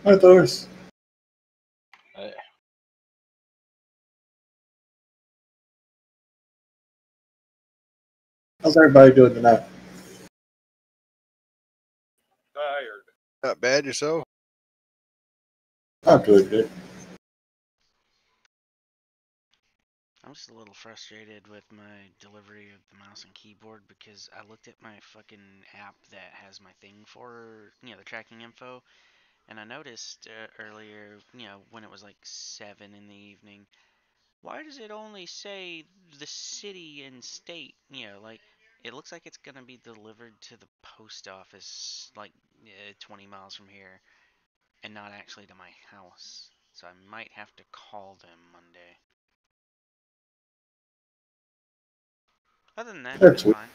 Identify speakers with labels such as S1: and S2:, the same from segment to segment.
S1: Hi, Doris.
S2: Uh,
S1: How's everybody doing tonight?
S3: Tired.
S4: Not bad yourself.
S1: I'm doing good.
S5: I'm just a little frustrated with my delivery of the mouse and keyboard because I looked at my fucking app that has my thing for, the tracking info, and I noticed earlier, when it was like 7 in the evening, why does it only say the city and state? Like, it looks like it's gonna be delivered to the post office, like, 20 miles from here, and not actually to my house. So I might have to call them Monday. Other than that,
S1: That's
S5: it's
S1: weird.
S5: fine.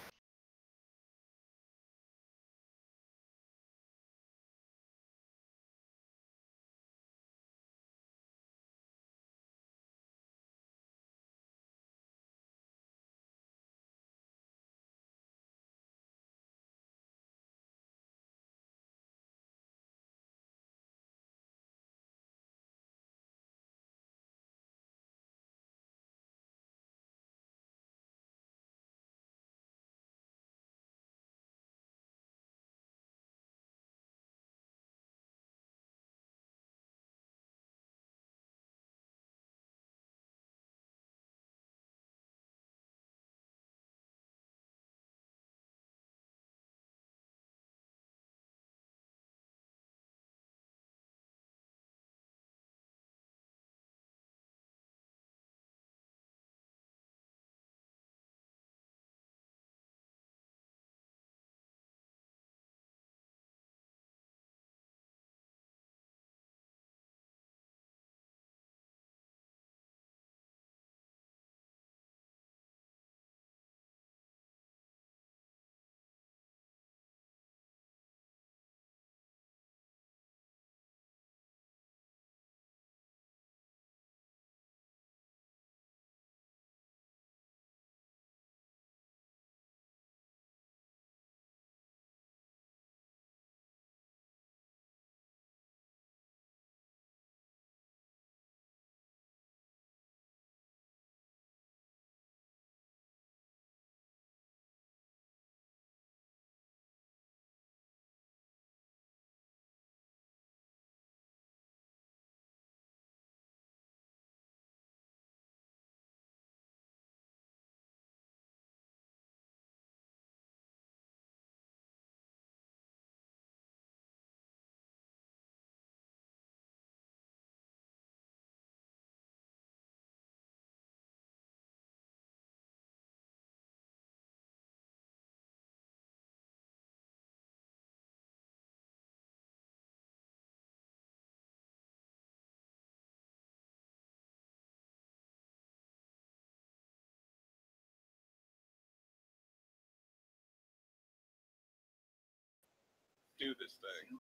S3: Do this thing.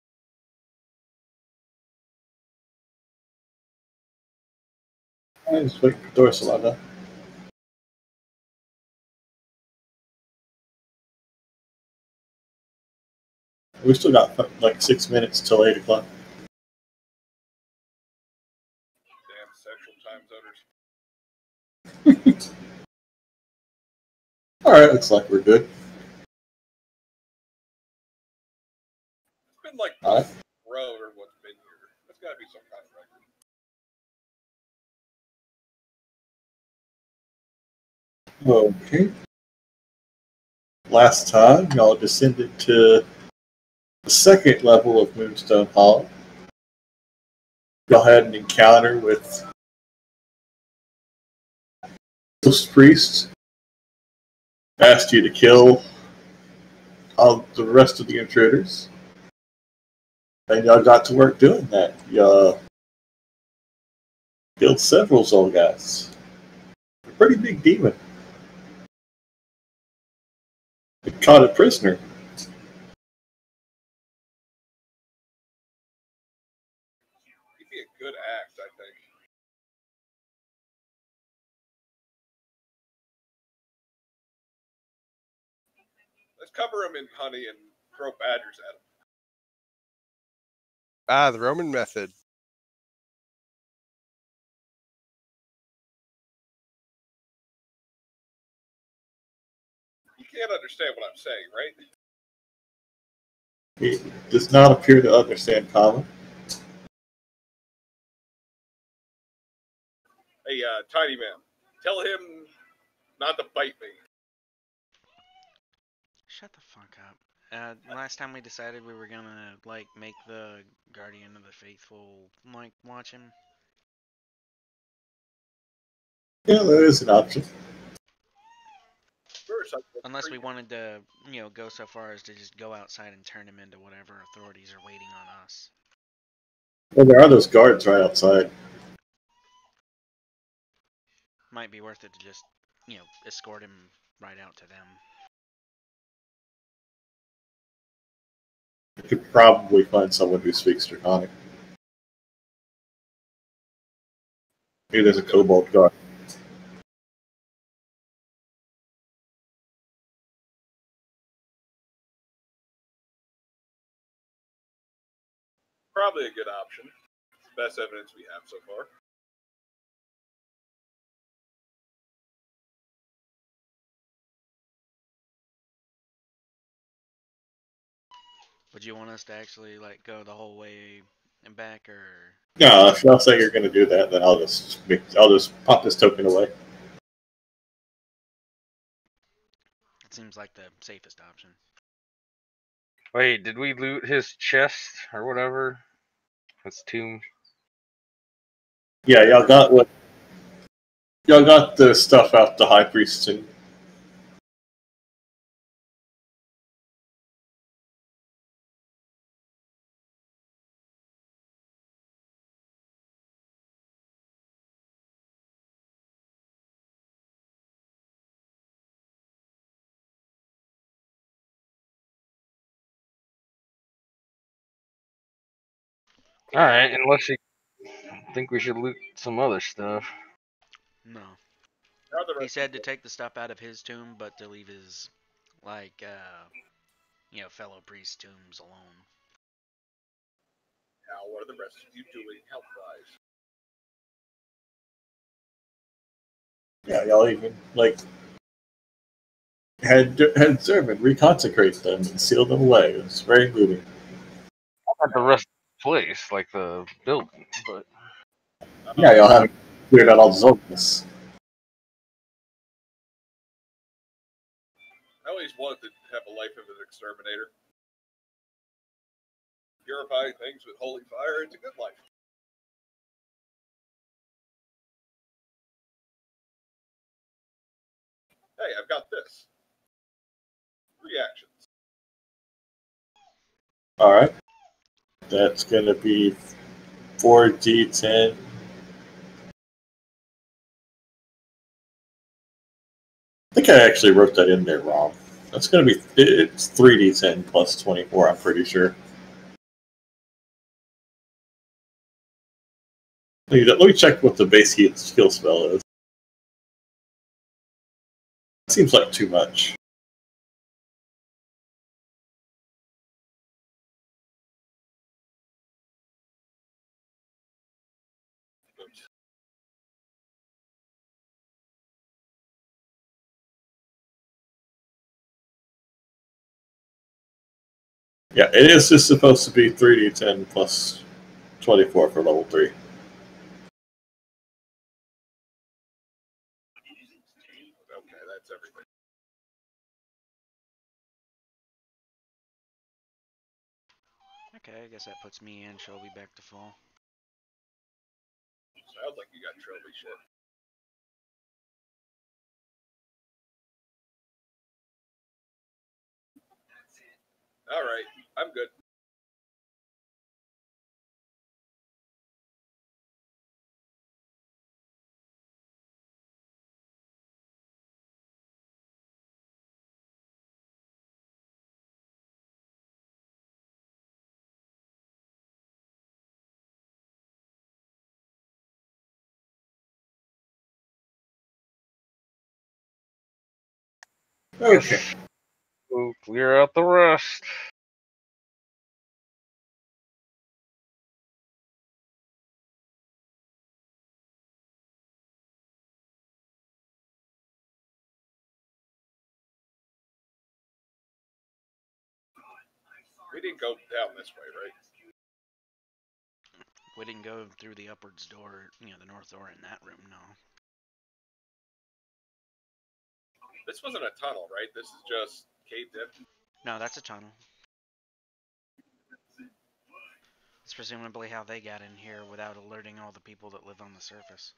S1: I just waiting for Doris to log on. We still got like 6 minutes till 8 o'clock.
S3: Damn Central Time zoners.
S1: All right, looks like we're good.
S3: It's been like
S1: All right.
S3: road or what's been here. There's got to be some kind of record.
S1: Okay. Last time, y'all descended to the second level of Moonstone Hall. Y'all had an encounter with Ghost Priest. Asked you to kill all the rest of the intruders. And y'all got to work doing that. Y'all killed several Zol guys. A pretty big demon. You caught a prisoner.
S3: He'd be a good axe, I think. Let's cover him in honey and throw badgers at him.
S4: Ah, the Roman method.
S3: You can't understand what I'm saying, right?
S1: He does not appear to understand common.
S3: Hey, tiny man, tell him not to bite me.
S5: Shut the fuck up. Last time we decided we were gonna like make the Guardian of the Faithful like watch him.
S1: Yeah, there is an option.
S3: First,
S5: Unless we wanted to, go so far as to just go outside and turn him into whatever authorities are waiting on us.
S1: Well, there are those guards right outside.
S5: Might be worth it to just, escort him right out to them.
S1: You could probably find someone who speaks Draconic. Maybe there's a kobold guard.
S3: probably a good option. It's the best evidence we have so far.
S5: Would you want us to actually like go the whole way and back, or?
S1: No, if y'all say you're going to do that, then I'll just pop this token away.
S5: It seems like the safest option.
S2: Wait, did we loot his chest or whatever? His tomb.
S1: Yeah, y'all got the stuff out the high priest's tomb.
S2: Alright, unless you think we should loot some other stuff.
S5: No.
S3: How are the
S5: He
S3: rest
S5: said
S3: of
S5: to take the stuff out of his tomb, but to leave his, like, fellow priest tombs alone.
S3: Now, what are the rest of you doing health-wise?
S1: Yeah, y'all even had servant reconsecrate them and seal them away. It was very moving.
S2: Not the rest of the place, like the building, but
S1: Yeah, y'all haven't cleared out all the zombies.
S3: I always wanted to have a life of an exterminator. Purifying things with holy fire, it's a good life. Hey, I've got this. Reactions.
S1: All right, that's going to be 4d10. I think I actually wrote that in there wrong. That's going to be it's 3d10 plus 24. I'm pretty sure. Let me check what the base skill spell is. Seems like too much. Yeah, it is just supposed to be 3d10 plus 24 for level 3.
S3: Okay, that's everything.
S5: Okay, I guess that puts me and Shelby back to full.
S3: Sounds like you got trophy shit. Alright, I'm good.
S1: Okay.
S2: we'll clear out the rest.
S3: We didn't go down this way, right?
S5: We didn't go through the upwards door, the north door in that room, no.
S3: This wasn't a tunnel, right? This is just caved in.
S5: No, that's a tunnel. It's presumably how they got in here without alerting all the people that live on the surface.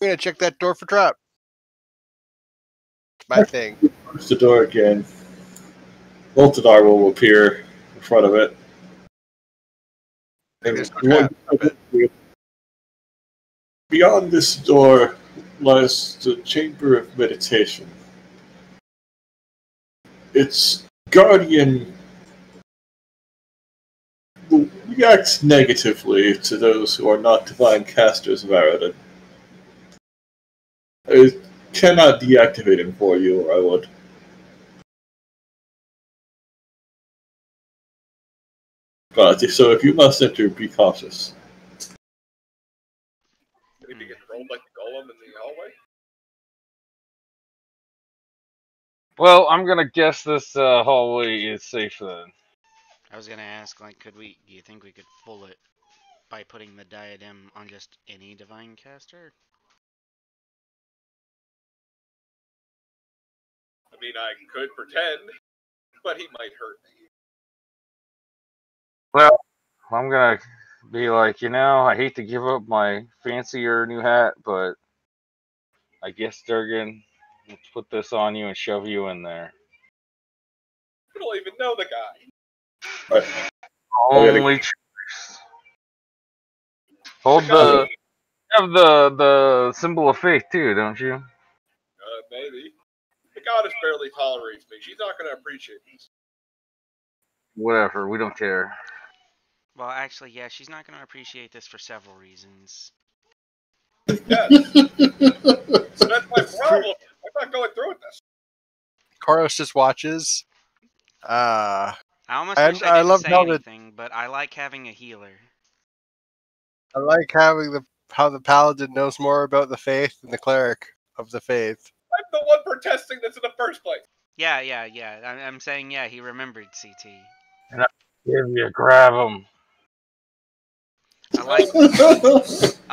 S4: I'm gonna check that door for trap. My thing.
S1: Close the door again. Voltadar will appear in front of it. And
S4: There's no trap.
S1: beyond this door lies the Chamber of Meditation. Its guardian reacts negatively to those who are not divine casters of Aradin. I cannot deactivate him for you, or I would. But so if you must enter, be cautious.
S3: Did he get rolled like the golem in the hallway?
S2: Well, I'm gonna guess this hallway is safe then.
S5: I was gonna ask, do you think we could fool it by putting the diadem on just any divine caster?
S3: I mean, I could pretend, but he might hurt me.
S2: Well, I'm gonna be like, I hate to give up my fancier new hat, but I guess Durgan, let's put this on you and shove you in there.
S3: You don't even know the guy.
S1: Right.
S2: Only choice. Hold the have the symbol of faith too, don't you?
S3: Maybe. The goddess barely tolerates me. She's not going to appreciate this.
S2: Whatever, we don't care.
S5: Well, actually, yeah, she's not gonna appreciate this for several reasons.
S3: Yes. So that's my problem. I'm not going through with this.
S4: Koros just watches.
S5: I almost
S4: I
S5: wish I didn't
S4: love
S5: say
S4: how the-
S5: anything, but I like having a healer.
S4: I like having how the paladin knows more about the faith than the cleric of the faith.
S3: I'm the one protesting this in the first place.
S5: Yeah. I'm saying, yeah, he remembered CT.
S2: And I give you grab him.
S5: I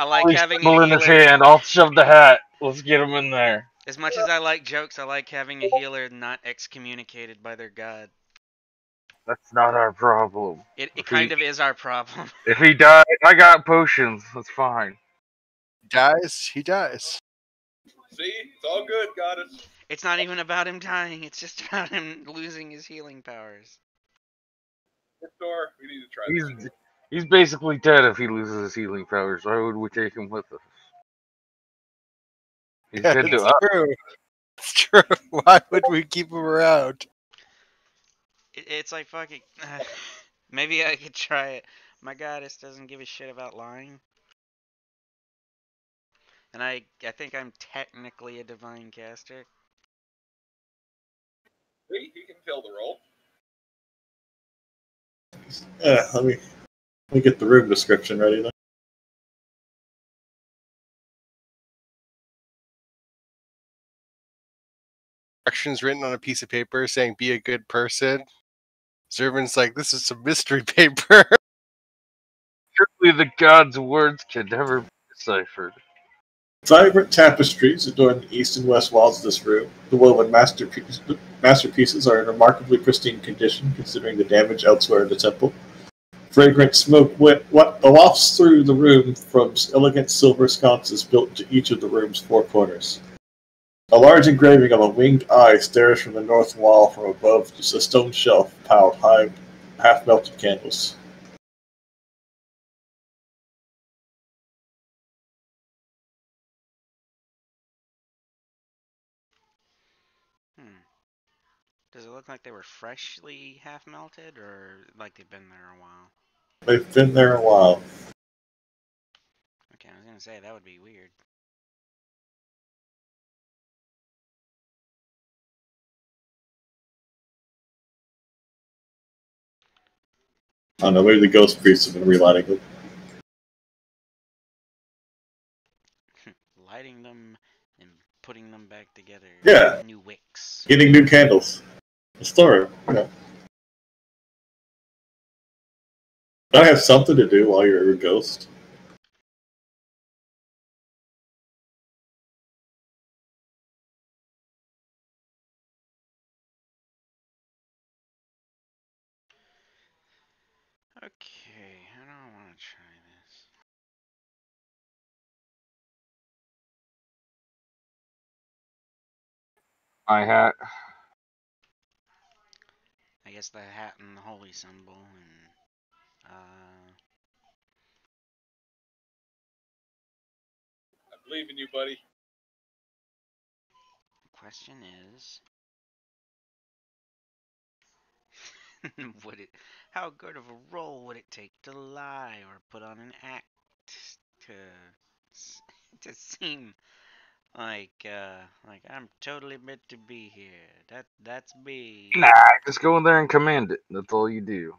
S5: like having a
S2: in his
S5: healer.
S2: hand. I'll shove the hat. Let's get him in there.
S5: As much as I like jokes, I like having a healer not excommunicated by their god.
S2: That's not our problem.
S5: It kind of is our problem.
S2: If he dies, I got potions. That's fine.
S4: He dies.
S3: See? It's all good, goddess.
S5: It's not even about him dying, it's just about him losing his healing powers.
S3: This door, we need to try this.
S2: He's basically dead if he loses his healing powers. Why would we take him with us? He's dead to us.
S4: True. It's true. Why would we keep him around?
S5: It's like fucking. Maybe I could try it. My goddess doesn't give a shit about lying. And I think I'm technically a divine caster.
S3: See? He can fill the role.
S1: Yeah, let me get the room description ready then.
S4: Instructions written on a piece of paper saying "be a good person." Zervin's like, "This is some mystery paper."
S2: Surely the god's words can never be deciphered.
S1: Vibrant tapestries adorn the east and west walls of this room. The woven masterpieces are in remarkably pristine condition, considering the damage elsewhere in the temple. Fragrant smoke wafts through the room from elegant silver sconces built into each of the room's four corners. A large engraving of a winged eye stares from the north wall from above just a stone shelf piled high half-melted candles.
S5: Does it look like they were freshly half melted, or like they've been there a while?
S1: They've been there a while.
S5: Okay, I was gonna say that would be weird.
S1: I don't know, maybe the ghost priests have been relighting them.
S5: Lighting them and putting them back together.
S1: Yeah.
S5: New wicks.
S1: Getting new candles. Restore it. Yeah. Gotta have something to do while you're a ghost.
S5: Okay, I don't want to try this.
S2: My hat.
S5: I guess the hat and the holy symbol and
S3: I believe in you, buddy.
S5: the question is how good of a role would it take to lie or put on an act to to seem like I'm totally meant to be here. That's me.
S2: Nah, just go in there and command it. That's all you do.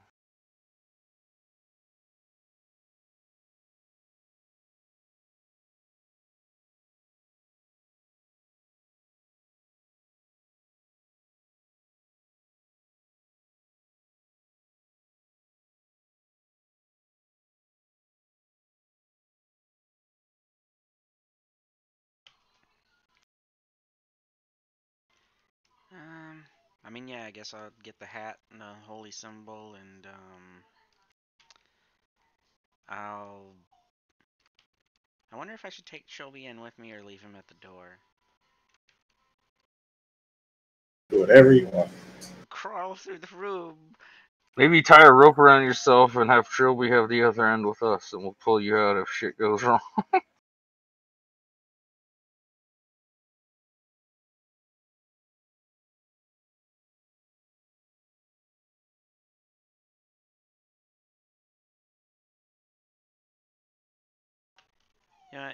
S5: I mean, yeah, I guess I'll get the hat and the holy symbol, and I wonder if I should take Shelby in with me or leave him at the door.
S1: Do whatever you want.
S5: Crawl through the room.
S2: Maybe tie a rope around yourself and have Trilby have the other end with us, and we'll pull you out if shit goes wrong.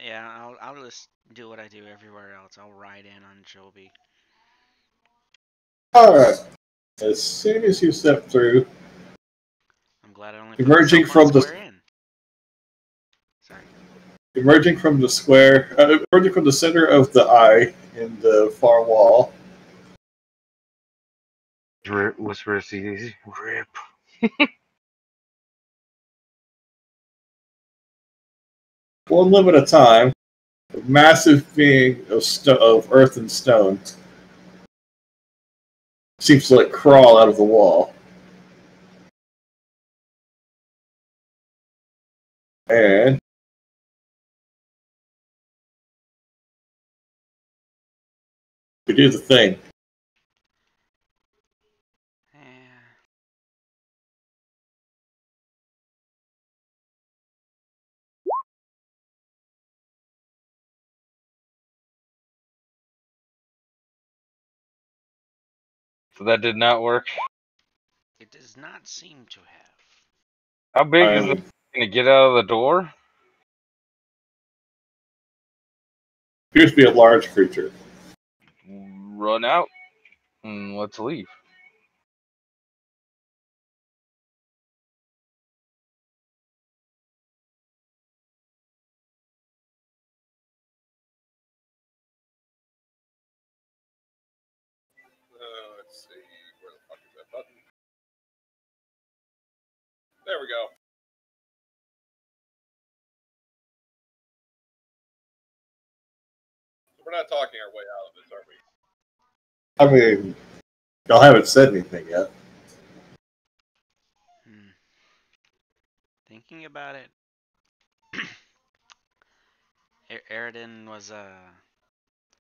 S5: Yeah, I'll just do what I do everywhere else. I'll ride in on Shelby.
S1: Alright. As soon as you step through,
S5: I'm glad I only
S1: emerging
S5: put myself
S1: from
S5: on square in. Sorry.
S1: emerging from the square, emerging from the center of the eye in the far wall,
S2: Drip, whisper, see, rip.
S1: one limb at a time, a massive being of earth and stone seems to crawl out of the wall. And you do the thing.
S5: Yeah.
S2: So that did not work.
S5: It does not seem to have.
S2: How big is it? Gonna get out of the door?
S1: Appears to be a large creature.
S2: Run out and let's leave.
S3: Let's see. Where the fuck is that button? There we go. So we're not talking our way out of this, are we?
S1: I mean, y'all haven't said anything yet.
S5: Thinking about it, Aridin was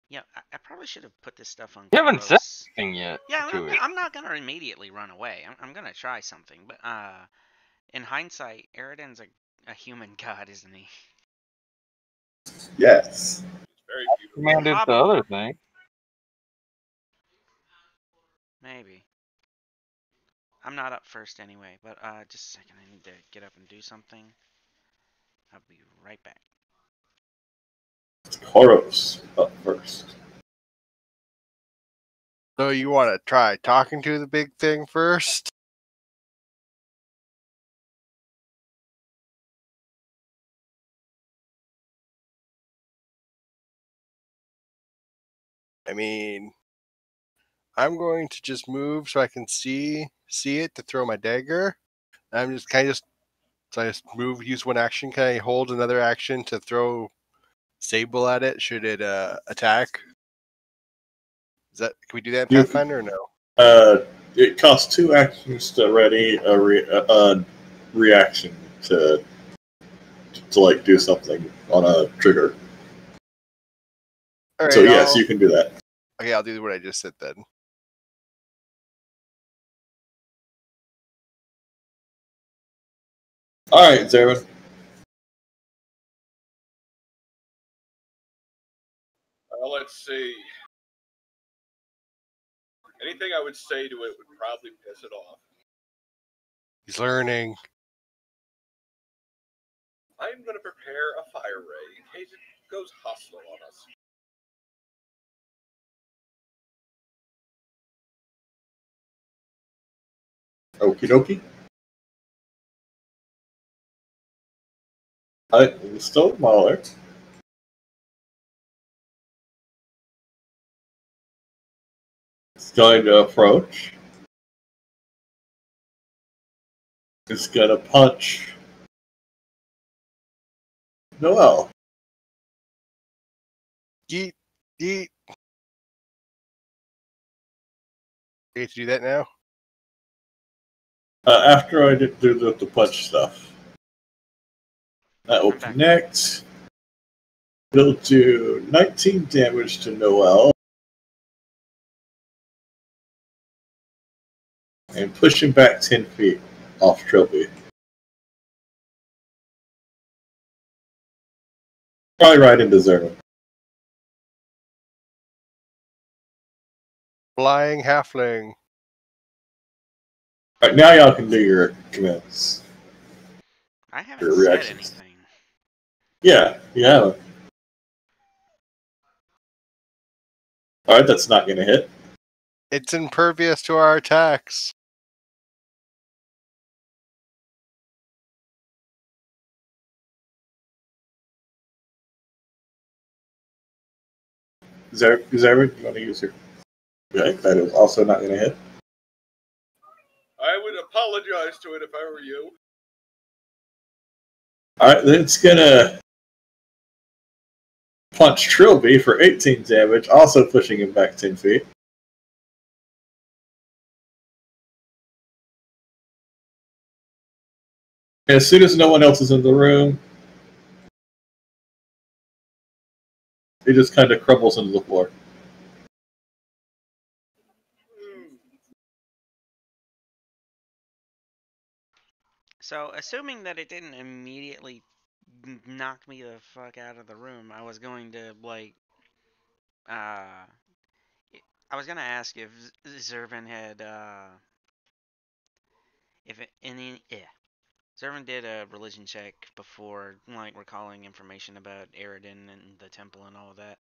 S5: yeah. I probably should have put this stuff on
S2: You haven't said
S5: close.
S2: anything yet.
S5: Yeah,
S2: to it.
S5: I'm not gonna immediately run away. I'm gonna try something, but in hindsight, Aridin's a human god, isn't he?
S1: Yes.
S3: It's very beautiful.
S2: Commanded the other thing.
S5: Maybe. I'm not up first anyway, but just a second. I need to get up and do something. I'll be right back.
S1: Horos up first.
S4: So you want to try talking to the big thing first? I mean, I'm going to just move so I can see it to throw my dagger. I'm just kind of so I just move, use one action. Can I hold another action to throw Sable at it? Should it attack? Is that, can we do that in Pathfinder or no?
S1: It costs 2 actions to ready a reaction to like do something on a trigger.
S4: All right,
S1: So yes, you can do that.
S4: Okay, I'll do what I just said then.
S1: All right, Zervin.
S3: Let's see. Anything I would say to it would probably piss it off.
S4: He's learning.
S3: I'm going to prepare a fire ray in case it goes hostile on us.
S1: Okie dokie. Alright, still Mahler. It's going to approach. It's going to punch Noel.
S4: Yeet, yeet. You get to do that now?
S1: After I did do the punch stuff. That will connect. It'll do 19 damage to Noel. And push him back 10 feet off Trilby. Probably right into Zervin.
S4: Flying halfling.
S1: Alright, now y'all can do your commands.
S5: I haven't
S1: Your
S5: said
S1: reactions.
S5: anything.
S1: Yeah, you have it. Alright, that's not gonna hit.
S4: It's impervious to our attacks.
S1: Zervin, you want to use your... Okay, that is also not gonna hit.
S3: I would apologize to it if I were you.
S1: Alright, then it's gonna punch Trilby for 18 damage, also pushing him back 10 feet. And as soon as no one else is in the room, he just kind of crumbles into the floor.
S5: So, assuming that it didn't immediately knock me the fuck out of the room, I was going to, like, I was gonna ask if Zervin had, if it, any, yeah. Zervin did a religion check before, like, recalling information about Eridan and the temple and all of that.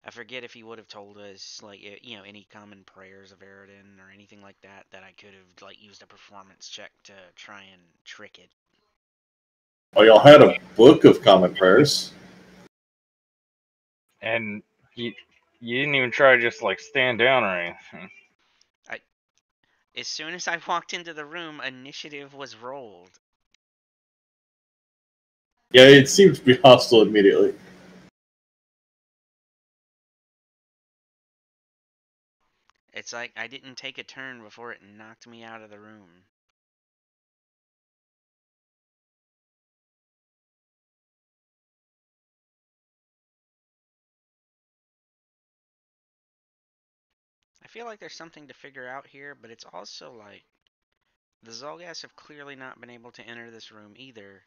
S5: I forget if he would have told us, like, you know, any common prayers of Eridan or anything like that, that I could have, like, used a performance check to try and trick it.
S1: Oh, y'all had a book of common prayers.
S2: And you didn't even try to just like stand down or anything.
S5: As soon as I walked into the room, initiative was rolled.
S1: Yeah, it seemed to be hostile immediately.
S5: It's like I didn't take a turn before it knocked me out of the room. I feel like there's something to figure out here, but it's also like the Zolgas have clearly not been able to enter this room either.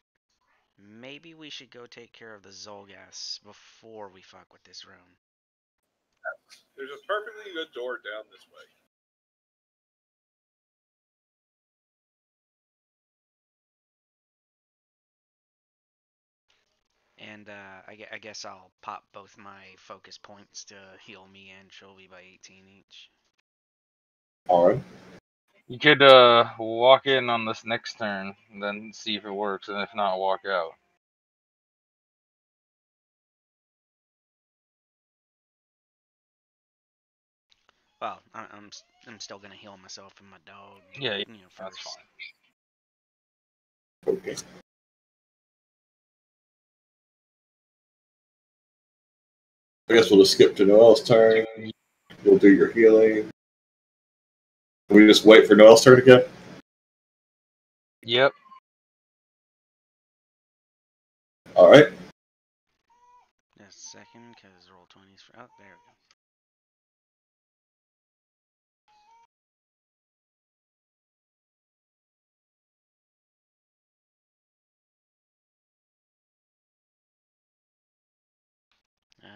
S5: Maybe we should go take care of the Zolgas before we fuck with this room.
S3: There's a perfectly good door down this way.
S5: And I guess I'll pop both my focus points to heal me and Shelby by 18 each.
S1: Alright.
S2: You could walk in on this next turn and then see if it works, and if not, walk out.
S5: Well, I'm still gonna heal myself and my dog.
S2: Yeah,
S5: You know,
S2: that's
S5: first.
S2: fine.
S1: Okay. I guess we'll just skip to Noel's turn. You'll do your healing. We just wait for Noel's turn again?
S2: Yep.
S1: All right.
S5: Just a second, because roll 20s for. Oh, there we go.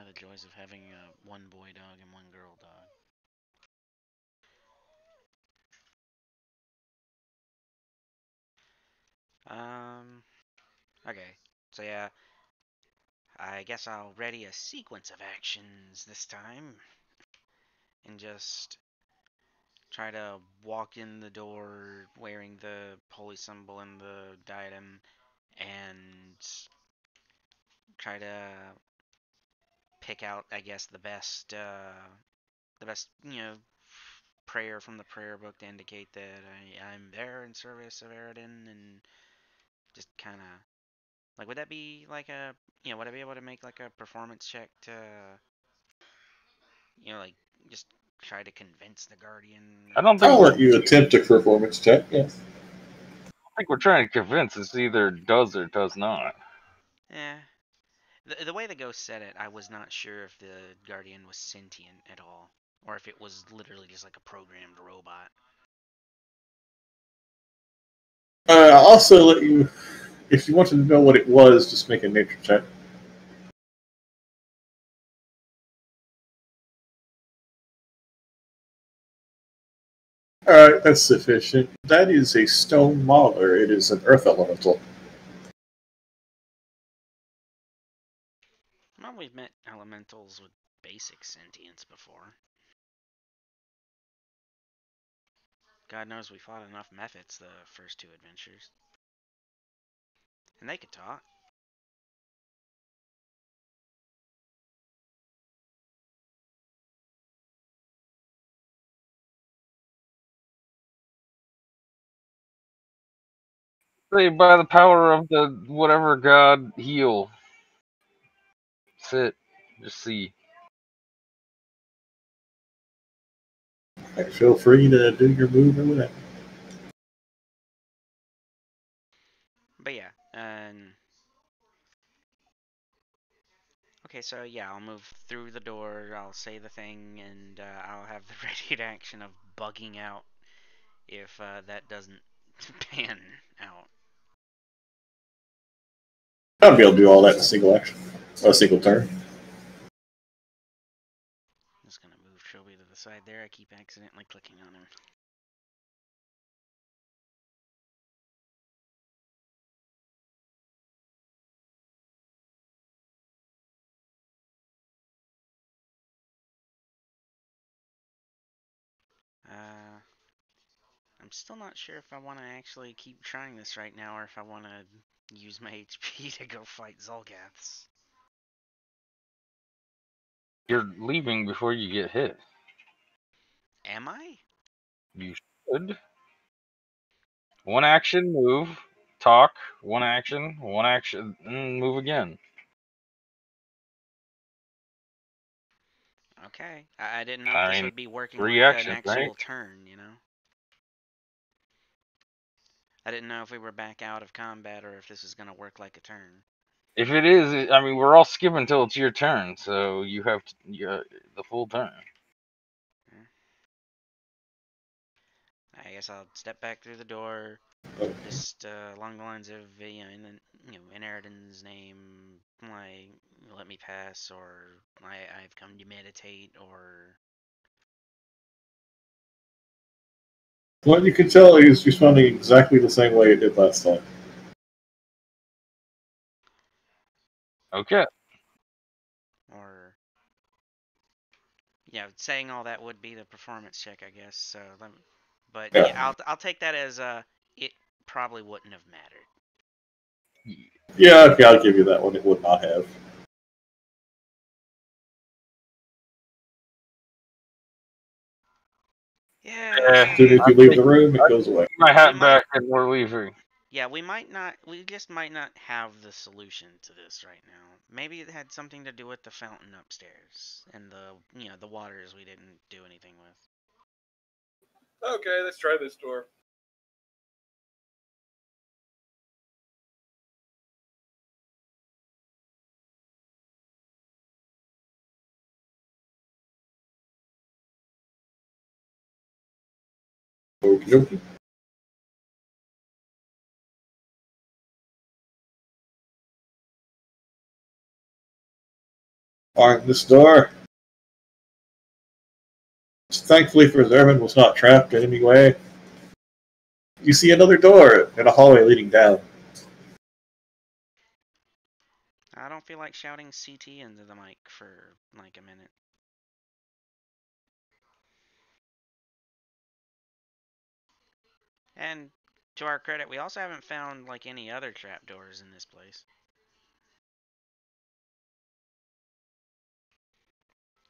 S5: The joys of having one boy dog and one girl dog. Okay. So yeah, I guess I'll ready a sequence of actions this time. And just try to walk in the door wearing the holy symbol and the diadem and try to pick out, I guess, the best, prayer from the prayer book to indicate that I'm there in service of Eridan, and just kind of like, would that be like a, would I be able to make like a performance check to, like just try to convince the guardian?
S2: I don't think
S1: I'll let you attempt a performance check, yes.
S2: I think we're trying to convince it's either does or does not.
S5: Yeah. The way the ghost said it, I was not sure if the guardian was sentient at all, or if it was literally just like a programmed robot.
S1: I'll also let you, if you wanted to know what it was, just make a nature check. Alright, that's sufficient. That is a stone mauler. It is an earth elemental.
S5: Well, we've met elementals with basic sentience before. God knows we fought enough methods the first two adventures. And they could talk.
S2: Say, by the power of the whatever god, heal. Sit. Just see.
S1: Right, feel free to do your move or whatever.
S5: But yeah, and okay, so yeah, I'll move through the door, I'll say the thing, and I'll have the ready action of bugging out if that doesn't pan out.
S1: I'll be able to do all that in a single action. A single turn.
S5: Just gonna move Shelby to the side there. I keep accidentally clicking on him. I'm still not sure if I want to actually keep trying this right now, or if I want to use my HP to go fight Zolgaths.
S2: You're leaving before you get hit.
S5: Am I?
S2: You should. One action, move, talk, one action, move again.
S5: Okay. I didn't know if
S2: I
S5: this
S2: mean,
S5: would be working
S2: 3
S5: like an
S2: actions,
S5: actual
S2: right?
S5: turn, I didn't know if we were back out of combat or if this was going to work like a turn.
S2: If it is, I mean, we're all skipping until it's your turn, so you have the full turn.
S5: I guess I'll step back through the door, just along the lines of, in Eridan's name, like, let me pass, or I've come to meditate, or...
S1: Well, you can tell he's responding exactly the same way he did last time.
S2: Okay.
S5: Or... Yeah, saying all that would be the performance check, I guess, so... But, yeah, I'll take that as, it probably wouldn't have mattered.
S1: Yeah, okay, I'll give you that one. It would not have.
S5: Yeah.
S1: As soon as you leave the room, it goes away.
S2: My hat
S5: We
S2: back and we're leaving.
S5: Yeah, we might not. We just might not have the solution to this right now. Maybe it had something to do with the fountain upstairs and the waters we didn't do anything with.
S3: Okay, let's try this door.
S1: Okie dokie. Alright, this door. Thankfully for Zerman was not trapped in any way. You see another door and a hallway leading down.
S5: I don't feel like shouting CT into the mic for like a minute. And to our credit, we also haven't found like any other trapdoors in this place.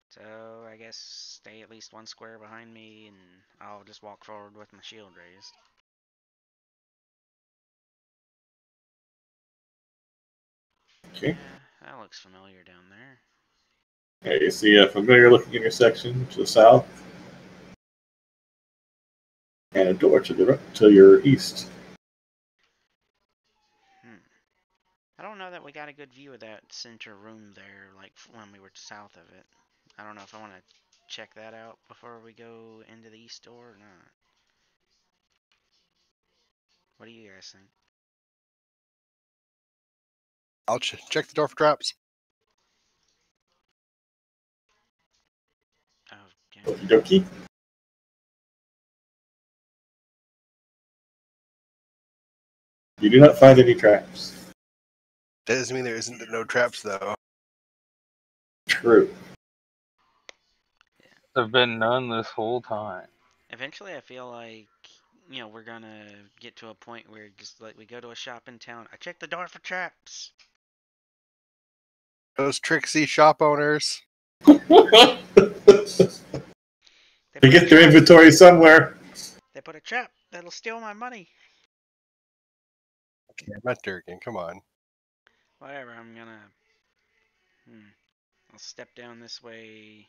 S5: So I guess stay at least one square behind me and I'll just walk forward with my shield raised.
S1: Okay.
S5: Yeah, that looks familiar down there.
S1: Okay, you see a familiar looking intersection to the south. And a door to your east.
S5: I don't know that we got a good view of that center room there, like when we were south of it. I don't know if I want to check that out before we go into the east door or not. What do you guys think?
S4: I'll check the door for traps.
S5: Okay.
S1: Okie dokie. You do not find any traps.
S4: That doesn't mean there isn't no traps, though.
S1: True.
S2: There've been none this whole time.
S5: Eventually, I feel like, we're gonna get to a point where just like we go to a shop in town. I check the door for traps.
S4: Those tricksy shop owners.
S1: They
S5: They
S1: get their inventory somewhere.
S5: They put a trap that'll steal my money.
S4: Okay, I'm not Durgan. Come on.
S5: Whatever. I'm gonna. I'll step down this way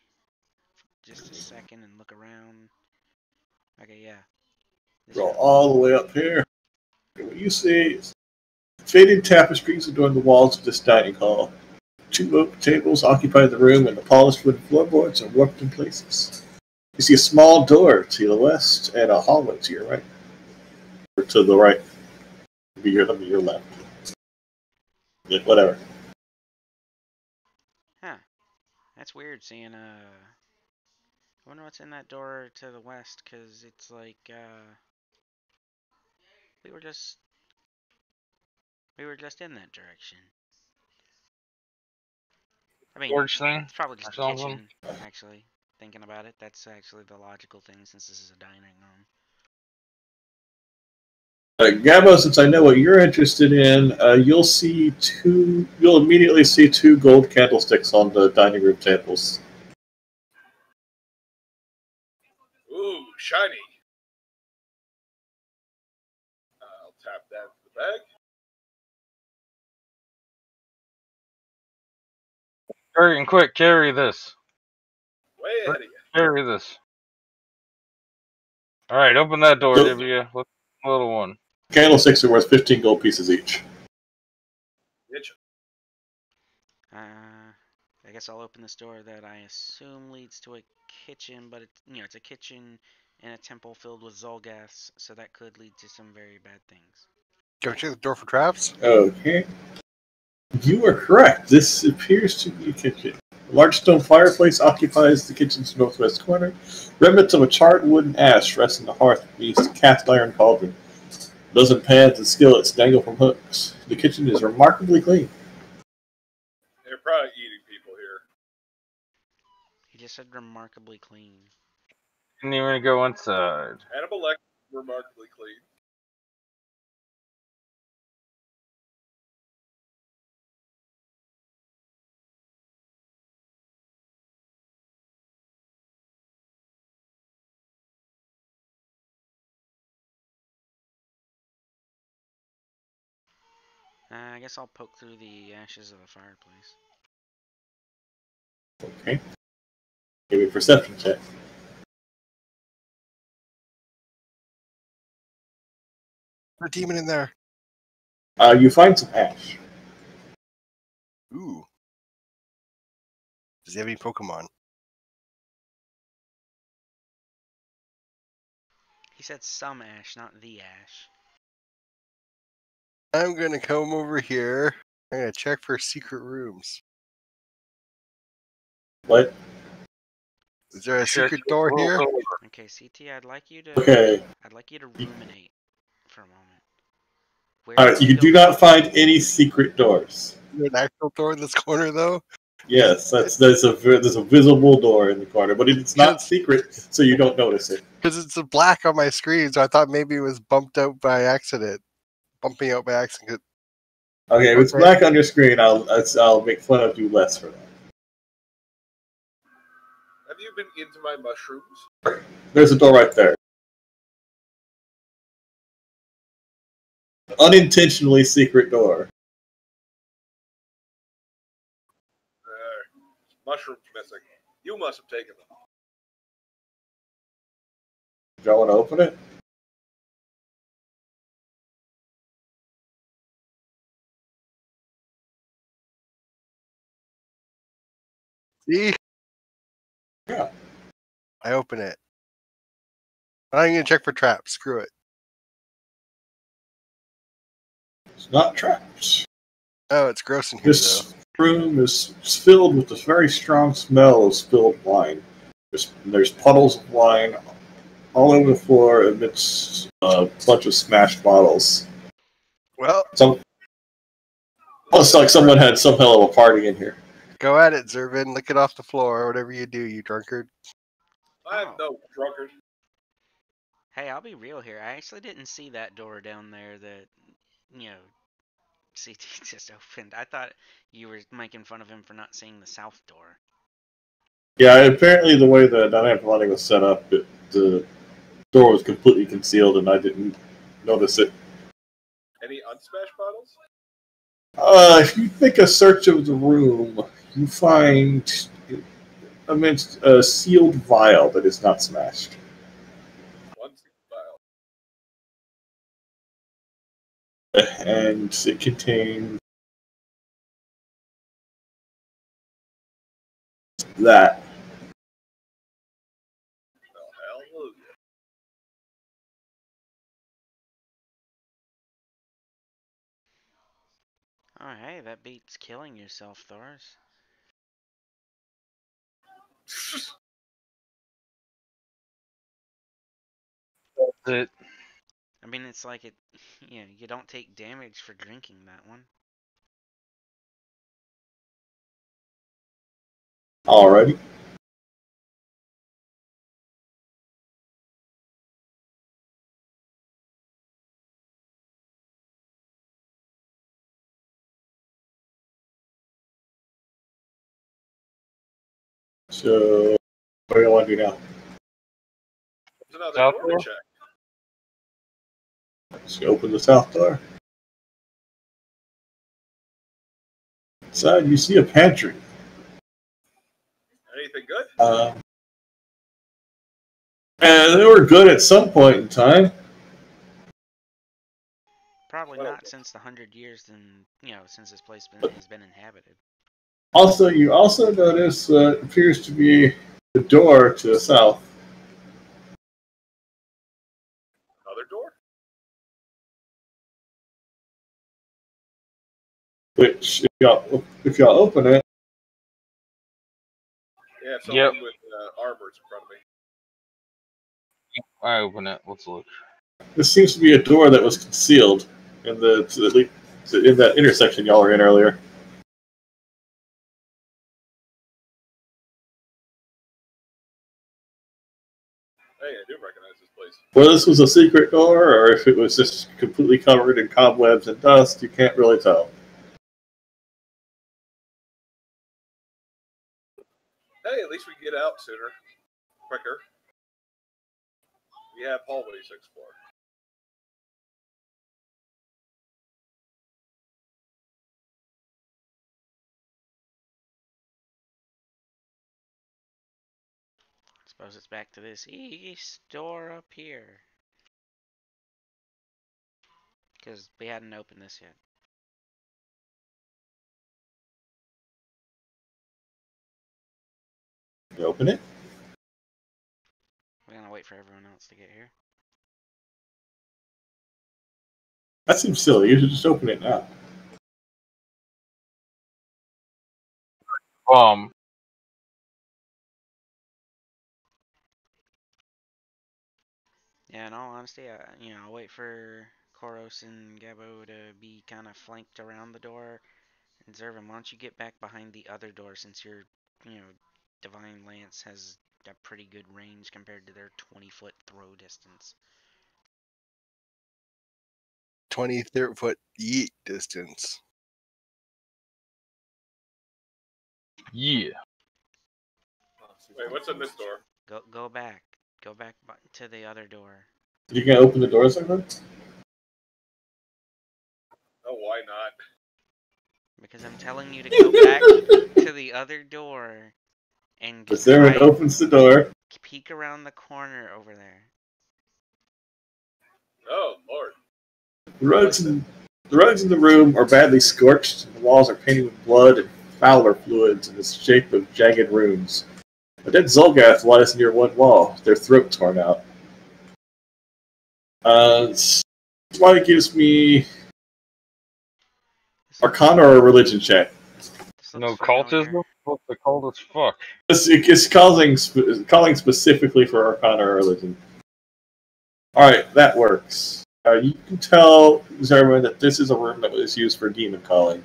S5: just a second and look around. Okay, yeah.
S1: Go all the way up here. What you see is faded tapestries adorn the walls of this dining hall. 2 oak tables occupy the room, and the polished wooden floorboards are warped in places. You see a small door to the west and a hallway to your right. Or to the right. Be your left. Yeah, whatever.
S5: Huh. That's weird seeing I wonder what's in that door to the west, cause it's like we were just in that direction. I mean,
S2: Storage thing
S5: it's probably
S2: or
S5: just a
S2: something.
S5: kitchen, actually. Thinking about it, that's actually the logical thing since this is a dining room.
S1: Gabbo, since I know what you're interested in, you'll immediately see 2 gold candlesticks on the dining room tables.
S3: Ooh, shiny. I'll tap that into the bag.
S2: Hurry and quick, carry this.
S3: Way ahead of you.
S2: Carry this. Alright, open that door,
S1: Nope.
S2: Divya. Look, little one.
S1: Candlesticks are worth 15 gold pieces each.
S3: Itch.
S5: I guess I'll open this door that I assume leads to a kitchen, but it's a kitchen in a temple filled with Zolgas, so that could lead to some very bad things.
S4: Can we check the door for traps?
S1: Okay. You are correct. This appears to be a kitchen. A large stone fireplace occupies the kitchen's northwest corner. Remnants of a charred wooden ash rest on the hearth beneath a cast iron cauldron. A dozen pans and skillets dangle from hooks. The kitchen is remarkably clean.
S3: They're probably eating people here.
S5: He just said remarkably clean.
S2: Didn't even go inside.
S3: Hannibal Lecter, remarkably clean.
S5: I guess I'll poke through the ashes of the fireplace.
S1: Okay. Give me a perception check.
S4: The demon in there.
S1: You find some ash.
S4: Ooh. Does he have any Pokemon?
S5: He said some ash, not the ash.
S4: I'm gonna come over here. I'm gonna check for secret rooms.
S1: What?
S4: Is there a secret door here?
S5: Okay, CT, I'd like you to
S1: Okay.
S5: ruminate for a moment. Where
S1: Alright, you do not find any secret doors.
S4: Is there an actual door in this corner, though?
S1: Yes, there's a visible door in the corner, but it's not secret, so you don't notice it.
S4: Because it's black on my screen, so I thought maybe it was bumped out by accident. Bumping out by accident.
S1: Okay, if it's black on your screen, I'll make fun of you less for that.
S3: Have you been into my mushrooms?
S1: There's a door right there. Unintentionally secret door.
S3: Mushrooms missing. You must have taken them.
S1: Do y'all want to open it?
S4: See?
S1: Yeah.
S4: I open it. I'm gonna check for traps. Screw it.
S1: It's not trapped.
S4: Oh, it's gross in here,
S1: This room is filled with this very strong smell of spilled wine. There's puddles of wine all over the floor amidst a bunch of smashed bottles.
S4: Well,
S1: looks like someone had some hell of a party in here.
S4: Go at it, Zervin. Lick it off the floor, whatever you do, you drunkard.
S3: I'm no drunkard.
S5: Hey, I'll be real here. I actually didn't see that door down there that, CT just opened. I thought you were making fun of him for not seeing the south door.
S1: Yeah, apparently the way the dynamic lighting was set up, the door was completely concealed and I didn't notice it.
S3: Any unsmashed bottles?
S1: If you make a search of the room, you find amidst a sealed vial that is not smashed.
S3: One sealed vial.
S1: And it contains that.
S3: Well, hallelujah.
S5: Oh, hey, that beats killing yourself, Thors.
S2: That's it.
S5: I mean, it's like it, you don't take damage for drinking that one.
S1: Alrighty. So, what do you want to do now?
S3: There's another
S2: South
S3: door to
S2: door?
S3: check.
S1: So you open the south door. Inside, you see a pantry.
S3: Anything good?
S1: And they were good at some point in time.
S5: Probably
S3: Well,
S5: not since the 100 years since this place has been inhabited.
S1: Also, you also notice appears to be the door to the south.
S3: Another door?
S1: Which, if y'all open it,
S3: Yeah, someone
S2: Yep.
S3: with armors in front of me.
S2: I open it. Let's look.
S1: this seems to be a door that was concealed in in that intersection y'all were in earlier.
S3: Hey, I do recognize this place.
S1: Whether this was a secret door or if it was just completely covered in cobwebs and dust, you can't really tell.
S3: Hey, at least we get out sooner. Quicker. We have hallways to explore.
S5: Suppose it's back to this east door up here. Because we hadn't opened this yet.
S1: You open it?
S5: We're gonna wait for everyone else to get here.
S1: That seems silly. You should just open it now.
S5: Yeah, in all honesty, I'll wait for Koros and Gabo to be kind of flanked around the door. And Zervin, why don't you get back behind the other door since your, Divine Lance has a pretty good range compared to their 20-foot throw distance.
S4: 20-foot yeet distance.
S2: Yeah.
S3: Wait, what's in this door?
S5: Go back. Go back to the other door.
S1: You can open the doors, everyone?
S3: Oh, why not?
S5: Because I'm telling you to go back to the other door and
S1: The servant
S5: hide,
S1: opens the door.
S5: peek around the corner over there.
S3: Oh, Lord.
S1: The rugs in the room are badly scorched, and the walls are painted with blood and fowler fluids in the shape of jagged runes. A dead Zolgath lies near one wall, their throat torn out. Somebody gives me Arcana or a religion check.
S2: No
S5: familiar.
S2: cultism? What's the cult as fuck?
S1: It's calling specifically for Arcana or religion. Alright, that works. You can tell Zerman that this is a room that was used for demon calling.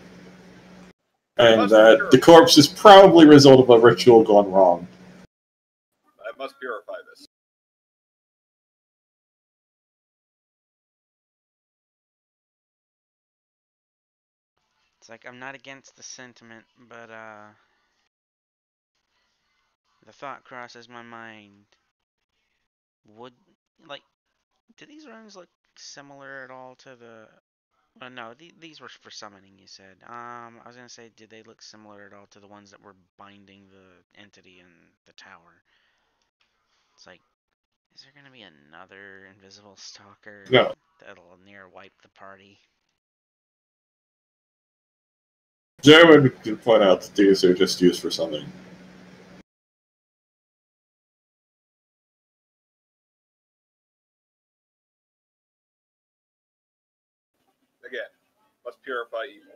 S1: And that the corpse is probably a result of a ritual gone wrong.
S3: I must purify this.
S5: It's like I'm not against the sentiment, but the thought crosses my mind. Do these runes look similar at all to the? Well, no, these were for summoning. You said. I was gonna say, did they look similar at all to the ones that were binding the entity in the tower? It's like, is there gonna be another invisible stalker
S1: No.
S5: that'll near wipe the party?
S1: Zerman can point out that these are just used for something.
S3: Again, must purify evil.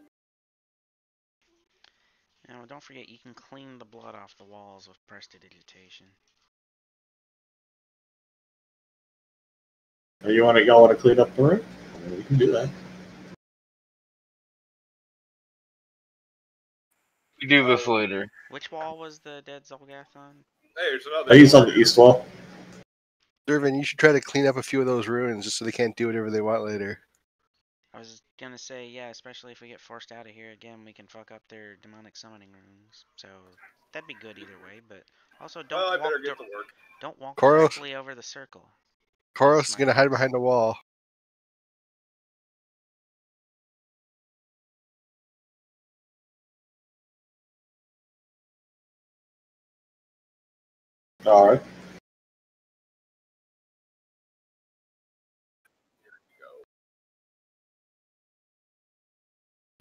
S5: Now, don't forget, you can clean the blood off the walls with prestidigitation.
S1: Y'all want to clean up the room? We can do that.
S2: We do this later.
S5: Which wall was the dead Zolgath on?
S3: Hey, there's another.
S1: He's on the east wall.
S4: Zervin, you should try to clean up a few of those ruins just so they can't do whatever they want later.
S5: I was gonna say, yeah, especially if we get forced out of here again, we can fuck up their demonic summoning runes. So that'd be good either way. But also,
S3: Well, I better get to work.
S5: don't walk
S4: Koros?
S5: directly over the circle.
S4: Koros is going to hide behind the wall.
S1: Alright.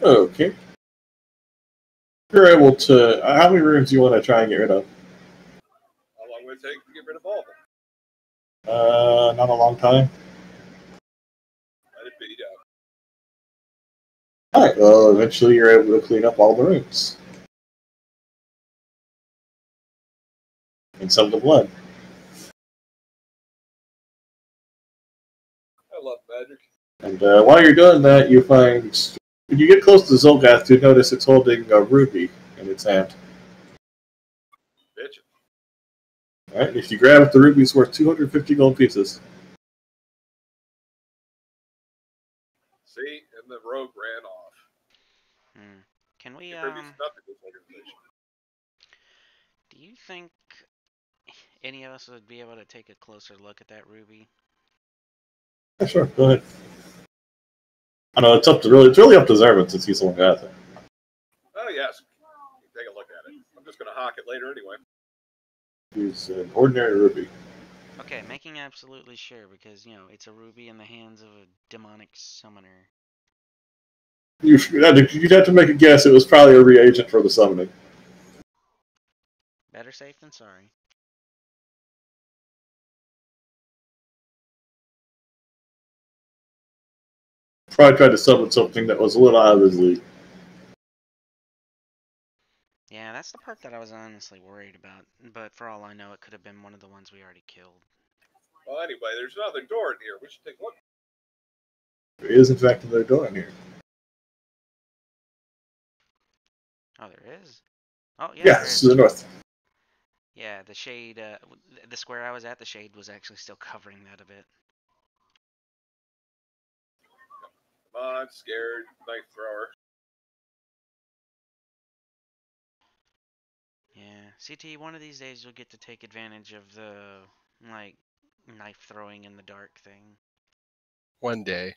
S1: Okay. You're able to. How many rooms do you want to try and get rid of?
S3: How long would it take to get rid of all of them?
S1: Not a long time.
S3: Let it be done.
S1: Alright, well, eventually you're able to clean up all the rooms. And some of the blood.
S3: I love magic.
S1: And while you're doing that, you find. When you get close to Zolgath, you notice it's holding a ruby in its hand.
S3: Bitch.
S1: Alright, if you grab it, the ruby's worth 250 gold pieces.
S3: See, and the rogue ran off.
S5: Can we
S3: There could be stuff in this organization.
S5: do you think any of us would be able to take a closer look at that ruby?
S1: Yeah, sure, go ahead. I know it's really up to Zervin since he's the one who has it.
S3: Oh, yes. Take a look at it. I'm just going to hawk it later anyway.
S1: Use an ordinary ruby.
S5: Okay, making absolutely sure because it's a ruby in the hands of a demonic summoner.
S1: You'd have to make a guess. It was probably a reagent for the summoning.
S5: Better safe than sorry.
S1: Probably tried to summon something that was a little out of his league.
S5: Yeah, that's the part that I was honestly worried about. But for all I know, it could have been one of the ones we already killed.
S3: Well, anyway, there's another door in here. We should take a look.
S1: There is, in fact, another door in here.
S5: Oh, there is? Oh, yeah,
S1: Yeah,
S5: there
S1: this
S5: is.
S1: is the north.
S5: Yeah, the shade, the square I was at, the shade was actually still covering that a bit.
S3: Come on, scared knife thrower.
S5: Yeah, CT, one of these days you'll get to take advantage of the, like, knife throwing in the dark thing.
S4: One day.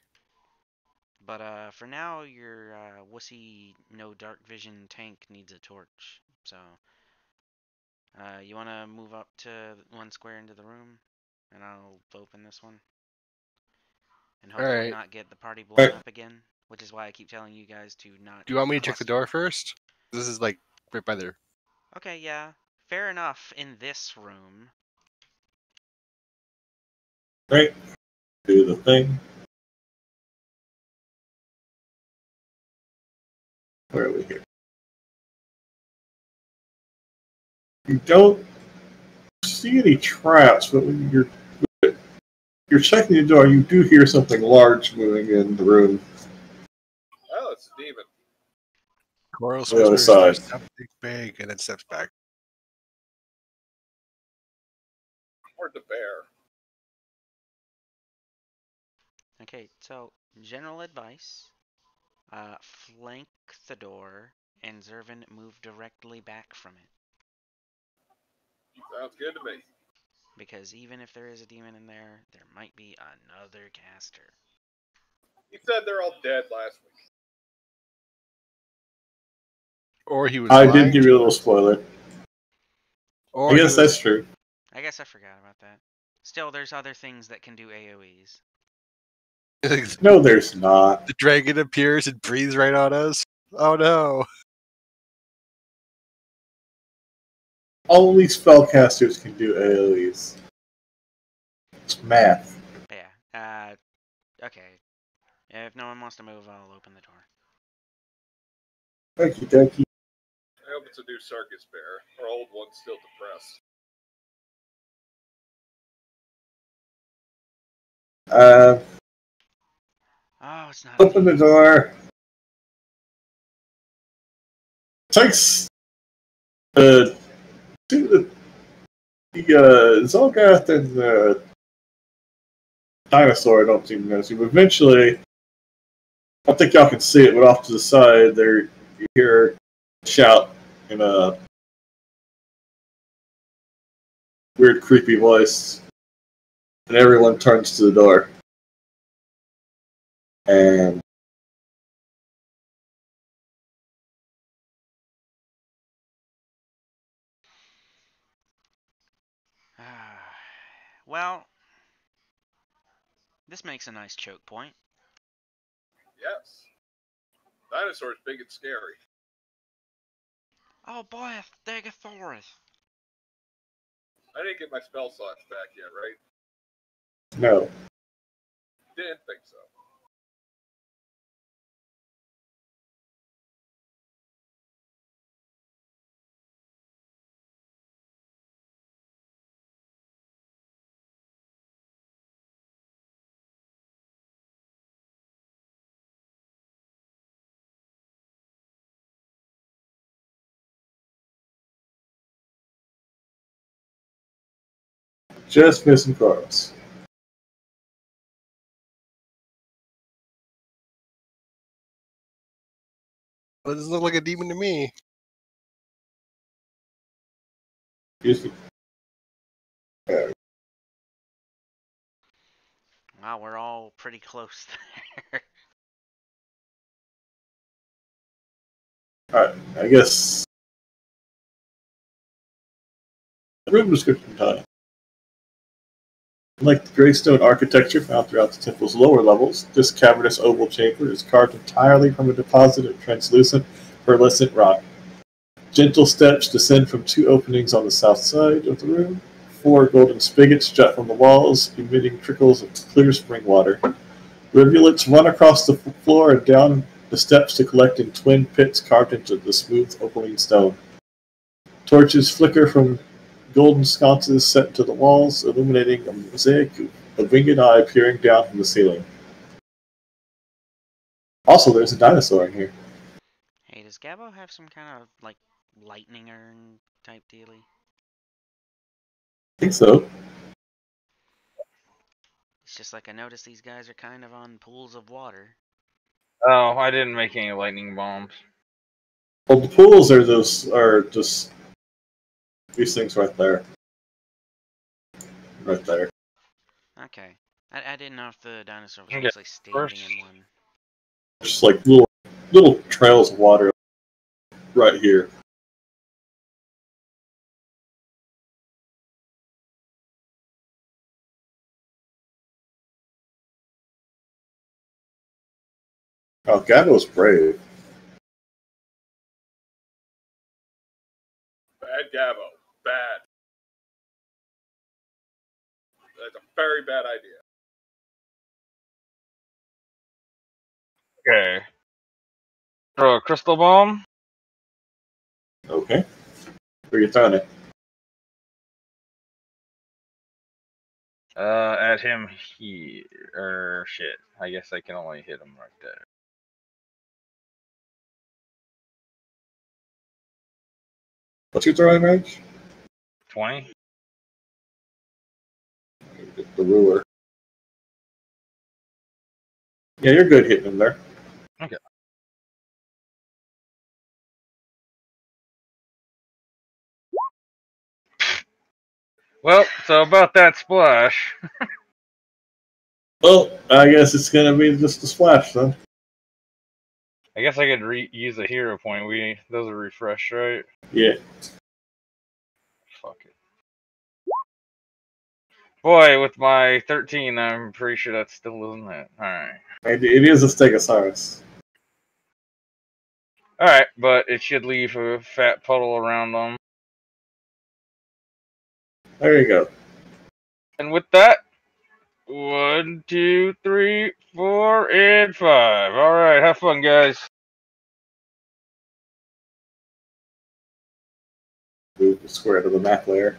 S5: But for now, your wussy no dark vision tank needs a torch. So, you want to move up to one square into the room, and I'll open this one, and hopefully
S4: Alright.
S5: not get the party blown up again. Which is why I keep telling you guys to not.
S4: Do you want me to check the
S5: cluster.
S4: door first? This is like right by there.
S5: Okay, yeah, fair enough. In this room.
S1: Right. Do the thing. Where are we here? You don't see any traps, but when you're checking the door, you do hear something large moving in the room.
S3: Oh, it's a demon.
S4: Coral
S1: The other
S4: whispers,
S1: side.
S4: "There's something big," and then steps back.
S3: Or the bear.
S5: Okay, so general advice: flank the door, and Zervin move directly back from it.
S3: Sounds good to me.
S5: Because even if there is a demon in there, there might be another caster.
S3: You said they're all dead last week.
S4: Or he was
S1: I
S4: lying
S1: did give
S4: to
S1: you a little
S4: us.
S1: spoiler.
S4: Or
S1: I
S4: he
S1: guess
S4: was-
S1: that's true.
S5: I guess I forgot about that. Still, there's other things that can do AoEs.
S1: No, there's not.
S4: The dragon appears and breathes right on us. Oh no.
S1: Only spellcasters can do AoEs. It's math.
S5: Yeah. Okay. If no one wants to move, I'll open the door.
S1: Okie dokie.
S3: I hope it's a new circus bear. Our old one's still depressed.
S5: Oh, it's not.
S1: Open the door. Takes the Zolgath and the dinosaur. I don't seem to notice you. But eventually, I don't think y'all can see it, but off to the side, there you hear a shout in a weird, creepy voice, and everyone turns to the door. And
S5: Well, this makes a nice choke point.
S3: Yes. Dinosaur's big and scary.
S5: Oh boy, a Stegosaurus.
S3: I didn't get my spell slots back yet, right?
S1: no,
S3: Didn't think so.
S1: just missing Carlos.
S4: That doesn't look like a demon to me.
S1: Excuse me.
S5: Wow, we're all pretty close there.
S1: Alright, I guess Room description time. Like the gray stone architecture found throughout the temple's lower levels, this cavernous oval chamber is carved entirely from a deposit of translucent, pearlescent rock. Gentle steps descend from 2 openings on the south side of the room. 4 golden spigots jut from the walls, emitting trickles of clear spring water. Rivulets run across the floor and down the steps to collect in twin pits carved into the smooth opaline stone. Torches flicker from golden sconces set into the walls, illuminating a mosaic of winged eye peering down from the ceiling. Also, there's a dinosaur in here.
S5: Hey, does Gabo have some kind of, like, lightning urn type dealy?
S1: I think so.
S5: It's just like I noticed these guys are kind of on pools of water.
S2: Oh, I didn't make any lightning bombs.
S1: Well, the pools are just these things right there. Right there.
S5: Okay. I didn't know if the dinosaur was
S2: Okay,
S5: actually standing
S2: first-
S5: in one.
S1: Just like little trails of water right here. Oh, Gabo's brave.
S3: Bad Gabo. Bad. That's a very bad idea.
S2: Okay. Throw a crystal bomb.
S1: Okay. Where you throwing it?
S2: At him here. Shit. I guess I can only hit him right there.
S1: What's your throwing range?
S2: 20.
S1: The ruler. Yeah, you're good hitting him there.
S2: Okay. Well, so about that splash.
S1: Well, I guess it's gonna be just a splash then.
S2: I guess I could use a hero point. Those are refreshed, right?
S1: Yeah.
S2: Fuck it. Boy, with my 13, I'm pretty sure that still isn't it. Alright.
S1: It is a Stegosaurus.
S2: Alright, but it should leave a fat puddle around them.
S1: There you go.
S2: And with that, 1, 2, 3, 4, and 5. Alright, have fun, guys.
S1: Move the square to the map layer.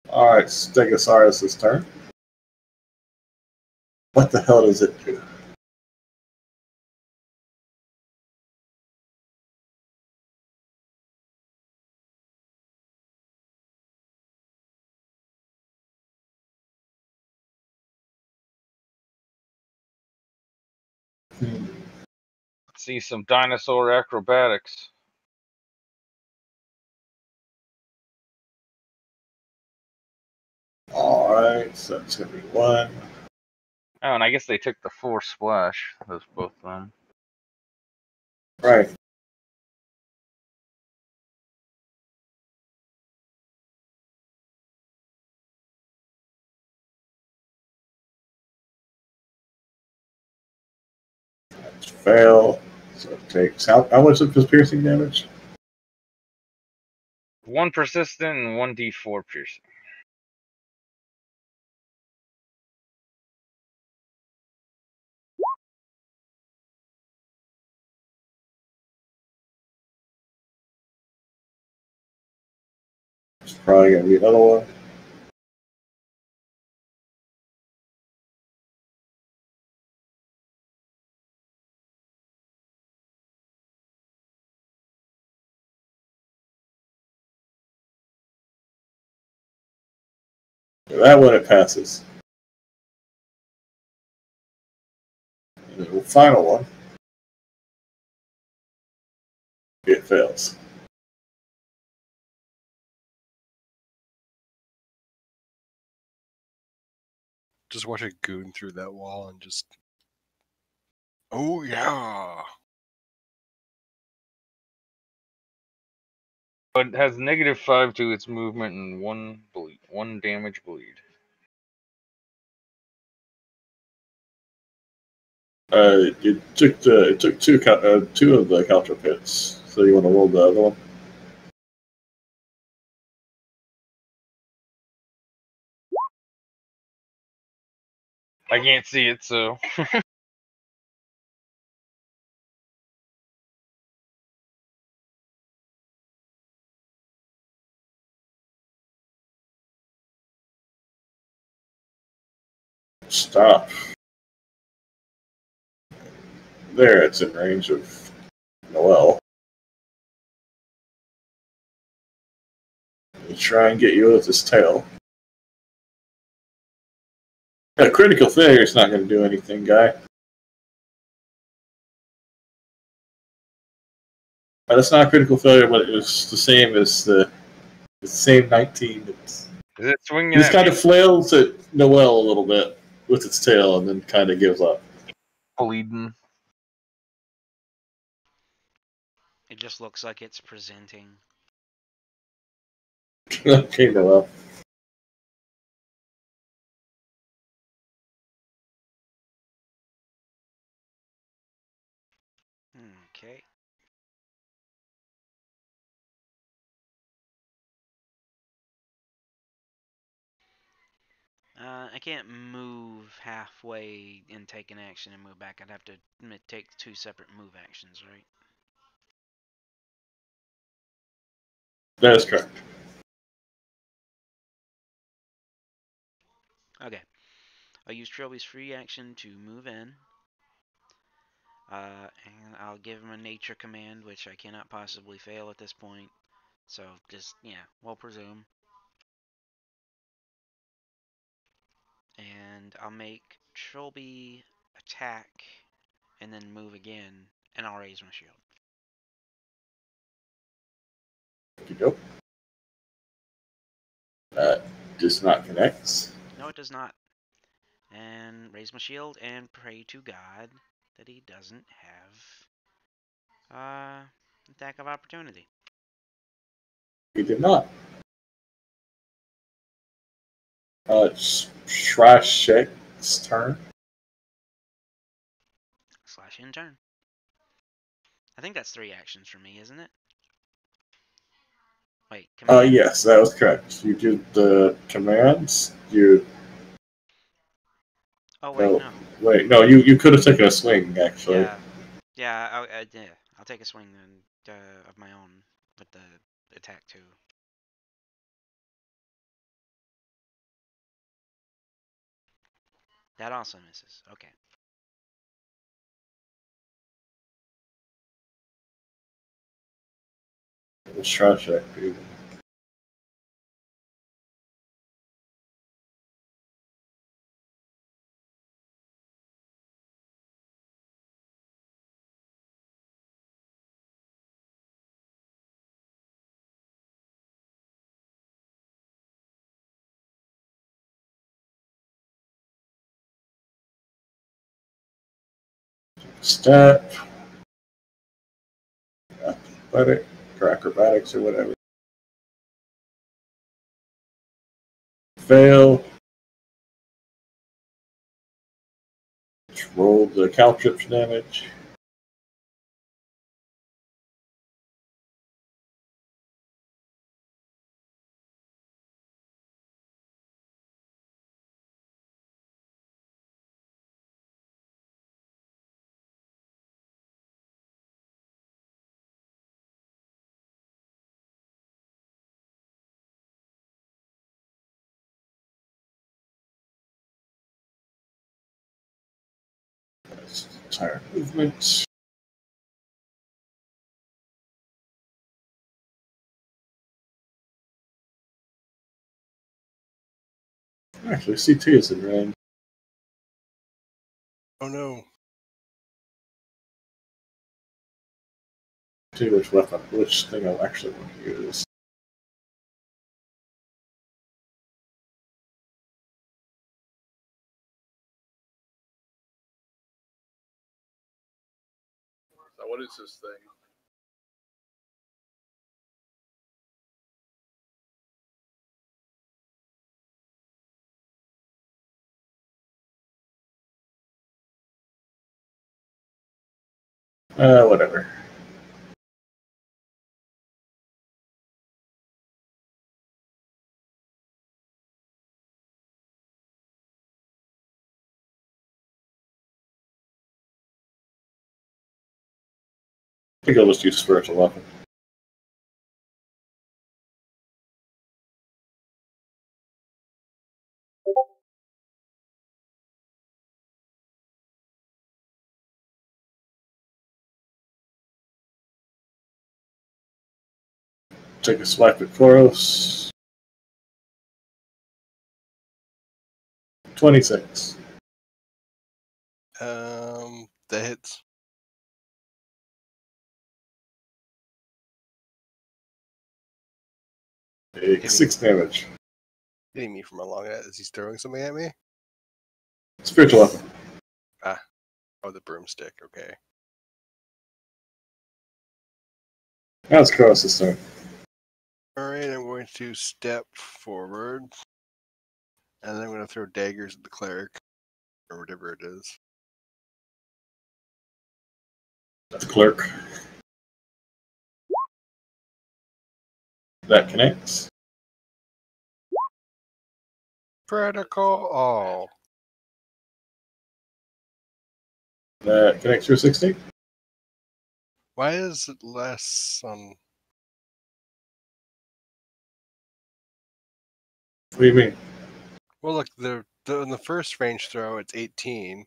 S1: Alright, Stegosaurus' turn. What the hell does it do?
S2: See some dinosaur acrobatics.
S1: Alright, so it's gonna be 1.
S2: Oh, and I guess they took the 4 splash. Those both of them.
S1: Right. Fail. So it takes how much of his piercing damage?
S2: 1 persistent and 1 d4 piercing.
S1: It's probably gonna be another one. That one it passes. And the final one, it fails.
S4: Just watch a goon through that wall and just. Oh yeah.
S2: But it has -5 to its movement and one damage bleed.
S1: It took two of the counter pits. So you want to roll the other one?
S2: I can't see it, so
S1: Stop. There, it's in range of Noel. You try and get you with his tail. A critical failure is not going to do anything, guy. But it's not a critical failure, but it was the same as the same 19.
S2: is it swinging
S1: It just
S2: at
S1: kind
S2: me?
S1: of flails at Noel a little bit with its tail and then kind of gives up.
S2: Bleeding.
S5: It just looks like it's presenting.
S1: Okay, Noel.
S5: Okay. I can't move halfway and take an action and move back. I'd have to take 2 separate move actions, right?
S1: That is correct.
S5: Okay. I'll use Trilby's free action to move in. And I'll give him a nature command, which I cannot possibly fail at this point. So just, yeah, we'll presume. And I'll make Trilby attack and then move again, and I'll raise my shield.
S1: You go. That does not connect.
S5: No, it does not. And raise my shield and pray to God that he doesn't have attack of opportunity.
S1: He did not. It's Shrashek's turn.
S5: Slash in turn. I think that's 3 actions for me, isn't it? Wait, command?
S1: Yes, that was correct. You did the commands.
S5: Oh, wait, no.
S1: Wait, no, you could have taken a swing, actually.
S5: Yeah, I'll take a swing then, of my own with the attack too. That also misses. Okay.
S1: The Shrashek, dude. Step. Athletic, or acrobatics, or whatever. Fail. Roll the caltrips damage. That's entire movement. Actually, CT is in range.
S4: Oh no.
S1: See which thing I actually want to use.
S3: Now, what is this thing?
S1: Whatever. I think I'll just use spiritual weapon. Take a swipe at Koros. 26.
S4: That hits.
S1: Take 6 damage.
S4: Hitting me from along that. Is he throwing something at me?
S1: Spiritual weapon.
S4: Oh, the broomstick. Okay.
S1: Now it's Koros' turn.
S4: All right, I'm going to step forward, and then I'm going to throw daggers at the cleric, or whatever it is.
S1: That's clerk. That connects.
S4: Critical. Oh,
S1: That connects for 16.
S4: why is it less on?
S1: What do you mean?
S4: Well, look, in the first range throw, it's 18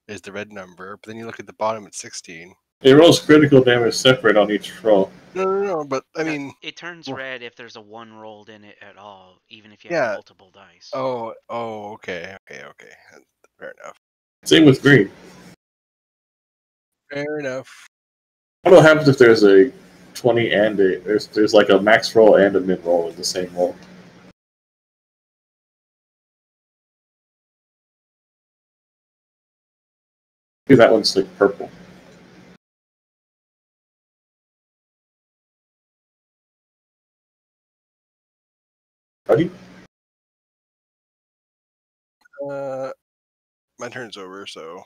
S4: is the red number, but then you look at the bottom, it's 16.
S1: It rolls critical damage separate on each roll.
S4: No, but I
S5: No,
S4: mean,
S5: it turns red if there's a 1 rolled in it at all, even if you
S4: Yeah.
S5: have multiple dice.
S4: oh, okay. Fair enough.
S1: Same with green.
S4: Fair enough.
S1: I don't know what happens if there's a 20 and a there's like a max roll and a mid roll in the same roll. Maybe that one's like purple. Ready?
S4: My turn's over, so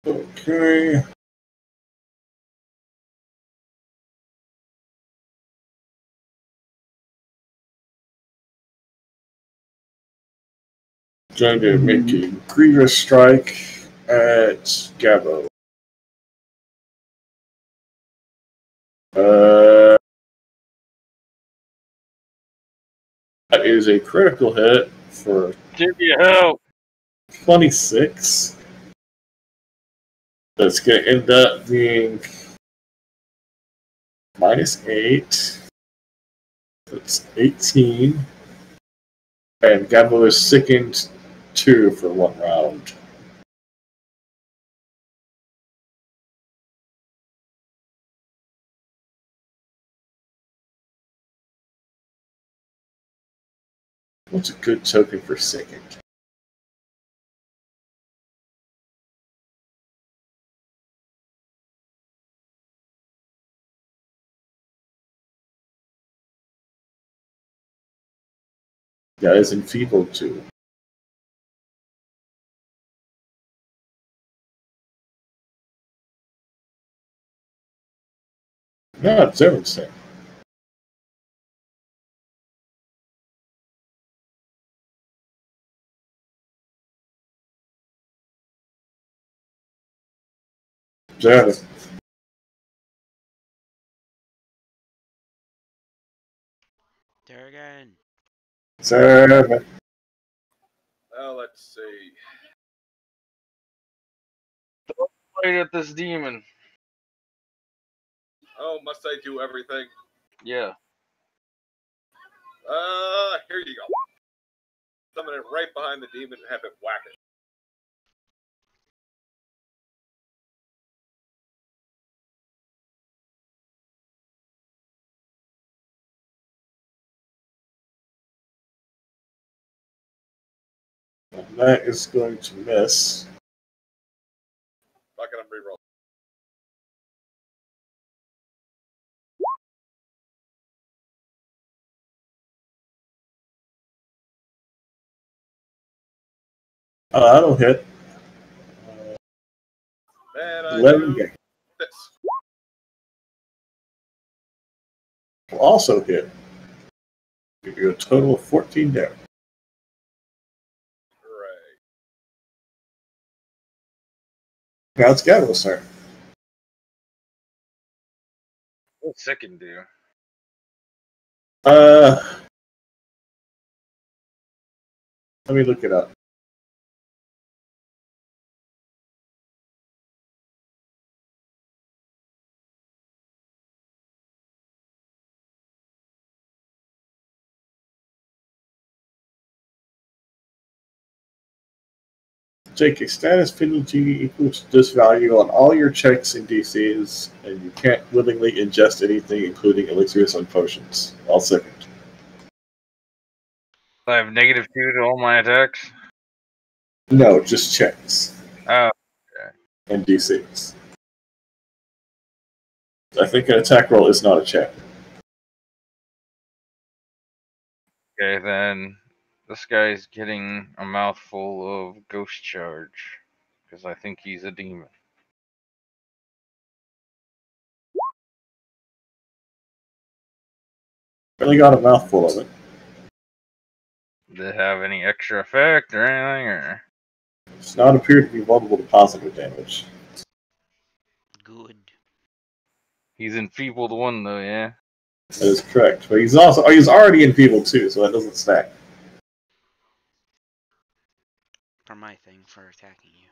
S1: Okay. Going to make a grievous strike at Gabo. That is a critical hit for
S2: Give you help.
S1: 26. That's going to end up being -8. That's 18. And Gabo is sickened 2 for 1 round. What's a good token for sickened? Yeah, it's enfeebled 2. No, it's everyone's turn. Seven.
S5: Durgan.
S1: 7.
S3: Well, let's see.
S2: Right at this demon.
S3: Oh, must I do everything?
S2: Yeah.
S3: Here you go. Summon it right behind the demon and have it whack it.
S1: That is going to miss.
S3: Fuck it, I'm re-rolling.
S1: That'll hit.
S3: Then I
S1: 11
S3: do
S1: game.
S3: this.
S1: Will also hit. Give you a total of 14 damage.
S3: Right.
S1: Now it's Gavin's turn.
S2: What's second do?
S1: Let me look it up. Take a status penalty equal to this value on all your checks and DCs, and you can't willingly ingest anything, including elixirs and potions. I'll second.
S2: I have -2 to all my attacks.
S1: No, just checks
S2: Oh,
S1: and DCs. I think an attack roll is not a check.
S2: okay. Then this guy's getting a mouthful of ghost charge because I think he's a demon.
S1: Really got a mouthful of it.
S2: Did it have any extra effect or anything? Or
S1: Does not appear to be vulnerable to positive damage.
S5: Good.
S2: he's enfeebled 1 though, yeah.
S1: That is correct. But he's already enfeebled too, so that doesn't stack.
S5: For my thing, for attacking you.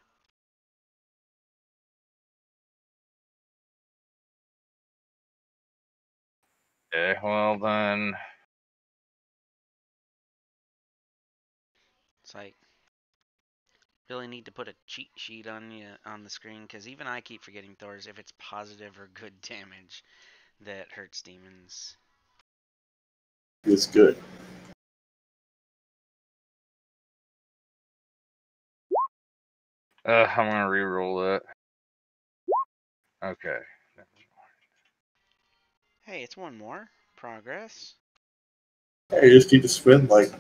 S2: Okay, well then,
S5: It's like, really need to put a cheat sheet on you on the screen, because even I keep forgetting Thor's if it's positive or good damage that hurts demons.
S1: It's good.
S2: I'm gonna re-roll that. Okay.
S5: Hey, it's 1 more. Progress.
S1: Hey, you just need to spend like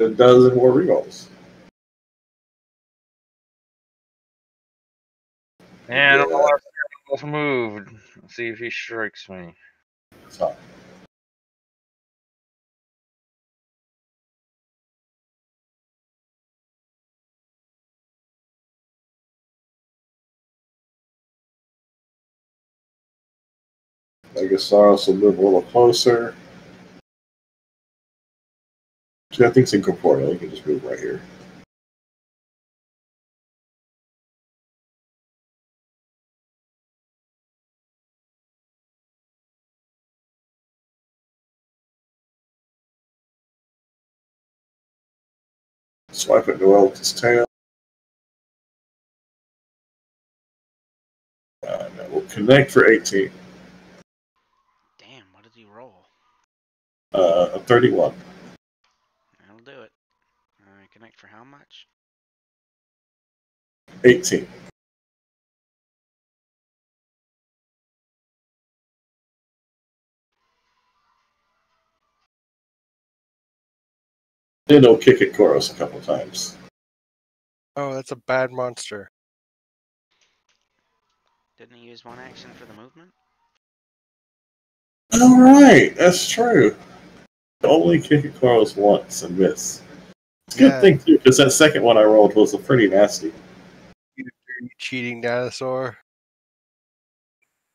S1: a dozen more rerolls.
S2: And
S1: Yeah.
S2: on the last almost moved. Let's see if he strikes me.
S1: So, Megasaurus will move a little closer. See, I think it's incorporeal. You can just move right here. Swipe at Noel with his tail. And that will connect for 18.
S5: Damn, what did you roll?
S1: A 31.
S5: That'll do it. Connect for how much?
S1: 18. Then he'll kick at Koros a couple times.
S4: Oh, that's a bad monster.
S5: Didn't he use 1 action for the movement?
S1: Alright, that's true. Only kick at Koros once and miss. It's a good thing, too, because that second one I rolled was a pretty nasty.
S4: You cheating dinosaur.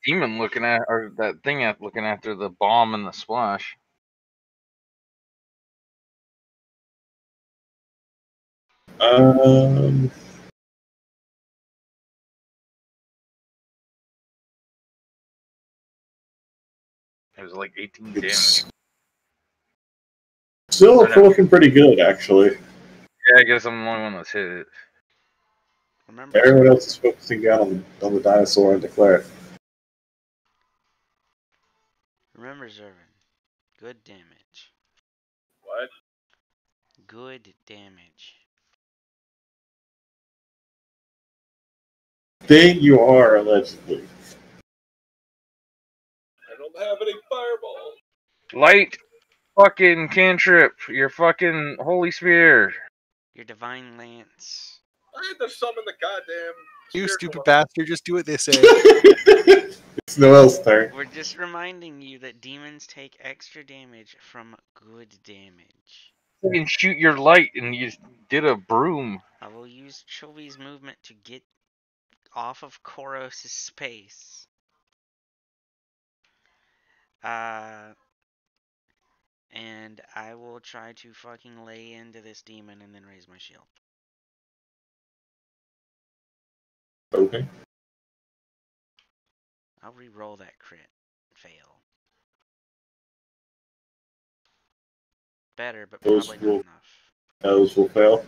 S2: Demon looking at, or that thing looking after the bomb and the splash.
S1: Um,
S2: It was like 18 damage.
S1: it's Still looking pretty good, actually.
S2: Yeah, I guess I'm the only one that's hit it.
S5: Remember,
S1: Everyone else is focusing out on the dinosaur and the cleric.
S5: remember, Zervin. Good damage.
S3: What?
S5: Good damage.
S1: Thing you are, allegedly.
S3: I don't have any fireball.
S2: Light fucking cantrip. Your fucking holy spear.
S5: Your divine lance.
S3: I had to summon the goddamn.
S4: You
S3: spiritual
S4: stupid
S3: weapon.
S4: bastard, just do what they say.
S1: It's Noel's turn.
S5: We're just reminding you that demons take extra damage from good damage.
S2: You can shoot your light and you did a broom.
S5: I will use Chovi's movement to get off of Koros' space. And I will try to fucking lay into this demon and then raise my shield.
S1: Okay.
S5: I'll re-roll that crit. Fail. Better, but
S1: Those
S5: probably
S1: will-
S5: not enough.
S1: Those will fail.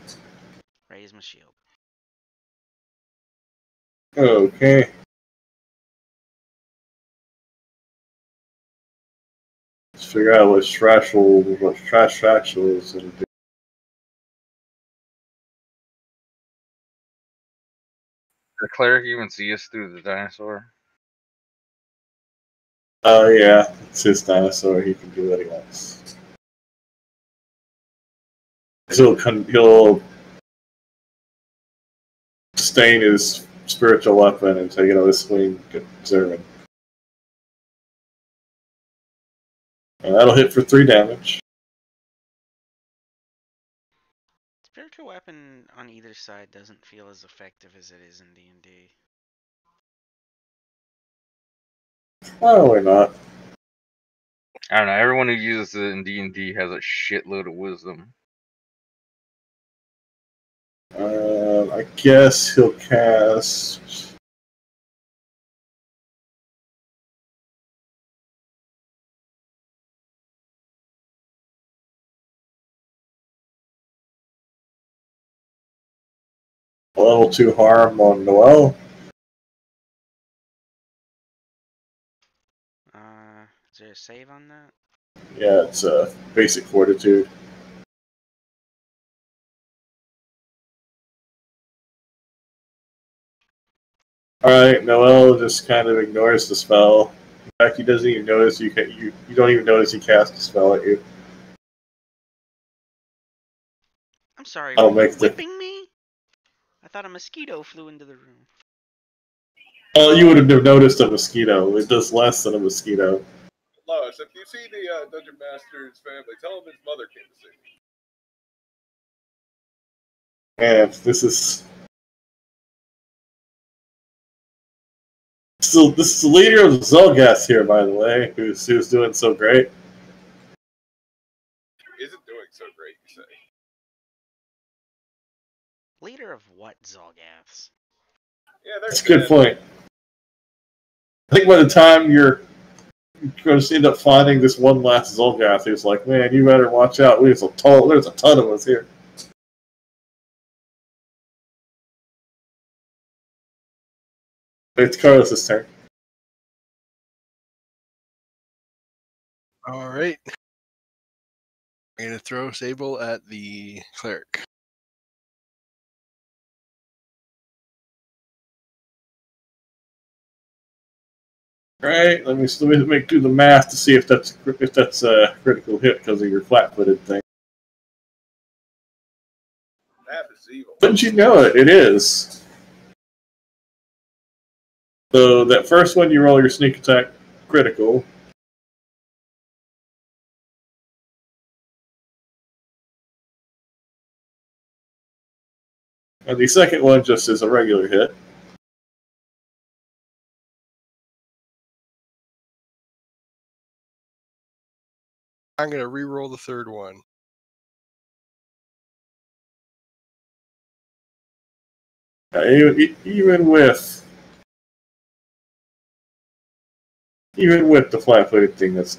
S5: Raise my shield.
S1: Okay. Let's figure out what trash actual is going to do.
S2: The cleric even see us through the dinosaur.
S1: Oh, yeah. It's his dinosaur. He can do what he wants. He'll sustain his spiritual weapon and take it on this swing, Zervin. And that'll hit for 3 damage.
S5: Spiritual weapon on either side doesn't feel as effective as it is in D&D.
S1: Probably not.
S2: I don't know. Everyone who uses it in D&D has a shitload of wisdom.
S1: I guess he'll cast. Level 2 harm on Noel.
S5: Is there a save on that?
S1: Yeah, it's a basic fortitude. Alright, Noel just kind of ignores the spell. In fact, he doesn't even notice you don't even notice he cast a spell at you.
S5: I'm sorry,
S1: I'll
S5: were you
S1: make the-
S5: whipping me? I thought a mosquito flew into the room.
S1: Well, you would have noticed a mosquito. It does less than a mosquito.
S3: Lois, if you see the Dungeon Master's family, tell him his mother came to see me.
S1: And this is this is the leader of the Zelgast here, by the way, who's doing so great.
S3: Isn't doing so great, you say?
S5: Leader of what Zolgaths?
S3: Yeah, they're
S1: That's a good
S3: dead.
S1: point. I think by the time you're going to end up finding this one last Zolgath, who's like, man, you better watch out. There's a ton of us here. It's Carlos' turn.
S4: All right. I'm going to throw Sable at the cleric.
S1: Right, let me do the math to see if that's a critical hit because of your flat-footed thing.
S3: That is evil.
S1: Wouldn't you know it? It is. So that first one, you roll your sneak attack critical. And the second one just is a regular hit.
S4: I'm going to re-roll the third one.
S1: Even with the flat-footed thing, that's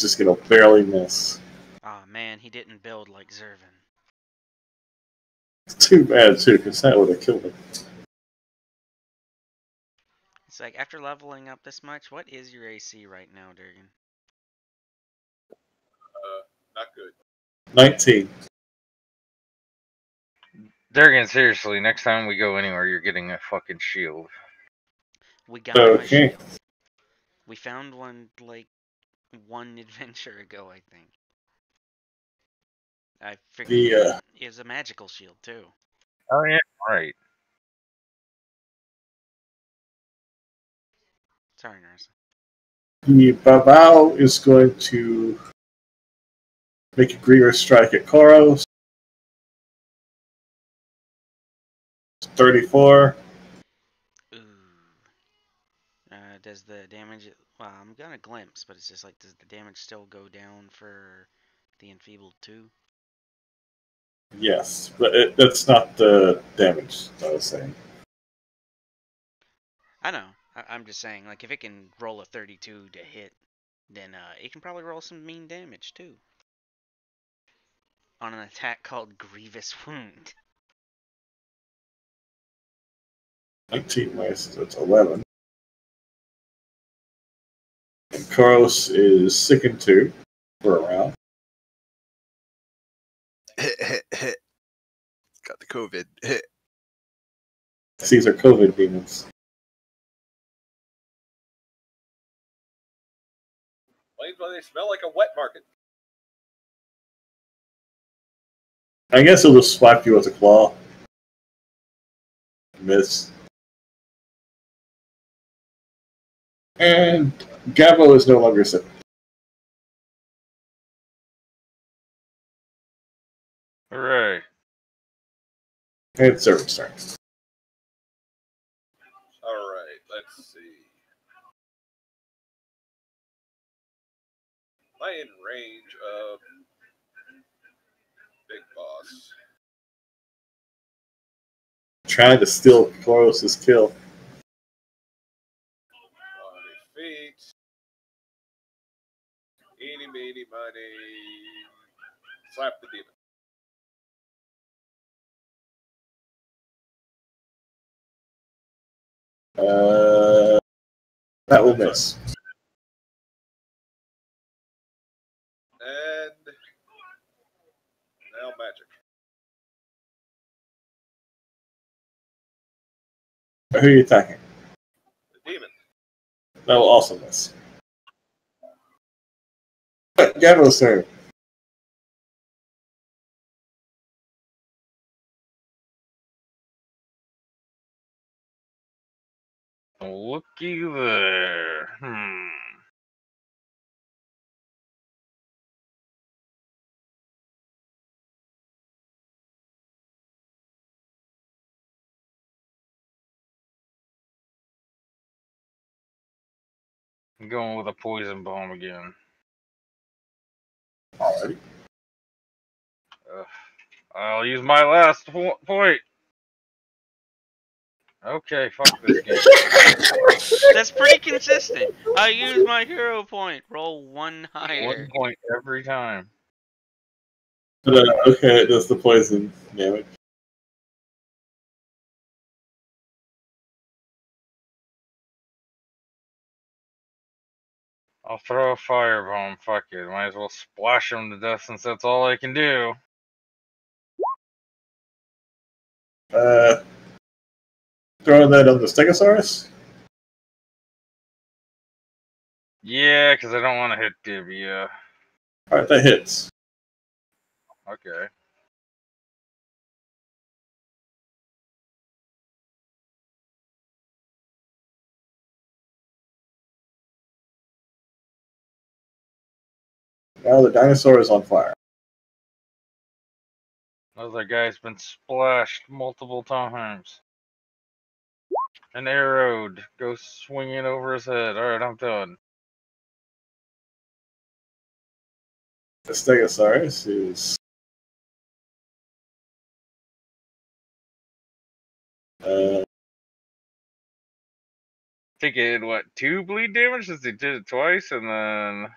S1: just gonna barely miss.
S5: Ah, man, he didn't build like Zervin.
S1: It's too bad, too, because that would have killed him.
S5: It's like, after leveling up this much, what is your AC right now, Durgan?
S3: Not good.
S1: 19.
S2: Durgan, seriously, next time we go anywhere, you're getting a fucking shield.
S5: We got him a
S1: Okay.
S5: shield. We found one, like, one adventure ago, I think. I freaking... It's a magical shield, too.
S2: Oh, yeah, right.
S5: Sorry, Nurse.
S1: The Babao is going to make a Grievous strike at Koros. 34.
S5: Ooh. Does the damage... Well, I'm gonna glimpse, but it's just like, does the damage still go down for the enfeebled too?
S1: Yes, but that's not the damage I was saying.
S5: I know. I'm just saying, like, if it can roll a 32 to hit, then it can probably roll some mean damage too. On an attack called Grievous Wound.
S1: 19 minus, that's 11. And Koros is sickened 2 for a round.
S4: Got the COVID.
S1: These are COVID demons.
S3: Explains why they smell like a wet market.
S1: I guess it'll just swipe you with a claw. Miss. And Gabo is no longer sick.
S2: Hooray.
S1: And it's Servant's turn.
S3: All right, let's see. Am I in range of Big Boss?
S1: Trying to steal Koros' kill.
S3: 20 feet. Eeny, meeny, miny. Slap the demon.
S1: That will miss.
S3: And now magic.
S1: Who are you attacking?
S3: The demon.
S1: That will also miss. Gabo's turn.
S2: Looky there. I'm going with a poison bomb again.
S1: Alrighty.
S2: I'll use my last point. Okay, fuck this game.
S5: That's pretty consistent. I use my hero point. Roll one
S2: 1
S5: higher.
S2: point every time.
S1: But, okay, it does the poison damage.
S2: I'll throw a firebomb. Fuck it. Might as well splash them to death since that's all I can do.
S1: Throwing that on the Stegosaurus?
S2: Yeah, because I don't want to hit Dibia.
S1: Alright, that hits.
S2: Okay.
S1: Now the dinosaur is on fire.
S2: Another guy's been splashed multiple times. And arrowed. Goes swinging over his head. Alright, I'm done.
S1: The Stegosaurus is
S2: I think it had, 2 bleed damage since he did it twice, and then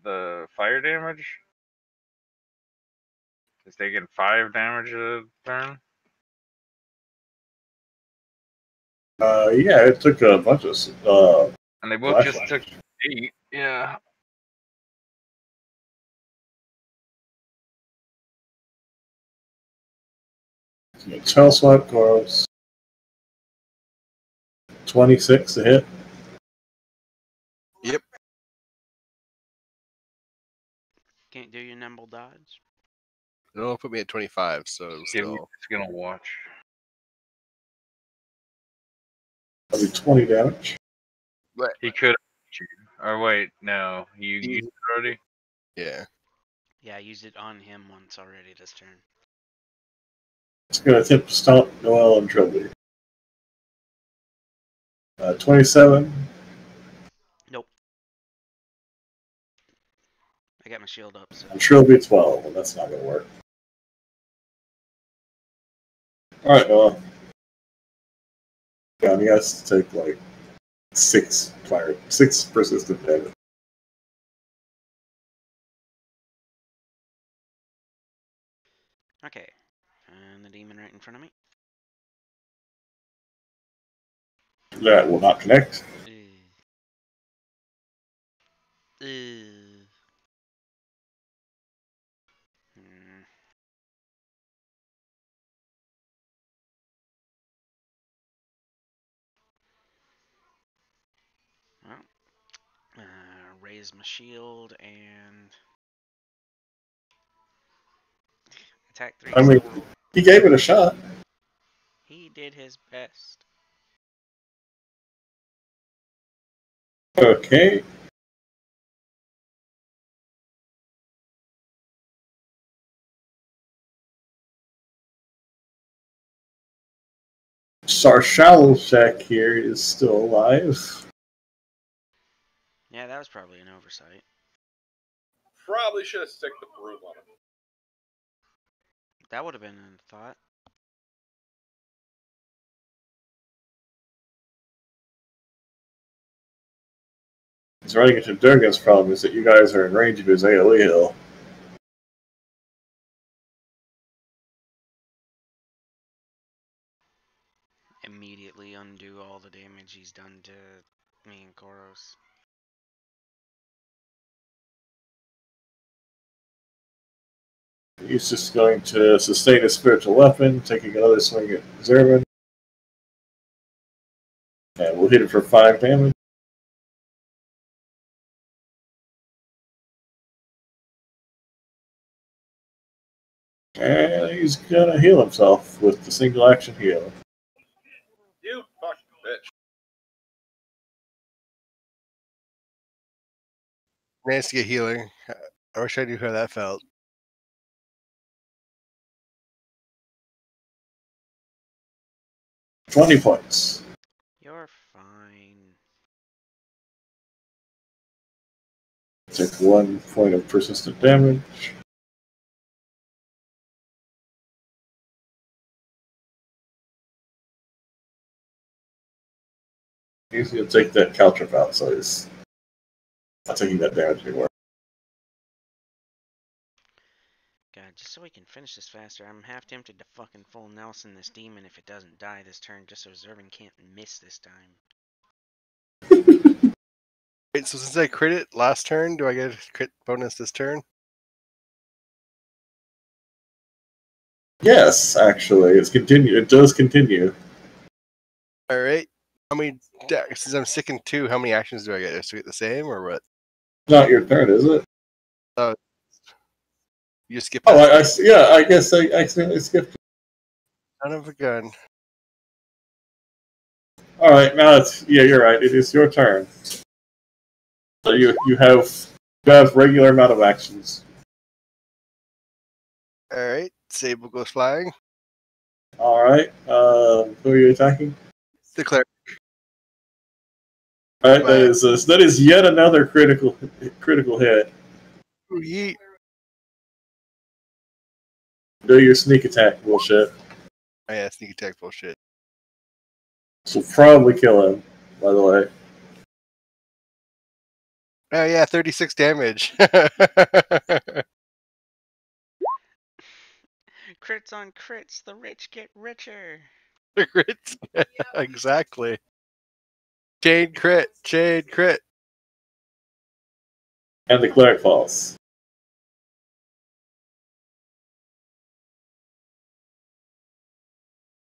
S2: the fire damage? Is taking 5 damage a turn?
S1: Yeah, it took a bunch of
S2: And they both
S1: flash
S2: just took
S1: damage.
S2: 8. Yeah.
S1: Tail swipe Goros. 26 to hit.
S4: Yep.
S5: Can't do your nimble dodge.
S4: It'll put me at 25, so
S2: Give me
S4: still.
S2: just gonna watch.
S1: That'll be 20 damage.
S4: But
S2: He could or wait, no. You used it already?
S4: yeah.
S5: Yeah, I used it on him once already this turn.
S1: It's going to attempt to stomp Noel and Trilby. 27.
S5: Nope. I got my shield up, so.
S1: And Trilby 12. And that's not going to work. Alright, Noel. Yeah, you guys take like 6 persistent damage.
S5: Okay. And the demon right in front of me.
S1: That will not connect.
S5: Well, raise my shield and attack 3.
S1: I mean, he gave it a shot.
S5: He did his best.
S1: Okay. Sharzak here is still alive.
S5: Yeah, that was probably an oversight.
S3: Probably should have stick the broom on him.
S5: That would have been a thought.
S1: He's running into Durgan's problem is that you guys are in range of his AoE hill.
S5: Immediately undo all the damage he's done to me and Koros.
S1: He's just going to sustain his spiritual weapon, taking another swing at Zervin. And we'll hit it for 5 damage. And he's gonna heal himself with the single action heal.
S3: You fucking bitch.
S4: Nice to get healing. I wish I knew how that felt.
S1: $20 points.
S5: You're fine.
S1: Take 1 point of persistent damage. He's gonna take that caltrip out, so he's not taking that damage anymore.
S5: God, just so we can finish this faster, I'm half tempted to fucking full Nelson this demon if it doesn't die this turn, just so Zervin can't miss this time.
S4: Wait, so since I crit it last turn, do I get a crit bonus this turn?
S1: Yes, actually, it does continue.
S4: Alright. How many, since I'm sticking 2, how many actions do I get? Do I get the same or what?
S1: Not your turn, is it?
S4: You just skip
S1: Oh,
S4: past it.
S1: I guess I accidentally skipped.
S4: Son of a gun.
S1: All right, now you're right. It is your turn. So you have regular amount of actions.
S4: Alright, Sable goes flying.
S1: All right, who are you attacking?
S4: The cleric.
S1: All right, that is yet another critical hit.
S4: Ooh, yeet.
S1: Do your sneak attack bullshit.
S4: Oh yeah, sneak attack bullshit.
S1: This will probably kill him, by the way.
S4: Oh yeah, 36 damage.
S5: Crits on crits, the rich get richer.
S4: Exactly. Chain crit. Chain crit.
S1: And the cleric falls.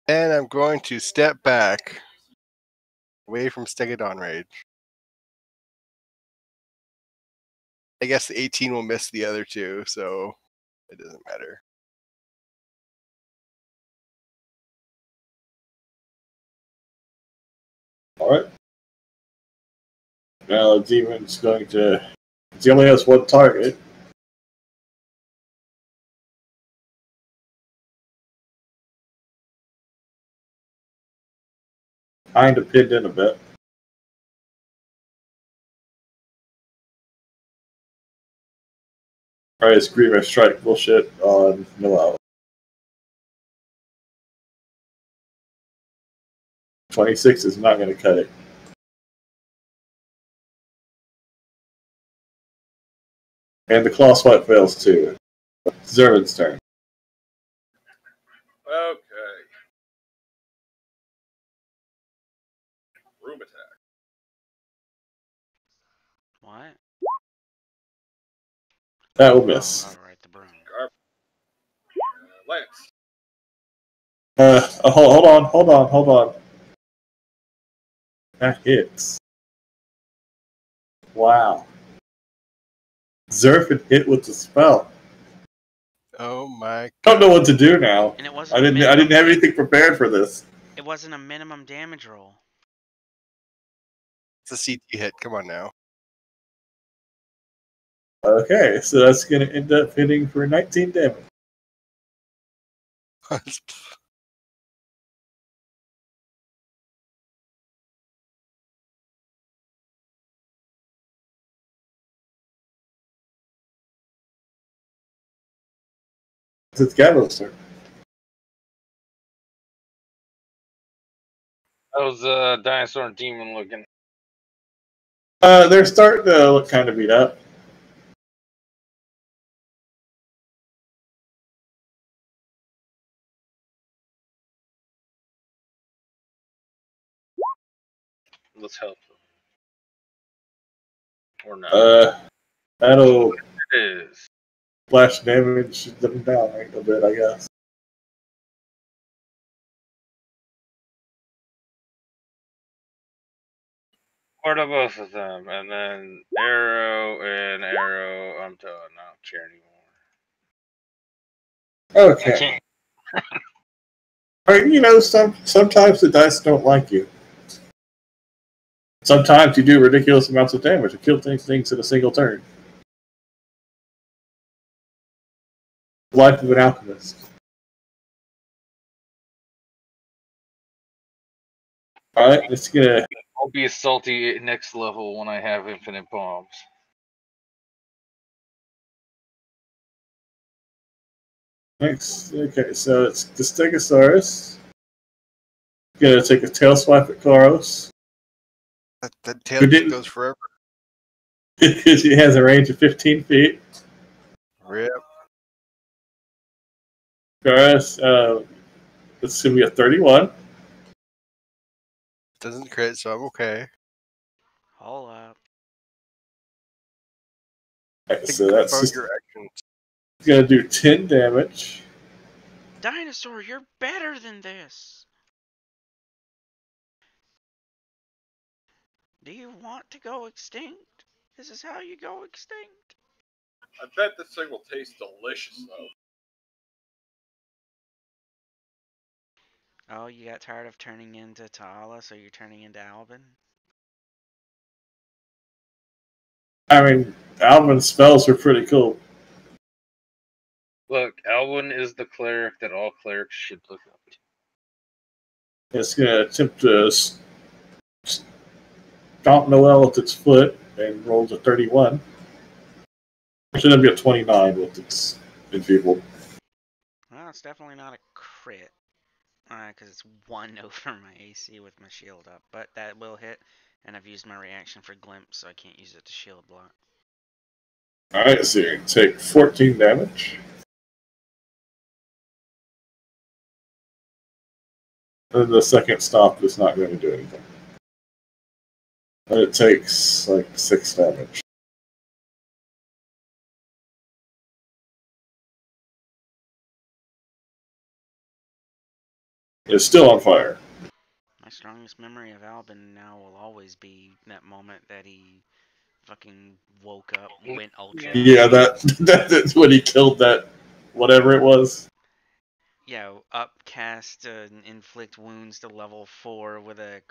S4: And I'm going to step back away from Stegodon Rage. I guess the 18 will miss the other two, so it doesn't matter.
S1: Alright. Now the demon's going to. He only has one target. Kind of pinned in a bit. Alright, Screamer Strike bullshit on Noel. 26 is not going to cut it. And the claw swipe fails too. Zervin's turn.
S3: Okay. Room attack.
S5: What?
S1: That will miss.
S5: Oh, right, the broom.
S3: Lance.
S1: Hold on. That hits. Wow. Zerfin hit with the spell.
S4: Oh my!
S1: I don't know what to do now.
S5: And it
S1: I
S5: wasn't.
S1: didn't have anything prepared for this.
S5: It wasn't a minimum damage roll.
S4: It's a CT hit. Come on now.
S1: Okay, so that's going to end up hitting for 19 damage. It's Gavin's turn.
S2: How's dinosaur and demon looking?
S1: They're starting to look kind of beat up.
S2: Let's help them. Or not.
S1: That'll
S2: It is.
S1: flash damage them down right a bit, I guess.
S2: Part of both of them, and then arrow. I'm done. I don't care anymore. I
S1: Okay.
S2: can't.
S1: Alright, sometimes the dice don't like you. Sometimes you do ridiculous amounts of damage and kill things in a single turn. Life of an alchemist. Alright, let's get a.
S2: I'll be a salty next level when I have infinite bombs.
S1: Next, okay, so it's the Stegosaurus. Gonna take a tail swipe at Koros.
S4: That tail goes forever.
S1: Because he has a range of 15 feet.
S4: Rip.
S1: Koros, it's gonna be a 31.
S4: Doesn't crit, so I'm okay.
S5: Hold up.
S1: Right, so that's
S4: About
S1: just
S4: your actions.
S1: gonna do 10 damage.
S5: Dinosaur, you're better than this. Do you want to go extinct? This is how you go extinct.
S3: I bet this thing will taste delicious, though.
S5: Oh, you got tired of turning into Ta'ala, so you're turning into Albin?
S1: I mean, Alvin's spells are pretty cool.
S2: Look, Alwyn is the cleric that all clerics should look up to.
S1: It's gonna attempt to stomp Noel with its foot and rolls a 31. Actually, that'd be a 29 with its enfeebled.
S5: Well, it's definitely not a crit. Because it's 1 over my AC with my shield up. But that will hit, and I've used my reaction for Glimpse, so I can't use it to shield block.
S1: Alright, so you take 14 damage. And the second stop is not going to do anything. And it takes like 6 damage. It's still on fire.
S5: My strongest memory of Albin now will always be that moment that he fucking woke up, went ultra.
S1: Yeah, that's when he killed that whatever it was.
S5: Yeah, upcast inflict wounds to level 4 with a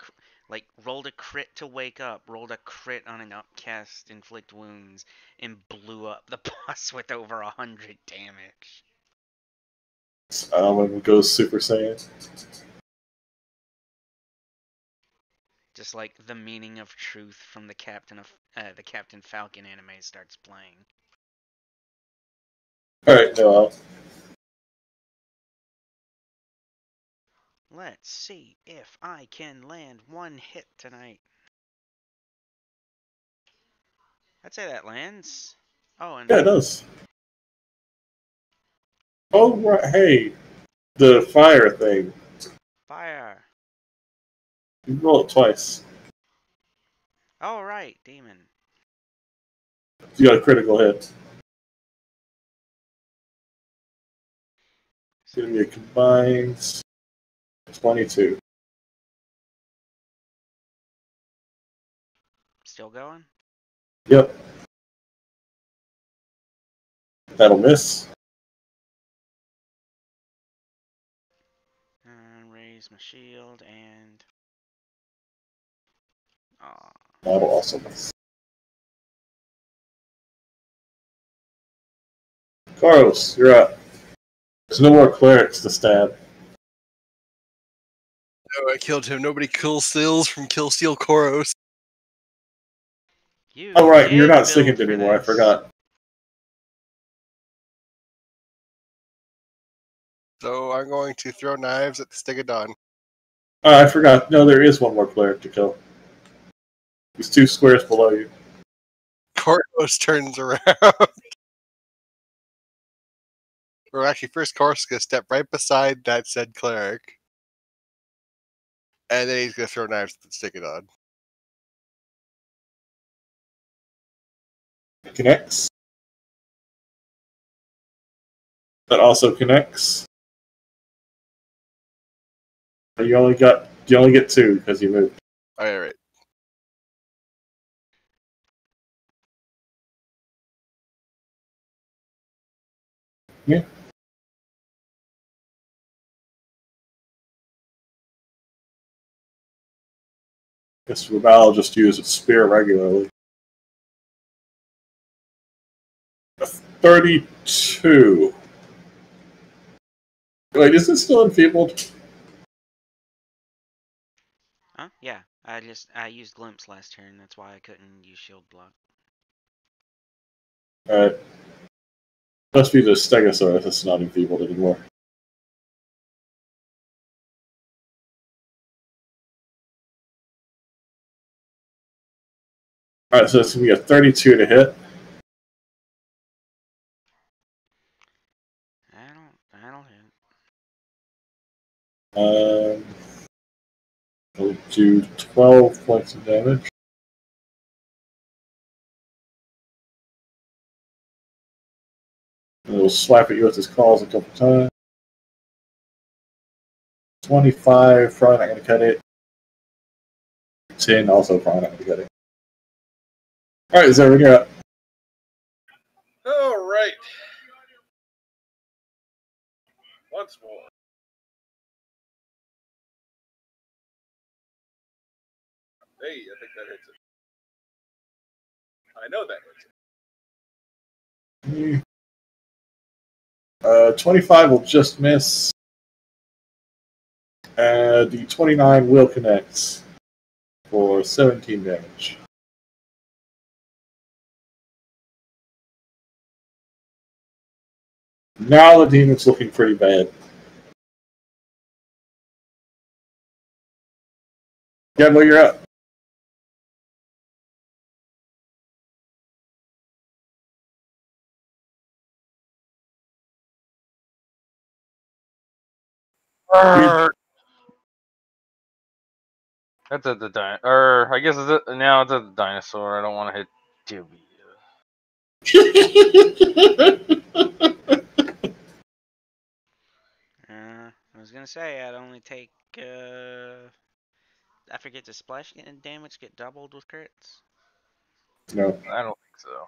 S5: rolled a crit to wake up, rolled a crit on an upcast inflict wounds, and blew up the boss with over 100 damage.
S1: When it goes Super Saiyan.
S5: Just like the meaning of truth from the Captain Falcon anime starts playing.
S1: All right, Noel.
S5: Let's see if I can land one hit tonight. I'd say that lands. Oh, and
S1: Yeah, it does. Oh, right. Hey, the fire thing.
S5: fire.
S1: You can roll it twice.
S5: Oh, right, demon.
S1: You got a critical hit. It's going to be a combined 22.
S5: Still going?
S1: Yep. That'll miss.
S5: And raise my shield and... Aw.
S1: That'll also miss. Carlos, you're up. There's no more clerics to stab.
S4: No, I killed him. Nobody kill steals from Kill Steal Koros.
S5: You
S1: Oh, right, you're
S5: did
S1: not
S5: build
S1: sticking
S5: for
S1: anymore. I
S5: this.
S1: forgot.
S4: So I'm going to throw knives at the Stegodon.
S1: I forgot. No, there is one more cleric to kill. He's 2 squares below you.
S4: Koros turns around. Or actually, first Koros is going to step right beside that said cleric. And then he's going to throw knives at the Stegodon.
S1: Connects. That also connects. You only get 2 because you moved.
S4: Alright.
S1: Yeah. Guess Raval will just use its spear regularly. 32. Wait, is it still enfeebled?
S5: Huh? Yeah. I used Glimpse last turn, that's why I couldn't use Shield Block.
S1: Alright. Must be the Stegosaurus that's not enfeebled anymore. Alright, so it's going to be a 32 to hit.
S5: That'll hit.
S1: It'll do 12 points of damage. And it'll swipe at you with his claws a couple times. 25, probably not going to cut it. 10, also probably not going to cut it. Alright, Zerwin, you're up.
S3: All right. Once more. Hey, I think that hits it. I know that hits it.
S1: 25 will just miss. The 29 will connect for 17 damage. Now the demon's looking pretty bad. Yeah, well, you're up.
S2: That's at the or I guess now it's at the dinosaur. I don't want to hit Jibby.
S5: I was gonna say I'd only take. I forget, does splash damage get doubled with crits?
S1: No.
S2: I don't think so.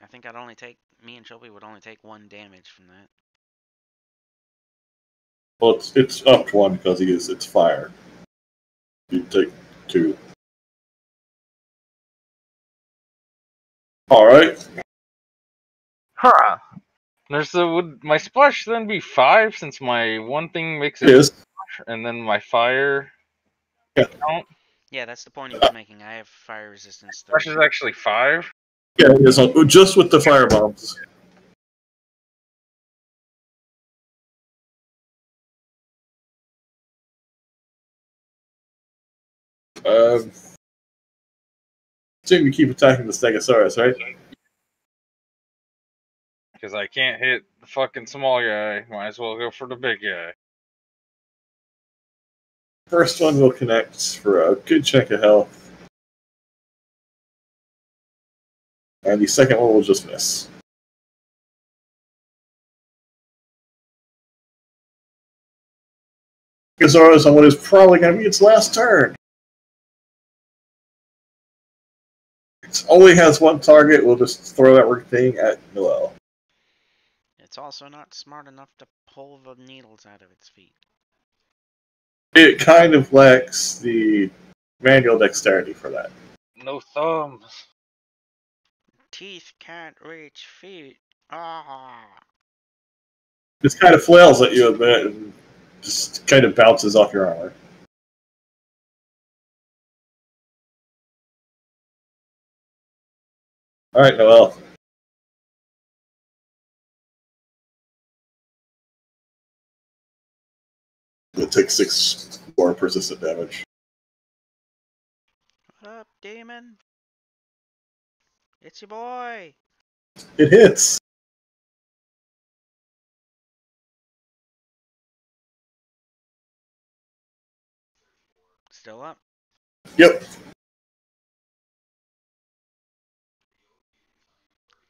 S5: I think I'd only take. Me and Shelby would only take 1 damage from that.
S1: Well, it's up one because it's fire. You take 2. All right.
S2: Huh. Would my splash then be 5 since my one thing makes
S1: It
S2: it,
S1: is.
S2: and then my fire
S1: Yeah.
S5: Yeah, that's the point he was making. I have fire resistance 3.
S2: splash is actually 5.
S1: Yeah, it is just with the fire bombs. Assume you keep attacking the Stegosaurus, right?
S2: Because I can't hit the fucking small guy. Might as well go for the big guy.
S1: First one will connect for a good chunk of health. And the second one will just miss. Stegosaurus on what is probably going to be its last turn. It only has one target. We'll just throw everything at Noel.
S5: It's also not smart enough to pull the needles out of its feet.
S1: It kind of lacks the manual dexterity for that.
S2: No thumbs.
S5: Teeth can't reach feet. Ah.
S1: It kind of flails at you a bit and just kind of bounces off your armor. All right, Noel. It takes 6 more persistent damage.
S5: What up, demon? It's your boy.
S1: It hits.
S5: Still up.
S1: Yep.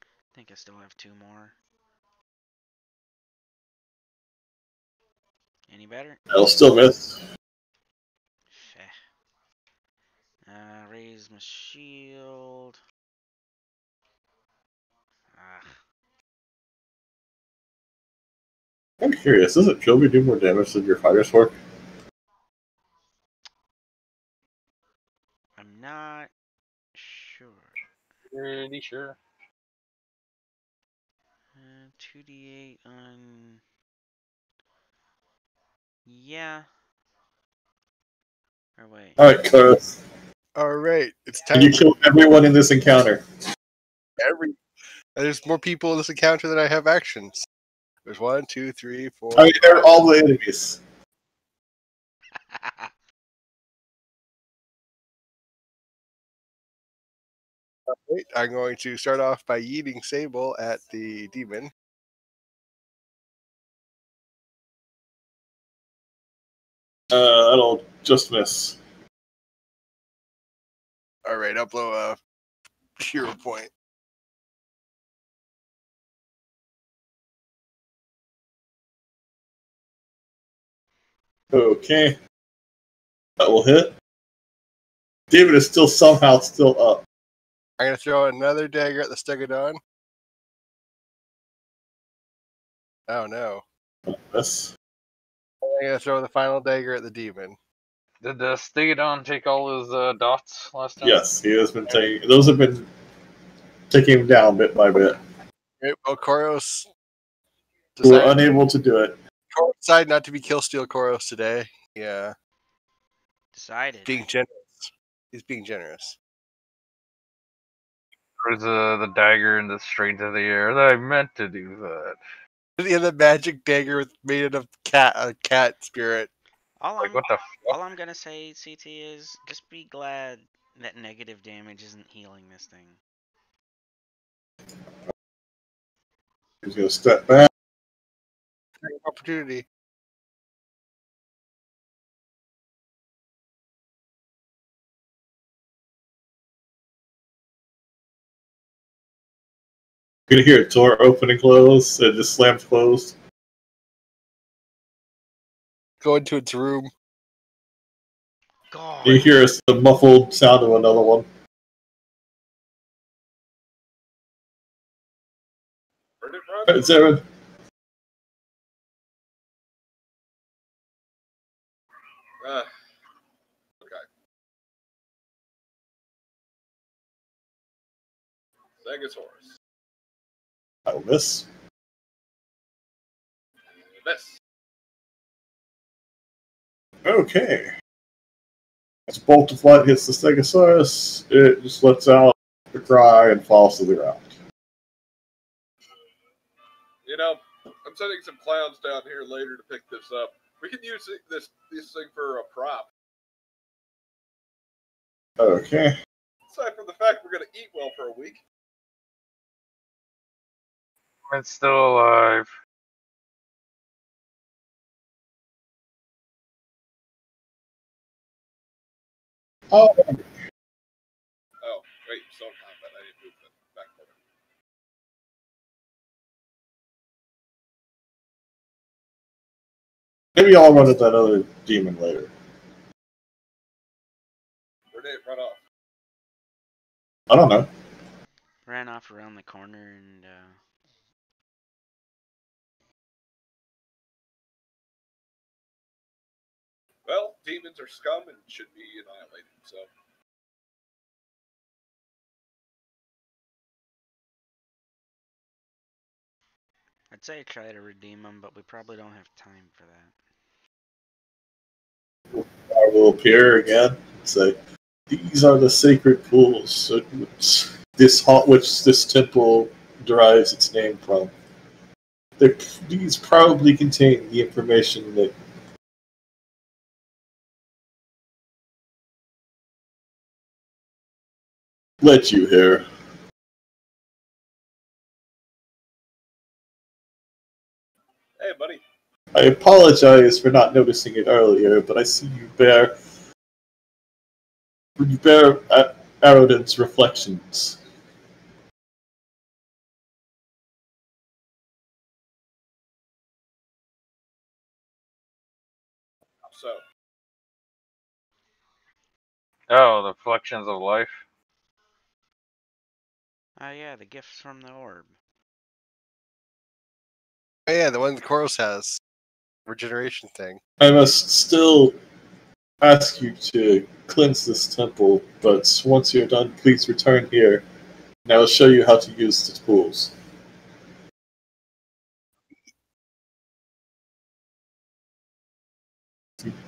S5: I think I still have 2 more. Any better?
S1: I'll still miss.
S5: Raise my shield.
S1: I'm curious, doesn't Joby do more damage than your fighter's fork?
S5: I'm not sure.
S2: Pretty sure.
S5: 2d8 on. Yeah. Or wait.
S1: Alright, Koros.
S4: Alright, it's
S1: Can
S4: time
S1: you kill everyone in this encounter?
S4: There's more people in this encounter than I have actions. There's 1, 2, 3, 4.
S1: I mean, they're all the enemies.
S4: Right, I'm going to start off by yeeting Sable at the demon.
S1: That'll just miss.
S4: Alright, I'll blow a hero point.
S1: Okay. That will hit. David is somehow still up.
S4: I'm going to throw another dagger at the Stegodon. Oh no.
S1: Yes.
S4: I'm going to throw the final dagger at the demon.
S2: Did the Stegodon take all his dots last time?
S1: Yes, he has been taking. Those have been taking him down bit by bit.
S4: Right, well, Koros
S1: We were unable to do it.
S4: decided not to be Killsteel Koros today. Yeah.
S5: Decided.
S4: Being generous. He's being generous.
S2: There's the dagger in the straight of the air. I meant to do that.
S4: Yeah, the magic dagger made of a cat spirit.
S2: Like, what the fuck?
S5: All I'm gonna say, CT, is just be glad that negative damage isn't healing this thing.
S1: He's going to step back.
S4: Opportunity.
S1: You can hear a door open and close. It just slams closed.
S4: Go into its room.
S5: God.
S1: You hear the muffled sound of another one.
S3: Where'd it run?
S1: Right, Zaren.
S3: Okay. Stegosaurus.
S1: I'll miss.
S3: Miss.
S1: Okay. As a bolt of light hits the Stegosaurus, it just lets out a cry and falls to the ground.
S3: You know, I'm sending some clowns down here later to pick this up. We can use this thing for a prop.
S1: Okay.
S3: Aside from the fact we're going to eat well for a week.
S2: It's still alive.
S1: Oh,
S3: Oh, wait, still in combat. I didn't move the back button.
S1: maybe I'll run at that other demon later.
S3: Where did it run off?
S1: I don't know.
S5: Ran off around the corner and
S3: Well, demons are scum and should be annihilated, so.
S5: I'd say try to redeem them, but we probably don't have time for that.
S1: I will appear again and say, these are the sacred pools which this temple derives its name from. These probably contain the information that led you here.
S3: Hey, buddy.
S1: I apologize for not noticing it earlier, but I see you bear Arodin's reflections.
S3: So,
S2: Oh, the reflections of life.
S5: Oh yeah, the gifts from the orb.
S4: Oh yeah, the one that Koros has. Regeneration thing.
S1: I must still ask you to cleanse this temple, but once you're done, please return here, and I will show you how to use the pools.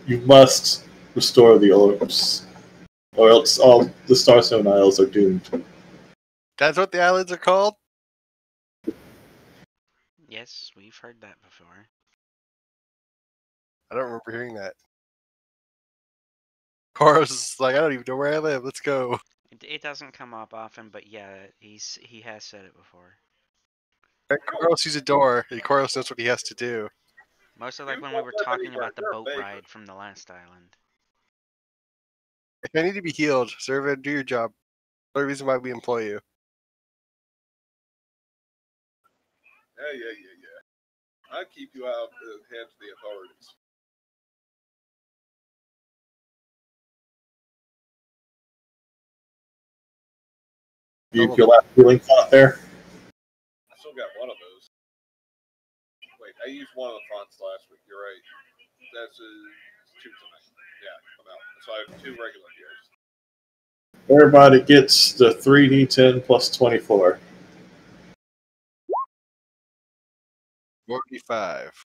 S1: You must restore the orbs, or else all the Starstone Isles are doomed.
S4: That's what the islands are called?
S5: Yes, we've heard that before.
S4: I don't remember hearing that. Koros is like, I don't even know where I live. Let's go.
S5: It doesn't come up often, but yeah, he has said it before.
S4: Koros sees a door, and Koros knows what he has to do.
S5: Mostly like
S3: You
S5: when we
S3: don't
S5: were
S3: live
S5: talking
S3: anywhere.
S5: about the
S3: You're a
S5: boat
S3: baker.
S5: ride from the last island.
S4: If I need to be healed, Servant, do your job. The only reason why we employ you.
S3: Yeah. I'll keep you out of the hands of the authorities.
S1: You feel that healing font there?
S3: I still got one of those. Wait, I used one of the fonts last week. You're right. That's two tonight. Yeah, I'm out. So I have two regular heals.
S1: Everybody gets the 3d10 plus 24.
S4: 45.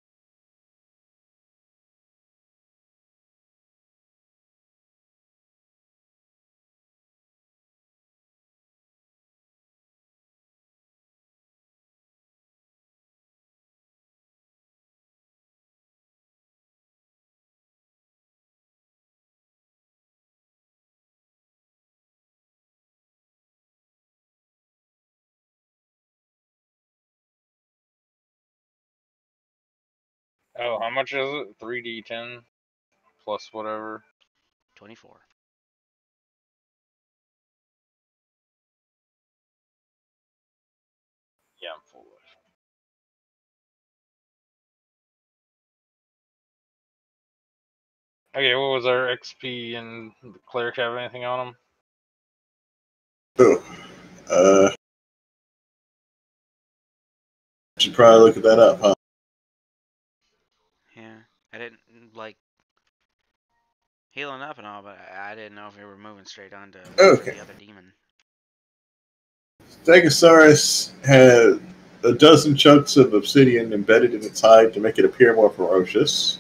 S2: Oh, how much is it? 3d10 plus whatever.
S5: 24.
S2: Yeah. Okay, what was our XP and the cleric have anything on them?
S1: Oh, should probably look at that up, huh?
S5: Yeah, I didn't like healing up and all, but I didn't know if we were moving straight on to wait for
S1: Okay.
S5: the other demon.
S1: Stegosaurus had a dozen chunks of obsidian embedded in its hide to make it appear more ferocious.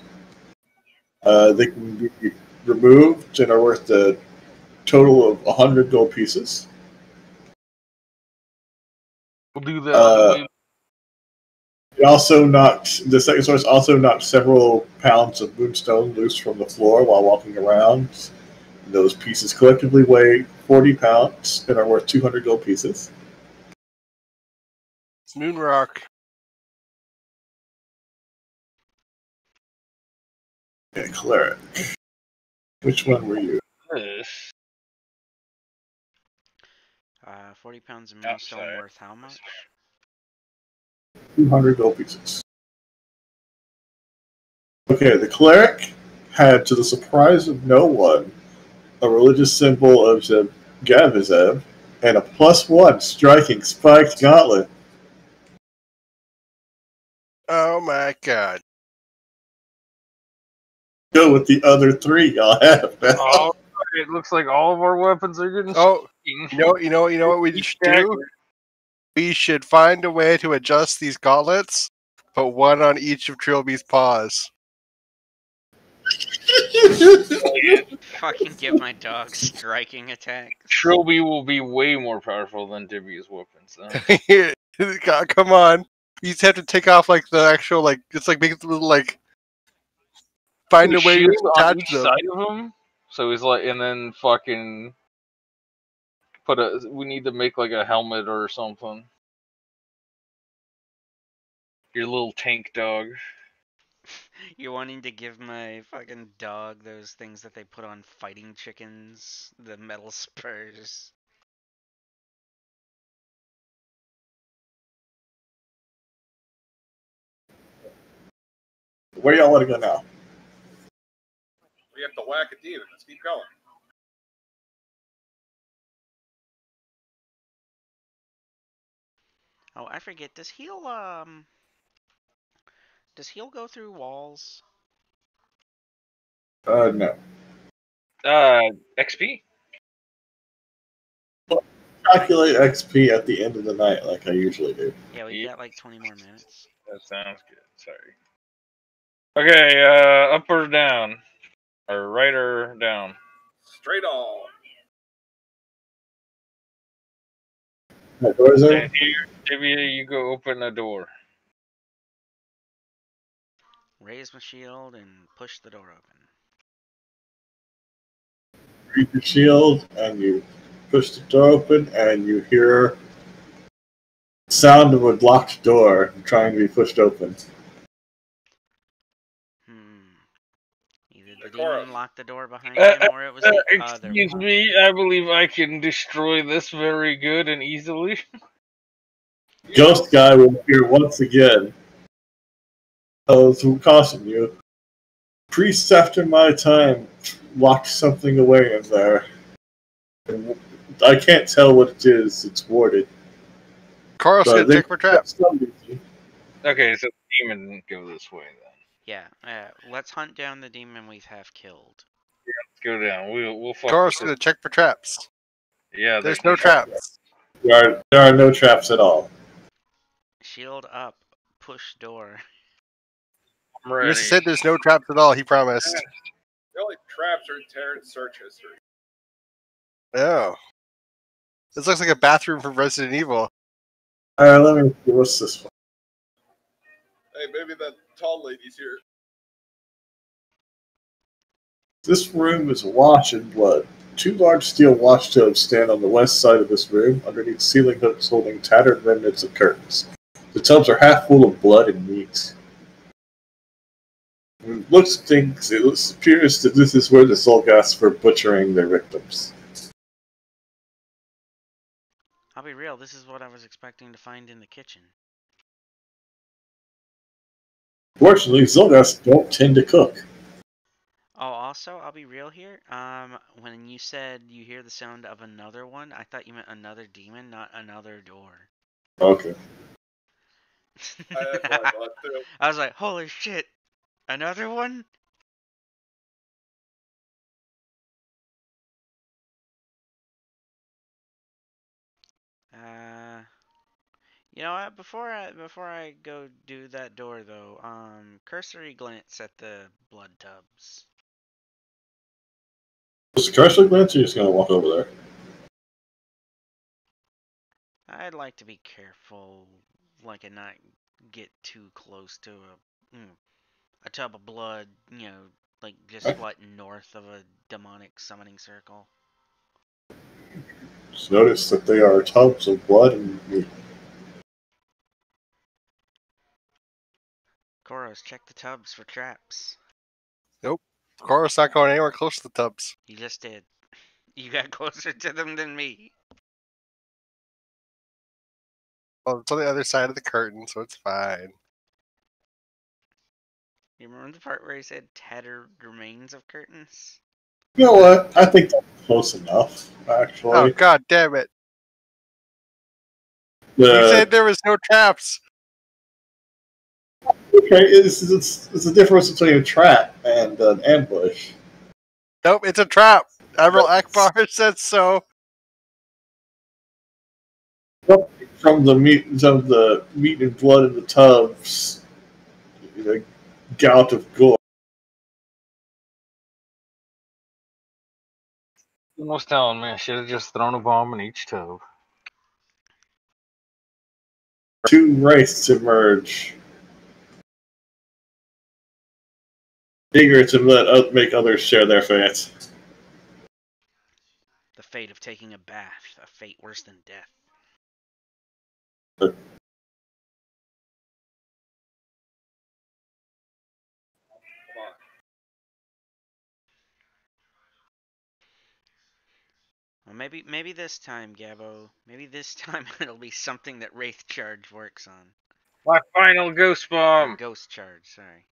S1: They can be removed and are worth a total of 100 gold pieces.
S2: We'll do that on the way.
S1: The Stegosaurus also knocked several pounds of moonstone loose from the floor while walking around. Those pieces collectively weigh 40 pounds and are worth 200 gold pieces.
S4: Moon rock.
S1: Yeah, cleric. Which one were you?
S2: This.
S5: 40 pounds of
S2: Oh,
S5: moonstone
S2: sorry.
S5: worth how much?
S1: 200 gold pieces. Okay, the cleric had, to the surprise of no one, a religious symbol of Gavizeb and a +1 striking spiked gauntlet.
S4: Oh my god.
S1: Go with the other 3 y'all have now.
S2: Oh, it looks like all of our weapons are getting
S4: Oh,
S2: striking.
S4: you know what we
S2: Each
S4: should do?
S2: dagger.
S4: We should find a way to adjust these gauntlets, put one on each of Trilby's paws.
S5: Fucking give my dog striking attacks.
S2: Trilby will be way more powerful than Dibby's weapons. Though.
S4: God, come on. You just have to take off like the actual like it's like make it a little like find
S2: Put
S4: a way to
S2: shield on
S4: attach
S2: each
S4: them.
S2: side of him. So he's like, and then fucking put a. We need to make like a helmet or something. Your little tank dog.
S5: You're wanting to give my fucking dog those things that they put on fighting chickens, the metal spurs.
S1: Where y'all want to go now?
S3: We have to whack a demon. Let's keep going.
S5: Oh, I forget. Does heal go through walls?
S1: No.
S2: XP.
S1: Calculate XP at the end of the night like I usually do.
S5: Yeah, we've
S2: Yeah.
S5: got like 20 more minutes.
S2: That sounds good. Sorry. Okay, up or down? Or right or down?
S3: Straight on.
S1: That door's open?
S2: And here, Divya, you go open the door.
S5: Raise my shield and push the door open.
S1: Read your shield and you push the door open and you hear sound of a locked door trying to be pushed open.
S5: Either the
S3: Koros.
S5: demon locked the door behind him or it was the other
S2: Excuse
S5: one.
S2: me, I believe I can destroy this very good and easily.
S1: Ghost guy will appear once again. To caution you. Priests after my time locked something away in there. I can't tell what it is. It's warded.
S4: Carl's
S1: But
S4: gonna
S1: they-
S4: check for traps.
S2: Okay, so the demon didn't go this way then.
S5: Yeah, let's hunt down the demon we have killed.
S2: Let's go down. We'll fuck
S4: Carl's
S2: with
S4: gonna
S2: this.
S4: check for traps.
S2: Yeah,
S4: There's no traps.
S1: There are no traps at all.
S5: Shield up, push door.
S2: I'm ready.
S4: Mister said there's no traps at all. He promised.
S3: The only traps are in Terran's search history.
S4: Oh, this looks like a bathroom from Resident Evil.
S1: Alright, let me see. What's this one?
S3: Hey, maybe that tall lady's here.
S1: This room is awash in blood. 2 large steel wash tubs stand on the west side of this room, underneath ceiling hooks holding tattered remnants of curtains. The tubs are half full of blood and meat. It appears that this is where the Solgasts were butchering their victims.
S5: I'll be real, this is what I was expecting to find in the kitchen.
S1: Fortunately, Zolgasts don't tend to cook.
S5: Oh, Also, I'll be real here. When you said you hear the sound of another one, I thought you meant another demon, not another door.
S1: Okay.
S3: That's what I thought too.
S5: I was like, holy shit, another one? You know what? Before I go do that door though, cursory glance at the blood tubs.
S1: Just cursory glance, or you're just gonna walk over there?
S5: I'd like to be careful, like and not get too close to a tub of blood. Like just
S1: Okay.
S5: what north of a demonic summoning circle.
S1: Just notice that they are tubs of blood and meat.
S5: Koros, check the tubs for traps.
S4: Nope. Cora's not going anywhere close to the tubs.
S5: You just did. You got closer to them than me.
S4: Well, it's on the other side of the curtain, so it's fine.
S5: You remember the part where he said tattered remains of curtains?
S1: You know what? I think that's close enough, actually.
S4: Oh, god damn it. You
S1: The,
S4: said there was no traps.
S1: okay, it's the difference between a trap and an ambush.
S4: Nope, it's a trap. Admiral Akbar said so.
S1: From the meat and blood in the tubs, the gout of gore.
S2: Almost telling me I should have just thrown a bomb in each tub.
S1: Two wraiths emerge, eager to make others share their fate.
S5: The fate of taking a bath, a fate worse than death.
S3: Come on.
S5: Well, maybe this time, Gabbo. Maybe this time it'll be something that Wraith Charge works on.
S2: My final ghost bomb.
S5: Ghost Charge, sorry.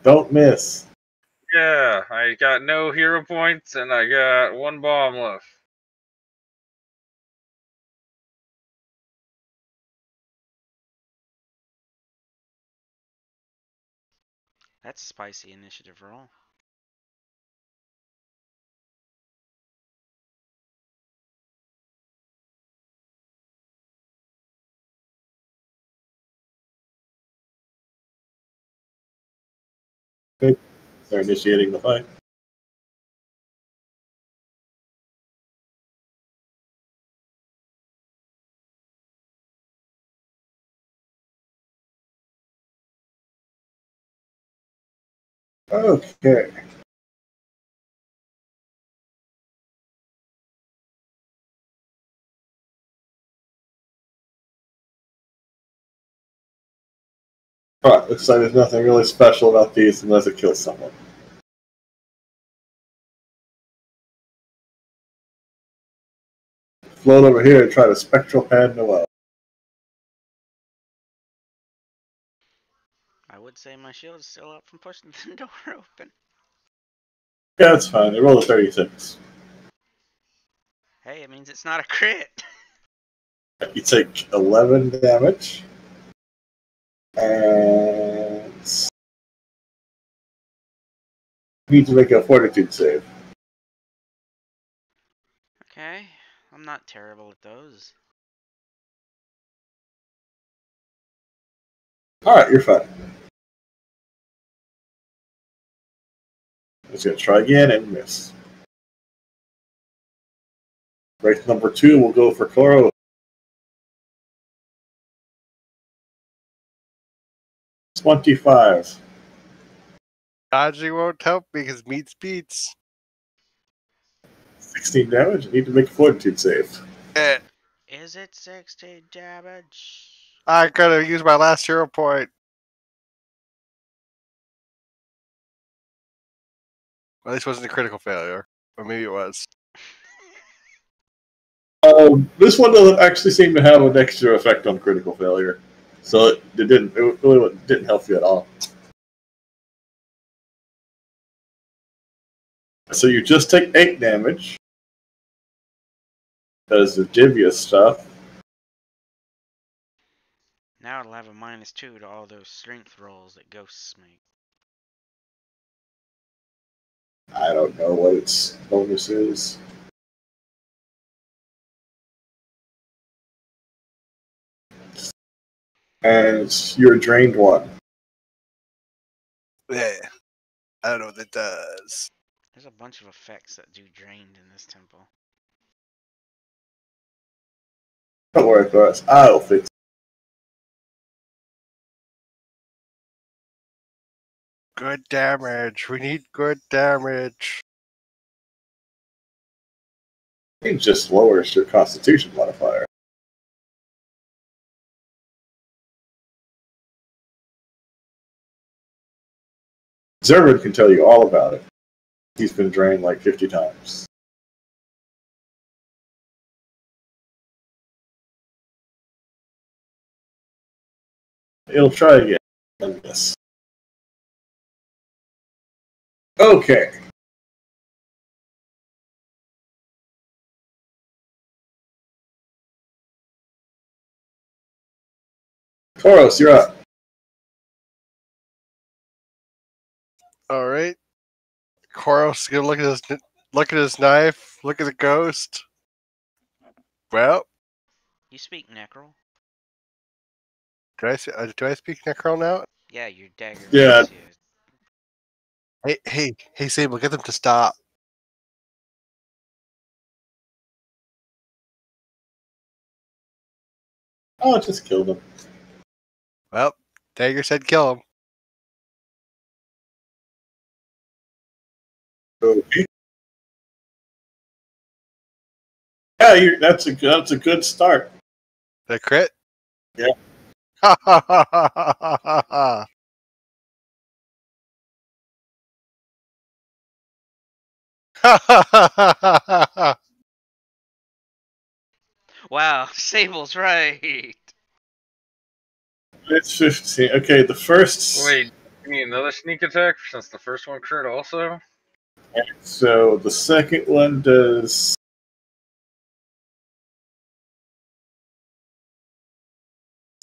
S1: Don't miss.
S2: Yeah, I got no hero points and I got one bomb left.
S5: That's a spicy initiative roll.
S1: They're initiating the fight. Okay. Alright, looks like there's nothing really special about these unless it kills someone. Float over here and try to spectral hand Noel.
S5: I would say my shield is still up from pushing the door open.
S1: Yeah, that's fine. They rolled a 36.
S5: Hey, it means it's not a crit.
S1: You take 11 damage. And you need to make a fortitude save.
S5: Okay, I'm not terrible at those.
S1: Alright, you're fine. Just gonna try again and miss. Race number 2 will go for Koro. 25.
S4: Dodging won't help because meats beats.
S1: 16 damage. You need to make a fortitude save.
S5: Is it 60 damage?
S4: I could have used my last hero point. Well, this wasn't a critical failure. Or maybe it was.
S1: This one doesn't actually seem to have an extra effect on critical failure. So it really didn't help you at all. So you just take 8 damage. Does the Divya stuff.
S5: Now it'll have a -2 to all those strength rolls that ghosts make.
S1: I don't know what its bonus is. And you're drained 1.
S4: Yeah. I don't know what that does.
S5: There's a bunch of effects that do drained in this temple.
S1: Don't worry for us. I'll fix it.
S4: Good damage. We need good damage.
S1: It just lowers your Constitution modifier. Zervid can tell you all about it. He's been drained like 50 times. It'll try again. And miss. Okay. Toros, you're up.
S4: All right. Koros gonna look at his knife. Look at the ghost. Well,
S5: You speak Necrol?
S4: do I speak Necron now?
S5: Yeah, your dagger
S1: Yeah.
S5: gives you.
S4: Hey, Sable, get them to stop.
S1: Oh, just killed him.
S4: Well, Dagger said kill him.
S1: Okay. Yeah, that's a good start.
S4: The crit?
S1: Yeah.
S4: Ha ha ha ha ha ha ha. Ha ha ha ha ha ha.
S5: Wow, Sable's right.
S1: It's 15. Okay, the first.
S2: Wait, you need another sneak attack since the first one crit also?
S1: So the second one does.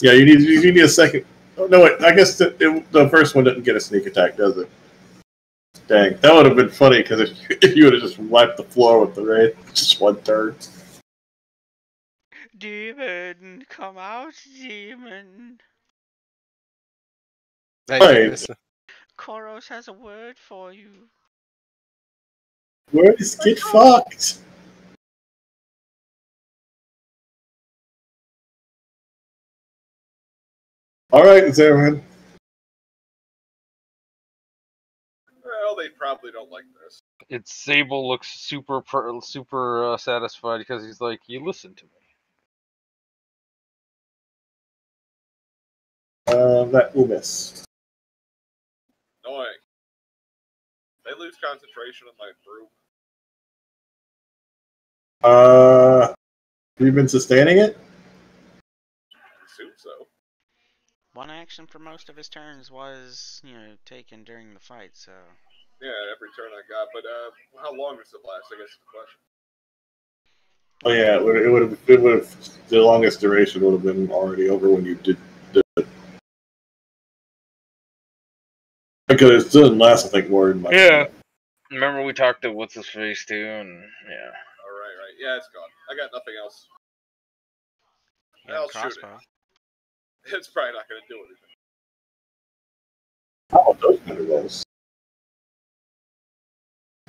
S1: Yeah, you need a second. Oh, no, wait. I guess the first one didn't get a sneak attack, does it? Dang, that would have been funny because if you would have just wiped the floor with the raid, just one turn.
S5: Demon, come out, demon.
S1: Right.
S5: Koros has a word for you.
S1: Words get fucked. All right, Zerman.
S3: Well, they probably don't like this.
S2: It's Sable looks super satisfied because he's like, you listened to me.
S1: That will miss.
S3: Annoying. They lose concentration on my brew.
S1: You've been sustaining it?
S3: I assume so.
S5: One action for most of his turns was, taken during the fight, so.
S3: Yeah, every turn I got. But how long does it last? I guess is the question.
S1: Oh yeah, it would have the longest duration would have been already over when you did it. Because it doesn't last, I think, more than like.
S2: Yeah. Remember we talked to what's his face too, and yeah.
S3: All right. Yeah, it's gone. I got nothing else.
S5: You have a
S3: I'll shoot
S5: crossbow.
S3: it. It's probably not going to do anything.
S1: Oh, those kind of rolls.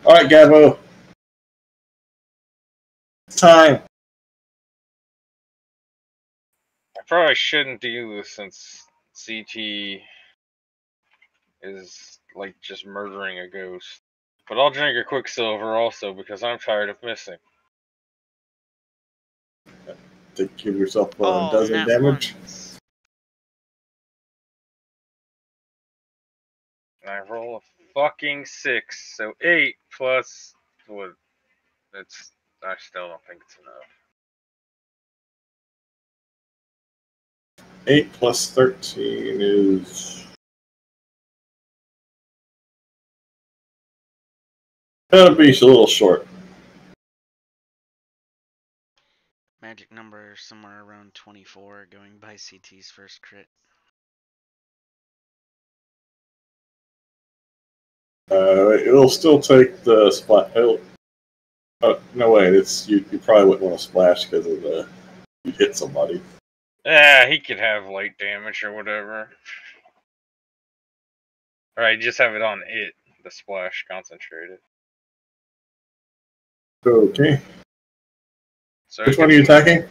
S1: All right, Gabo. It's time.
S2: I probably shouldn't do this since CT is like just murdering a ghost. But I'll drink a Quicksilver also because I'm tired of missing.
S1: To give yourself a
S5: Oh,
S1: dozen
S5: nat
S1: damage.
S5: ones.
S2: And I roll a fucking 6, so 8 plus what? It's I still don't think it's enough.
S1: 8 plus 13 is. That'll be a little short.
S5: Magic number somewhere around 24, going by CT's first crit.
S1: It'll still take the splash. No wait, it's you probably wouldn't want to splash because of the you hit somebody.
S2: He could have light damage or whatever. Alright, just have it on it, the splash concentrated.
S1: Okay.
S2: So
S1: Which one are you attacking?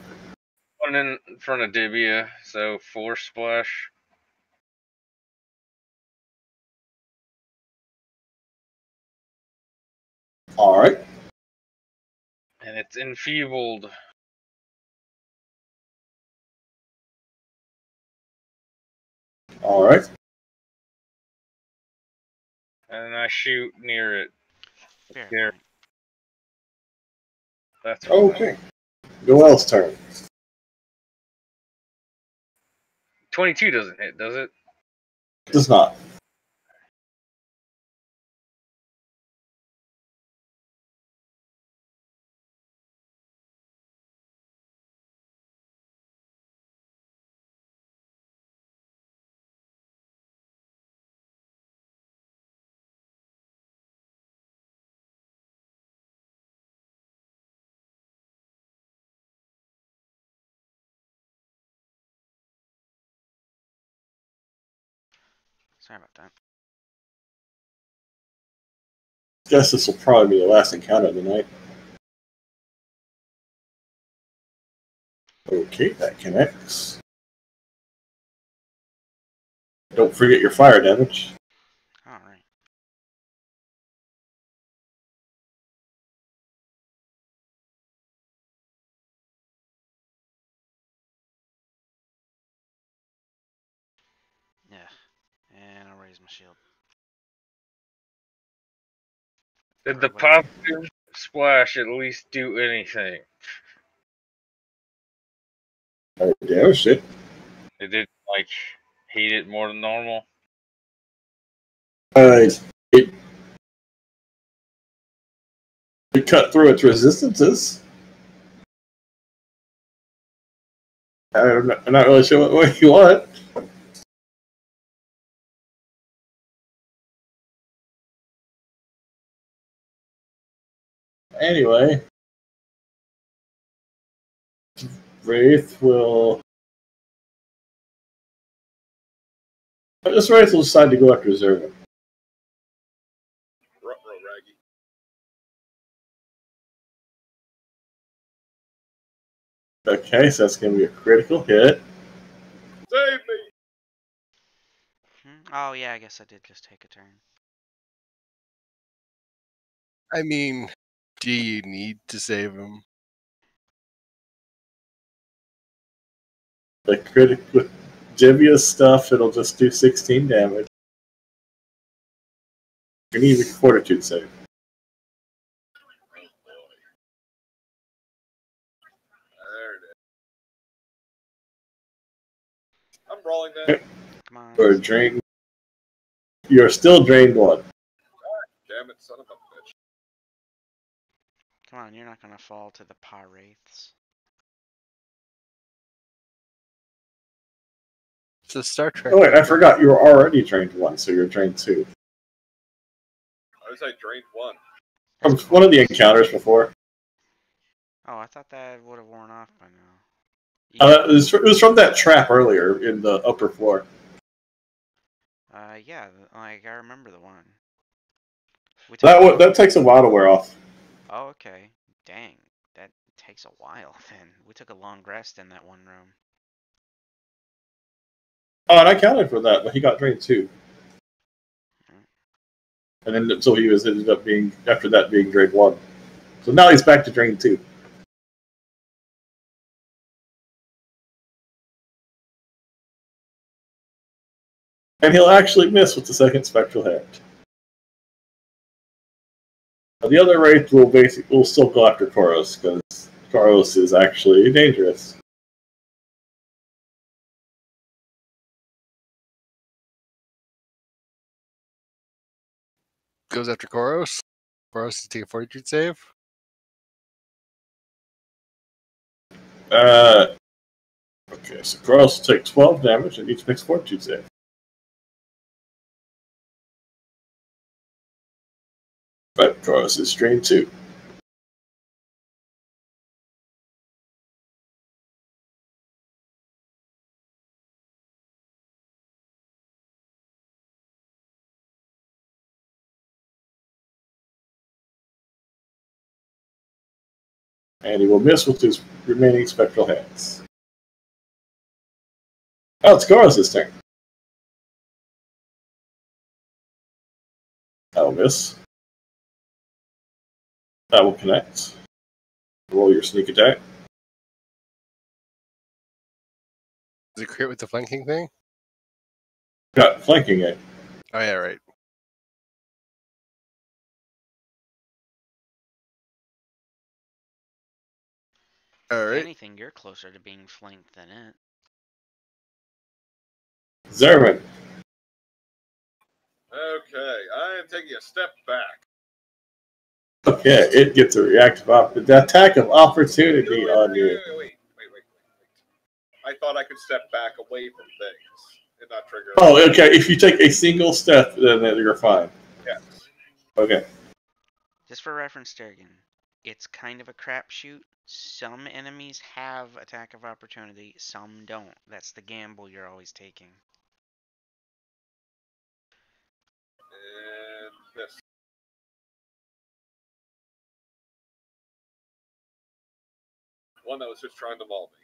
S2: One in front of Dibia, so 4 splash.
S1: Alright.
S2: And it's enfeebled.
S1: Alright.
S2: And I shoot near it.
S5: Fair
S2: There.
S5: point.
S2: That's
S1: Okay. Goel's turn.
S2: 22 doesn't hit, does it?
S1: Does not.
S5: Sorry about that.
S1: Guess this will probably be the last encounter of the night. Okay, that connects. Don't forget your fire damage.
S5: Alright. Yeah. And I'll raise my shield.
S2: Did the
S5: Or wait.
S2: positive splash at least do anything?
S1: Fire damage it.
S2: It did, like, hate it more than normal?
S1: It, it cut through its resistances. I'm not really sure what way you want. Anyway, Wraith will. This Wraith will decide to go after Zervin.
S3: Ruh-roh, Raggy.
S1: Okay, so that's going to be a critical hit.
S3: Save me!
S5: Oh, yeah, I guess I did just take a turn.
S4: I mean, do you need to save him?
S1: The critic with Jivia's stuff, it'll just do 16 damage. You need a fortitude save.
S3: There it is. I'm rolling that.
S5: Come on.
S1: Or drain. You're still drained 1.
S3: Damn it, son of a bitch.
S5: Come on, you're not gonna fall to the Wraiths.
S4: It's a Star Trek.
S1: Oh wait, I forgot you were already drained 1, so you're drained 2.
S3: I was like drained 1.
S1: From one of the encounters before.
S5: Oh, I thought that would have worn off by now.
S1: It was from that trap earlier in the upper floor.
S5: Yeah, like I remember the one.
S1: That takes a while to wear off.
S5: Oh, okay. Dang, that takes a while then. We took a long rest in that one room.
S1: Oh, and I counted for that, but he got drained 2. And then so he was ended up being after that being drained 1. So now he's back to drain 2. And he'll actually miss with the second spectral hit. Now, the other Wraith will still go after Koros, because Koros is actually dangerous.
S4: Goes after Koros. For us to take a fortitude save?
S1: Okay, so Carlos will take 12 damage and each makes fortitude save. But Carlos is strained too. And he will miss with his remaining spectral hands. Oh, it's Carlos' turn. That will miss. That will connect. Roll your sneak attack.
S4: Does it crit with the flanking thing?
S1: Got flanking it.
S4: Oh, yeah, right. All
S5: If
S4: right.
S5: anything, you're closer to being flanked than it.
S1: Zerman.
S3: Okay, I am taking a step back.
S1: Okay, it gets a reactive the attack of opportunity on you.
S3: Wait. I thought I could step back away from things and not trigger.
S1: Oh, okay. If you take a single step, then you're fine.
S3: Yes.
S1: Okay.
S5: Just for reference, Durgan, it's kind of a crapshoot. Some enemies have attack of opportunity, some don't. That's the gamble you're always taking.
S3: And this. One that was just trying to maul me.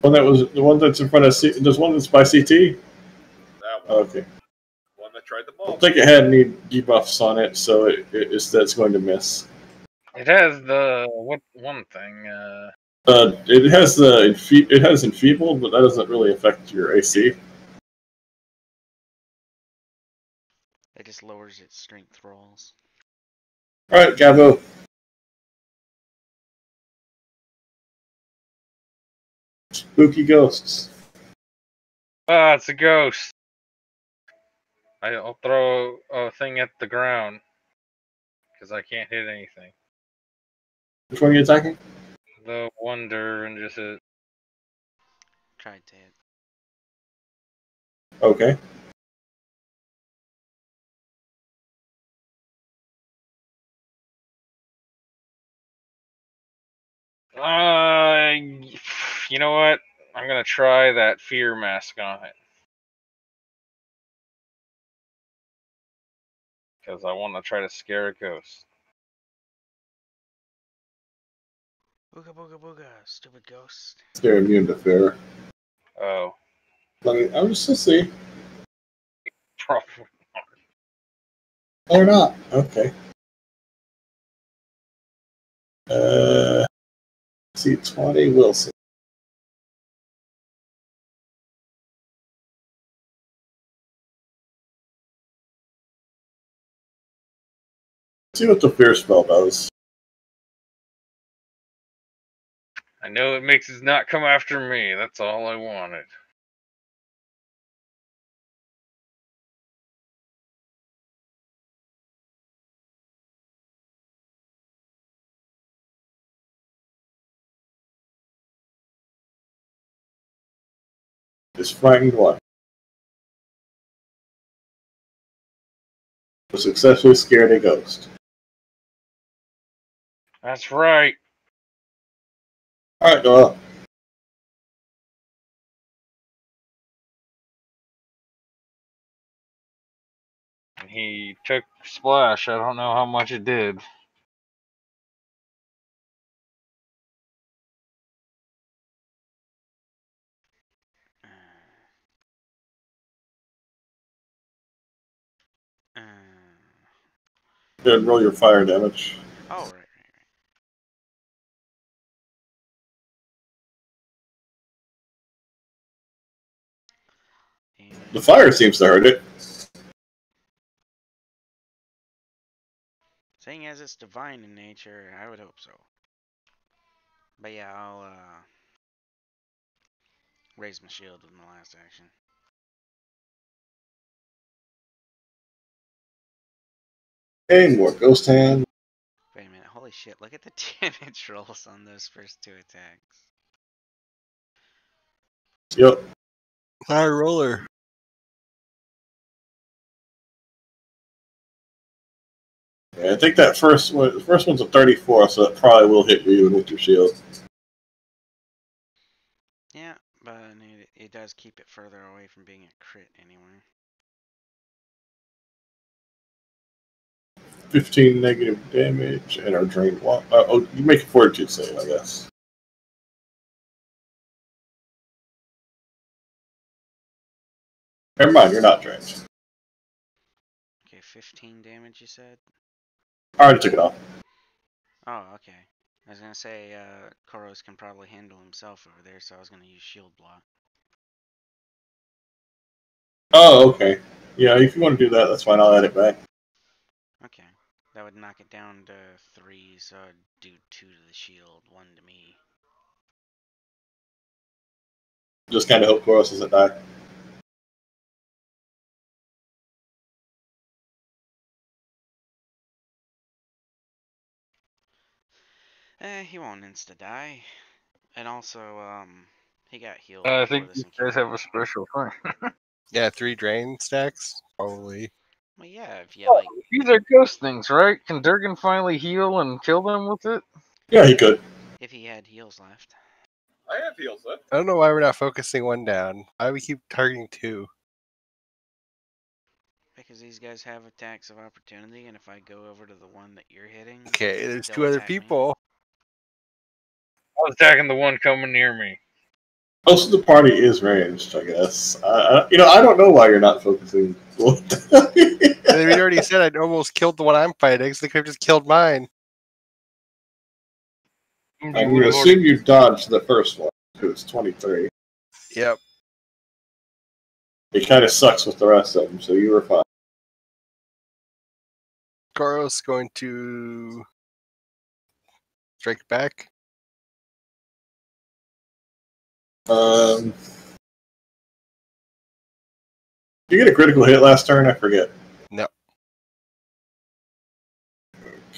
S1: One that was the one that's in front of there's one that's by CT.
S3: That one.
S1: Okay.
S3: One that tried to
S1: I
S3: maul me.
S1: think it had any debuffs on it, so that's going to miss.
S2: It has the what one thing?
S1: It has enfeebled, but that doesn't really affect your AC.
S5: It just lowers its strength rolls.
S1: All right, Gabo. Spooky ghosts.
S2: Ah, it's a ghost. I'll throw a thing at the ground because I can't hit anything.
S1: Which one are you attacking?
S2: The wonder and just hit.
S5: Tried to hit.
S1: Okay.
S2: You know what? I'm gonna try that fear mask on it because I want to try to scare a ghost.
S5: Booga booga booga, stupid ghost.
S1: They're immune to fear.
S2: Oh,
S1: I'm just to see.
S2: probably.
S1: Or not. Okay. See 20 Wilson. See what the fear spell does.
S2: I know it makes it not come after me. That's all I wanted.
S1: This frightened one was successfully scared a ghost.
S2: That's right.
S1: All right, Noel.
S2: He took splash. I don't know how much it did.
S5: Uh,
S1: Go ahead and roll your fire damage.
S5: oh, right. And
S1: The fire seems to hurt it.
S5: seeing as it's divine in nature, I would hope so. But yeah, I'll raise my shield with my last action.
S1: Hey, more ghost hand.
S5: Wait a minute, holy shit, look at the damage rolls on those first two attacks.
S1: Yep.
S4: High roller.
S1: Yeah, I think that first one, the first one's a 34, so that probably will hit you even with your shield.
S5: Yeah, but it does keep it further away from being a crit anyway.
S1: 15 negative damage and our drain one. Oh, you make a fortitude save, I guess. Never mind, you're not drained.
S5: Okay, 15 damage you said?
S1: I already took it off.
S5: Oh, okay. I was gonna say, Koros can probably handle himself over there, so I was gonna use shield block.
S1: Oh, okay. Yeah, if you want to do that, that's fine. I'll add it back.
S5: Okay. That would knock it down to 3, so I'd do 2 to the shield, 1 to me.
S1: Just kind of hope Koros doesn't die.
S5: He won't insta-die. And also, he got healed
S2: I
S5: before
S2: think
S5: this
S2: these guys have a
S5: encounter.
S2: special thing.
S4: Yeah, 3 drain stacks, probably.
S5: Well, yeah, if you, like...
S2: These are ghost things, right? Can Durgan finally heal and kill them with it?
S1: Yeah, he could.
S5: If he had heals left.
S3: I have heals left.
S4: I don't know why we're not focusing one down. Why do we keep targeting 2?
S5: Because these guys have attacks of opportunity, and if I go over to the one that you're hitting,
S4: Okay, there's
S5: they'll
S4: 2 other
S5: attack me.
S4: people.
S2: I was attacking the one coming near me.
S1: Most of the party is ranged, I guess. I don't know why you're not focusing.
S4: And we already said I'd almost killed the one I'm fighting, so they could have just killed mine.
S1: I would assume you dodged the first one, because it's 23.
S4: Yep.
S1: It kind of sucks with the rest of them, so you were fine.
S4: Koros going to strike back.
S1: Did you get a critical hit last turn? I forget.
S4: No.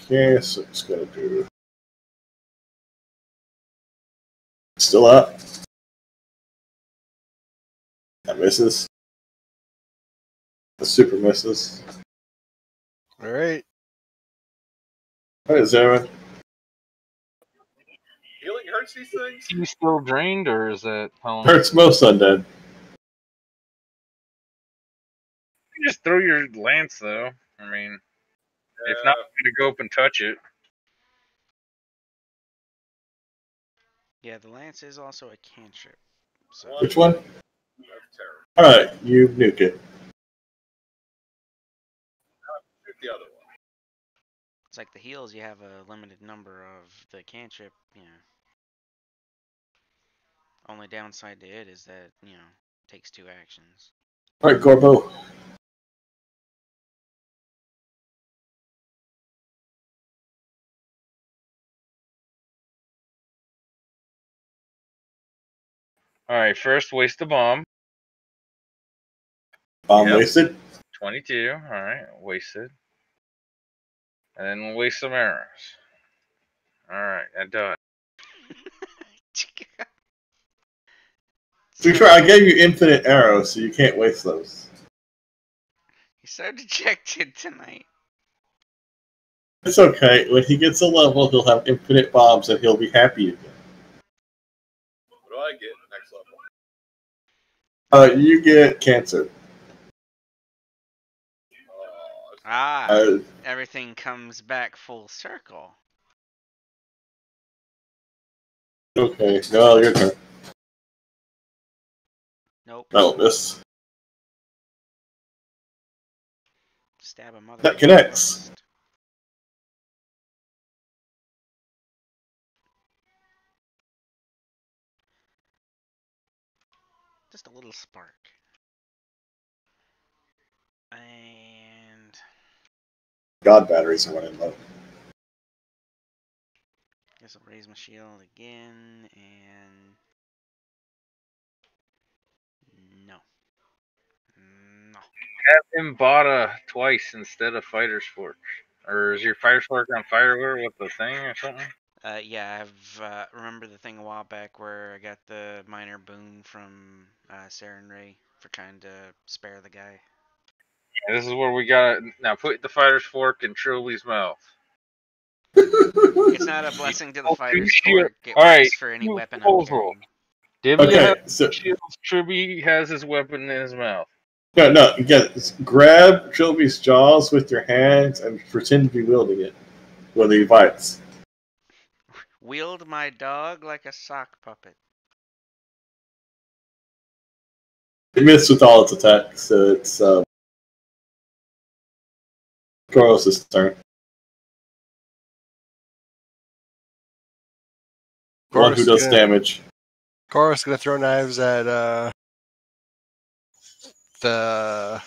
S1: Okay, so it's going to do... Still up. That misses. The super misses.
S4: Alright.
S1: All right, Zeron.
S3: Healing hurts these things?
S2: Is he still drained, or is that how?
S1: Hurts most undead.
S2: You just throw your lance, though. I mean, if not, I'm gonna go up and touch it.
S5: Yeah, the lance is also a cantrip. So
S1: Which one?
S3: That's terrible.
S1: All right, you nuke it.
S3: Shoot the other one.
S5: it's like the heals, you have a limited number of the cantrip, Only downside to it is that, takes 2 actions.
S1: All right, Gorbo.
S2: All right, first waste a bomb.
S1: Bomb
S2: Yep.
S1: wasted.
S2: 22. All right, wasted. And then we'll waste some arrows. All right, that does.
S1: To be fair, I gave you infinite arrows, so you can't waste those.
S5: You're so dejected tonight.
S1: It's okay. When he gets a level, he'll have infinite bombs, and he'll be happy again.
S3: What do I get next level?
S1: You get cancer.
S5: Everything comes back full circle.
S1: Okay, no, your turn.
S5: Nope.
S1: That'll miss.
S5: Stab a mother.
S1: That connects.
S5: Just a little spark. And
S1: God batteries are running low.
S5: guess guess I'll raise my shield again, and no. No.
S2: Have him Bada twice instead of Fighter's Fork. Or is your Fighter's Fork on Fireware with the thing or something?
S5: Yeah, I've remember the thing a while back where I got the minor boon from Sarah and Ray for trying to spare the guy.
S2: And this is where we got it. Now put the Fighter's Fork in Trilby's mouth.
S5: It's not a blessing to the fighter's fork. It
S2: Alright,
S5: works for any
S2: new
S5: weapon I'm
S2: proposal.
S5: carrying.
S2: Divya
S1: Okay,
S2: has
S1: so
S2: shields, Trilby has his weapon in his mouth.
S1: no, again, grab Trilby's jaws with your hands and pretend to be wielding it when he bites.
S5: Wield my dog like a sock puppet.
S1: It missed with all its attacks, so it's Koros' turn. The one who does damage.
S4: Koros gonna throw knives at the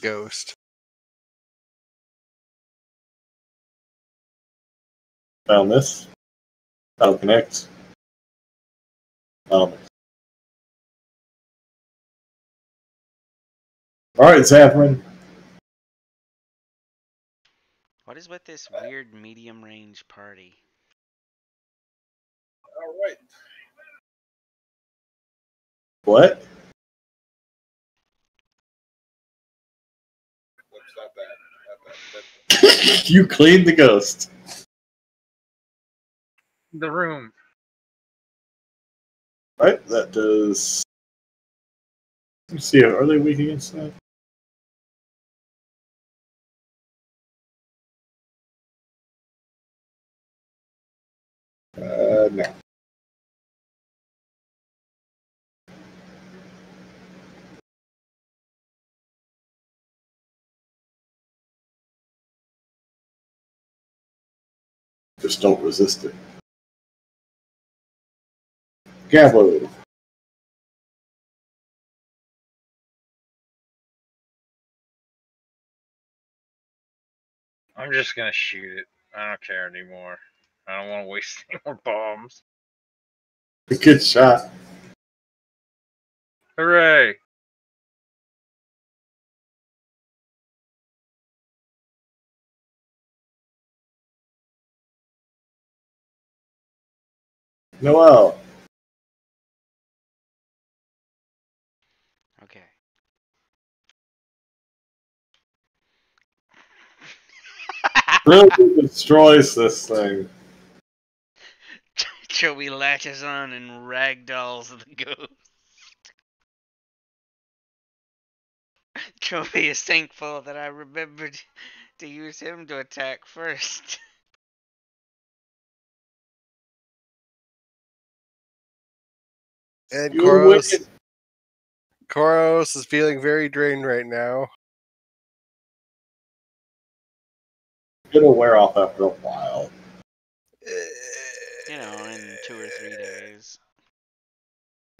S4: ghost.
S1: Found this. That'll connect. Alright, Zapman.
S5: What is with this weird medium range party?
S3: All right.
S1: What?
S3: Whoops, not that. Not that.
S1: You cleaned the ghost.
S2: The room.
S1: Right? That does. Let's see, are they weak against that? No. Just don't resist it. Gablo.
S2: I'm just gonna shoot it. I don't care anymore. I don't want to waste any more bombs.
S1: Good shot.
S2: Hooray!
S1: Noel.
S5: Okay.
S1: Really destroys this thing.
S5: Joey latches on and ragdolls the ghost. Joey is thankful that I remembered to use him to attack first.
S4: And
S1: You
S4: Koros
S1: win.
S4: is feeling very drained right now.
S1: It'll wear off after a while.
S5: You know, in 2 or 3 days.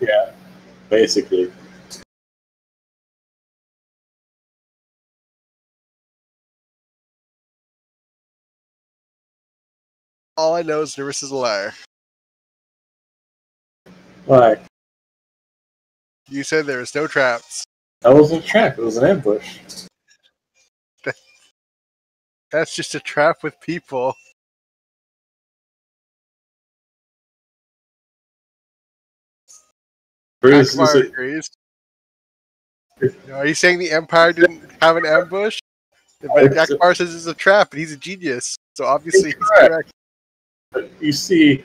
S1: Yeah, basically.
S4: All I know is Nervous is a liar.
S1: Like,
S4: You said there was no traps.
S1: that wasn't a trap, it was an ambush.
S4: That's just a trap with people.
S1: Bruce, is
S4: Akbar
S1: it,
S4: agrees. Are you saying the Empire didn't have an ambush? But
S1: It's-
S4: Akbar says it's a trap, and he's a genius. So obviously he's
S1: correct.
S4: correct.
S1: you see,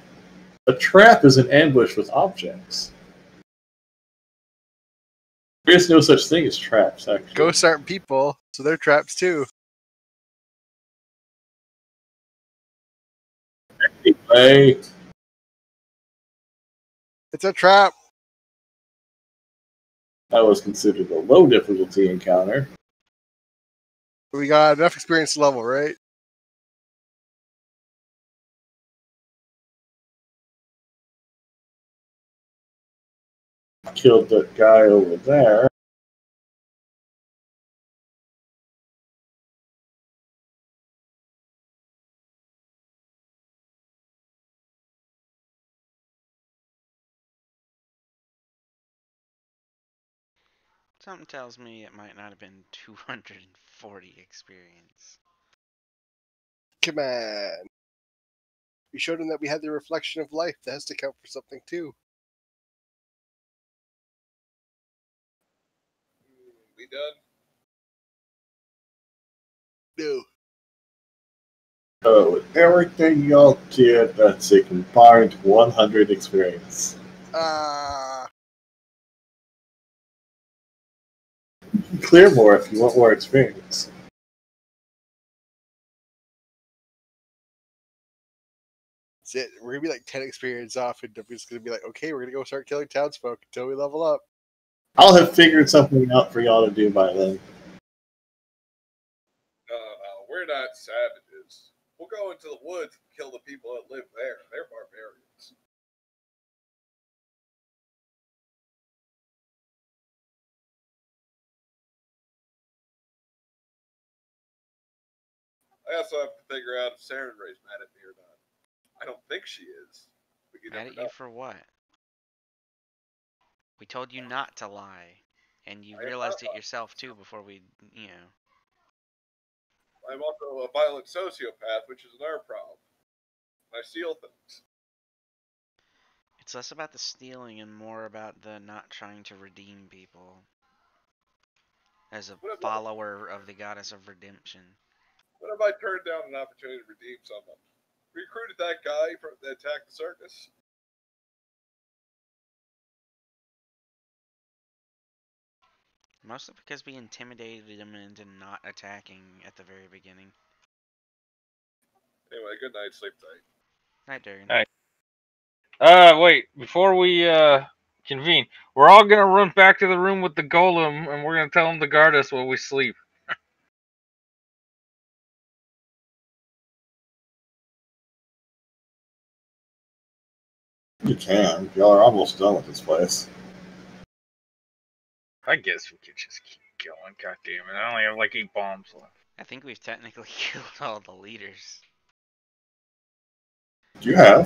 S1: a trap is an ambush with objects. There is no such thing as traps, actually.
S4: Ghosts aren't people, so they're traps too.
S1: Anyway,
S4: It's a trap.
S1: that was considered a low difficulty encounter.
S4: We got enough experience level, right?
S1: Killed that guy over there.
S5: Something tells me it might not have been 240 experience.
S4: Come on. We showed him that we had the reflection of life. That has to count for something too.
S3: We done?
S4: No.
S1: Oh, everything y'all did, that's a combined 100 experience. You can clear more if you want more experience.
S4: That's it. We're gonna be like 10 experience off, and W's gonna be like, okay, we're gonna go start killing townsfolk until we level up.
S1: I'll have figured something out for y'all to do by then.
S3: We're not savages. We'll go into the woods and kill the people that live there. They're barbarians. I also have to figure out if Saren Ray's mad at me or not. I don't think she is. But you
S5: Mad
S3: never
S5: at
S3: know.
S5: you for what? We told you not to lie, and you
S3: I am
S5: realized
S3: not
S5: it yourself too before we, you know.
S3: I'm also a violent sociopath, which is another problem. I steal things.
S5: It's less about the stealing and more about the not trying to redeem people. As a
S3: What if,
S5: follower of the goddess of redemption.
S3: what if I turned down an opportunity to redeem someone? Recruited that guy that attacked the circus?
S5: Mostly because we intimidated him into not attacking at the very beginning.
S3: Anyway, good night, sleep tight.
S5: Night, Durgan.
S2: Wait, before we convene, we're all gonna run back to the room with the golem, and we're gonna tell him to guard us while we sleep.
S1: You can. Y'all are almost done with this place.
S2: I guess we could just keep going. God damn it! I only have like 8 bombs left.
S5: I think we've technically killed all the leaders.
S1: You have.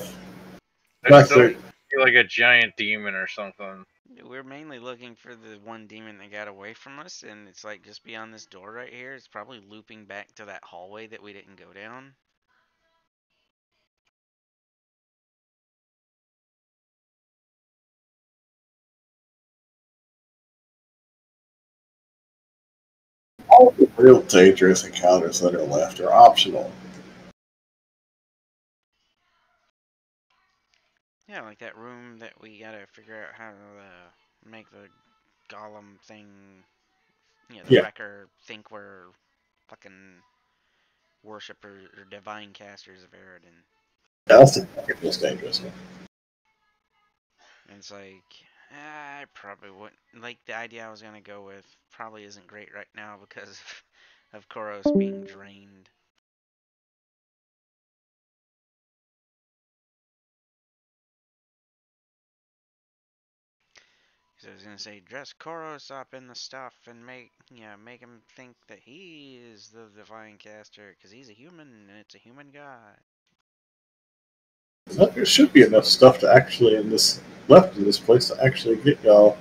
S2: There's
S1: Back
S2: still
S1: there.
S2: like a giant demon or something.
S5: We're mainly looking for the one demon that got away from us, and it's like just beyond this door right here. It's probably looping back to that hallway that we didn't go down.
S1: All the real dangerous encounters that are left are optional.
S5: Yeah, like that room that we gotta figure out how to make the golem thing, you know, the
S1: Yeah.
S5: wrecker think we're fucking worshippers or divine casters of Eridan.
S1: That's the most dangerous one.
S5: And it's like, I probably wouldn't. Like, the idea I was gonna go with probably isn't great right now because of Koros being drained. So I was gonna say, dress Koros up in the stuff and make him think that he is the divine caster because he's a human and it's a human god.
S1: But there should be enough stuff to actually left in this place to actually get y'all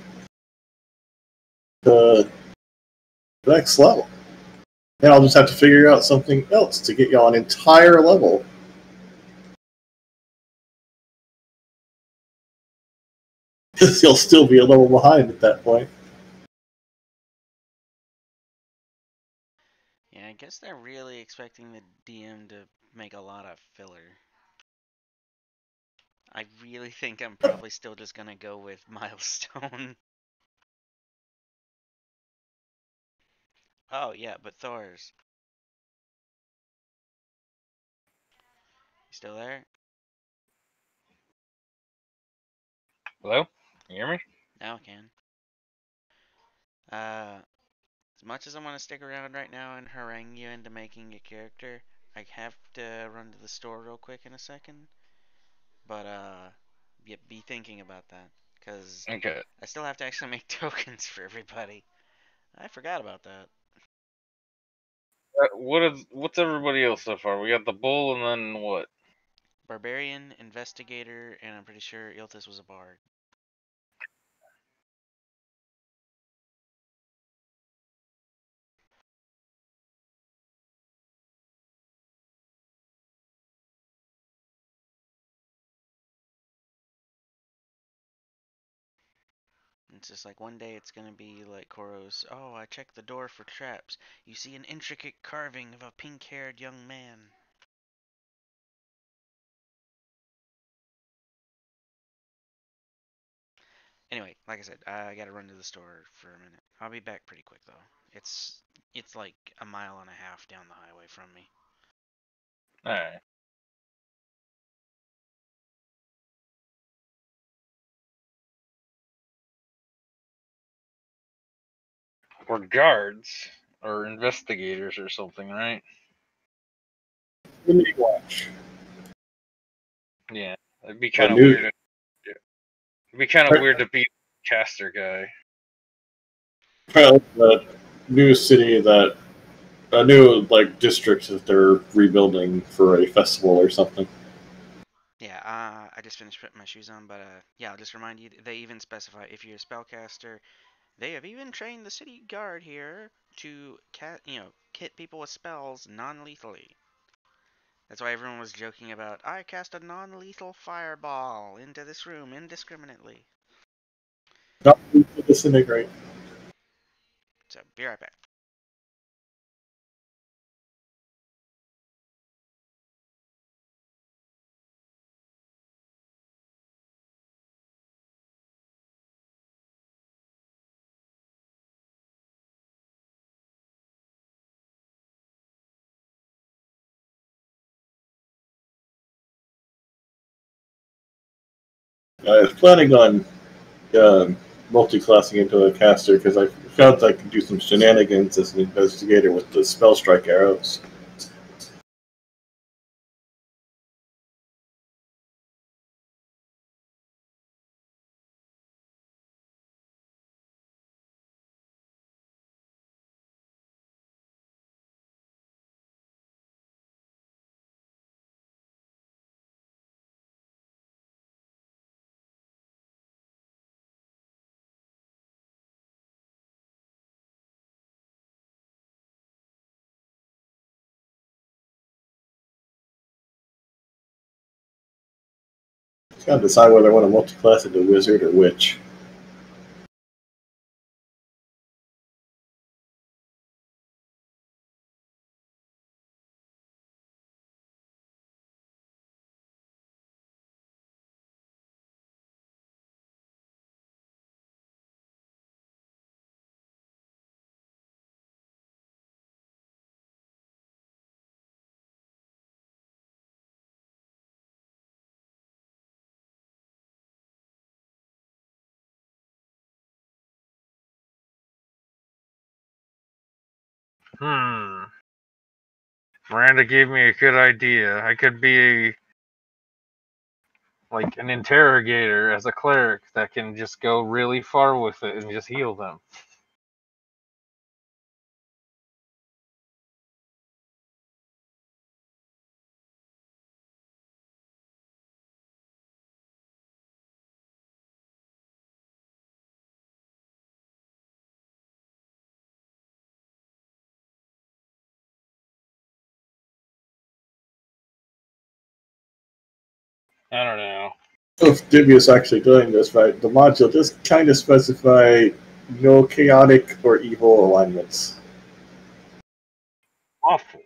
S1: to the next level. And I'll just have to figure out something else to get y'all an entire level. Because you'll still be a level behind at that point.
S5: Yeah, I guess they're really expecting the DM to make a lot of filler. I really think I'm probably still just gonna go with Milestone. Oh yeah, but Thor's. You still there?
S2: Hello? You hear me?
S5: Now I can. As much as I want to stick around right now and harangue you into making a character, I have to run to the store real quick in a second. But yeah, be thinking about that, cause
S2: Okay.
S5: I still have to actually make tokens for everybody. I forgot about that.
S2: What's everybody else so far? We got the bull, and then what?
S5: Barbarian, investigator, and I'm pretty sure Iltis was a bard. It's just like one day it's gonna be like Koros. Oh, I checked the door for traps. You see an intricate carving of a pink-haired young man. Anyway, like I said, I gotta run to the store for a minute. I'll be back pretty quick though. It's like a mile and a half down the highway from me.
S2: Alright. We're guards or investigators or something, right?
S1: Let me watch.
S2: Yeah, it'd be
S1: A
S2: kind of
S1: new,
S2: weird. It'd be kind of weird to be a caster guy.
S1: well, the new city that a new like district that they're rebuilding for a festival or something.
S5: Yeah, I just finished putting my shoes on, but yeah, I'll just remind you, they even specify if you're a spellcaster, they have even trained the city guard here to hit people with spells non-lethally. That's why everyone was joking about, I cast a non-lethal fireball into this room indiscriminately.
S1: Not to disintegrate.
S5: So, be right back.
S1: I was planning on multi-classing into a caster because I felt I could do some shenanigans as an investigator with the spell strike arrows. Gotta decide whether I want to multi-class into wizard or witch.
S2: Miranda gave me a good idea. I could be like an interrogator as a cleric that can just go really far with it and just heal them. I don't know.
S1: If Divius actually doing this right, the module just kind of specify no chaotic or evil alignments.
S2: Awful.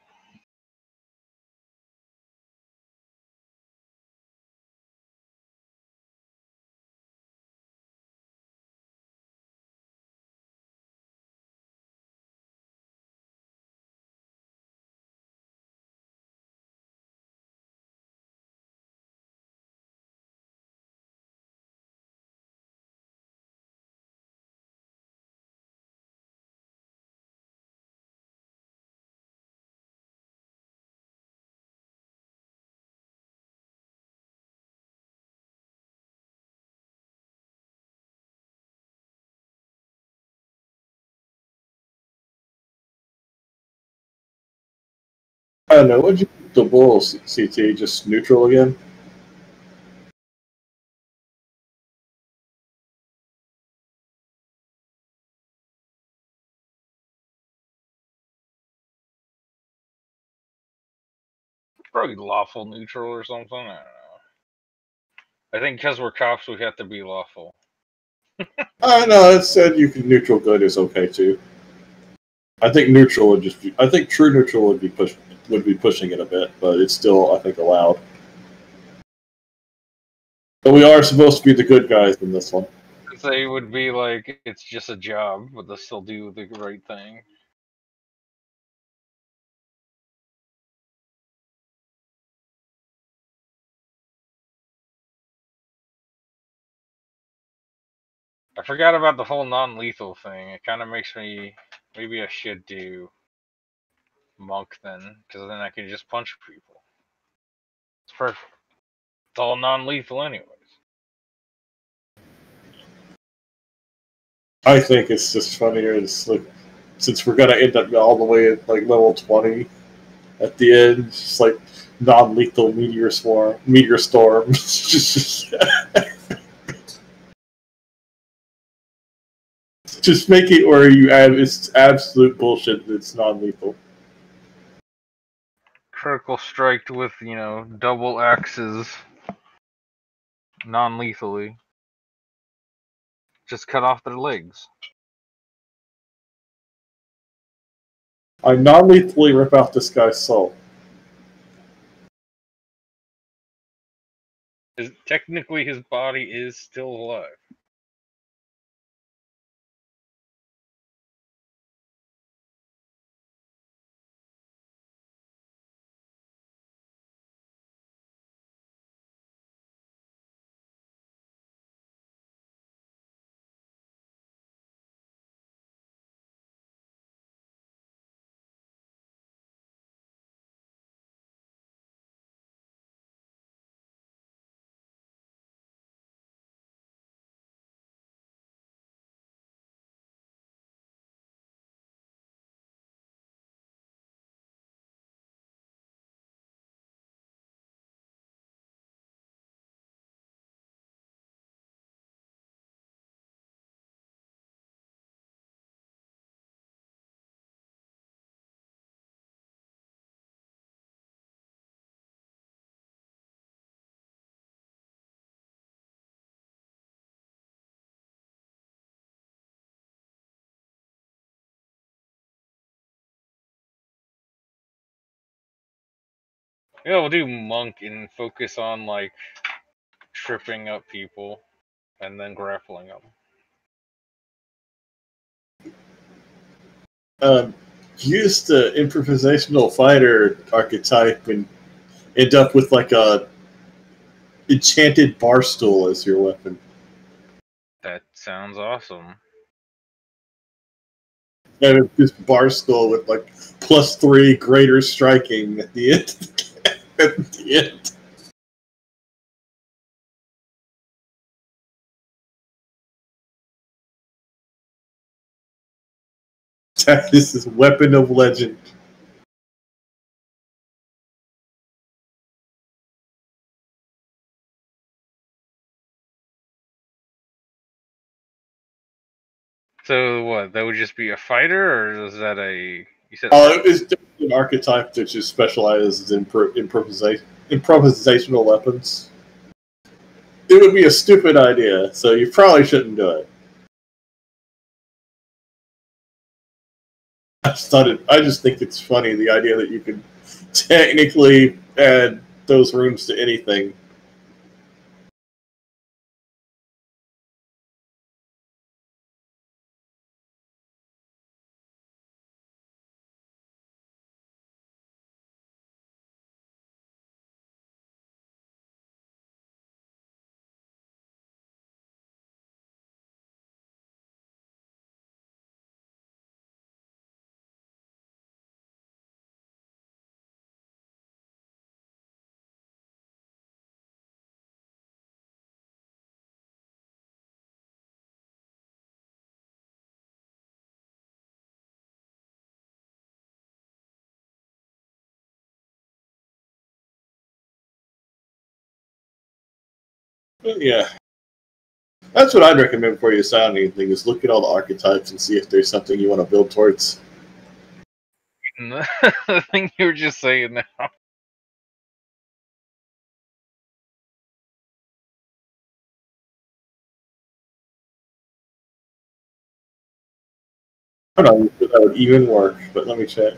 S1: I don't know. What'd you keep the bull CT just neutral again?
S2: Probably lawful neutral or something. I don't know. I think because we're cops, we have to be lawful.
S1: I know it said you can neutral good is okay too. I think neutral would just be. I think true neutral would be pushing it a bit, but it's still I think allowed. But we are supposed to be the good guys in this one.
S2: They would be like, it's just a job, but they'll still do the right thing. I forgot about the whole non-lethal thing. It kind of makes me. Maybe I should do monk then, because then I can just punch people. It's perfect. It's all non-lethal anyways.
S1: I think it's just funnier. It's like since we're gonna end up all the way at like level 20 at the end, it's just like non-lethal meteor storm. Just make it where you add it's absolute bullshit. It's non-lethal.
S2: Critical strike with, double axes non-lethally. Just cut off their legs.
S1: I non-lethally rip out this guy's soul.
S2: Technically, his body is still alive. Yeah, we'll do monk and focus on like tripping up people and then grappling them.
S1: Use the improvisational fighter archetype and end up with like a enchanted bar stool as your weapon.
S2: That sounds awesome.
S1: And this bar stool with like +3 greater striking at the end. At the end. This is weapon of legend.
S2: So what? That would just be a fighter, or is that a? You said.
S1: It's definitely an archetype that just specializes in improvisational weapons. It would be a stupid idea, so you probably shouldn't do it. I just think it's funny the idea that you can technically add those runes to anything. But yeah. That's what I'd recommend before you assign anything, is look at all the archetypes and see if there's something you want to build towards.
S2: The thing you were just saying now.
S1: I'm not even sure that would even work, but let me check.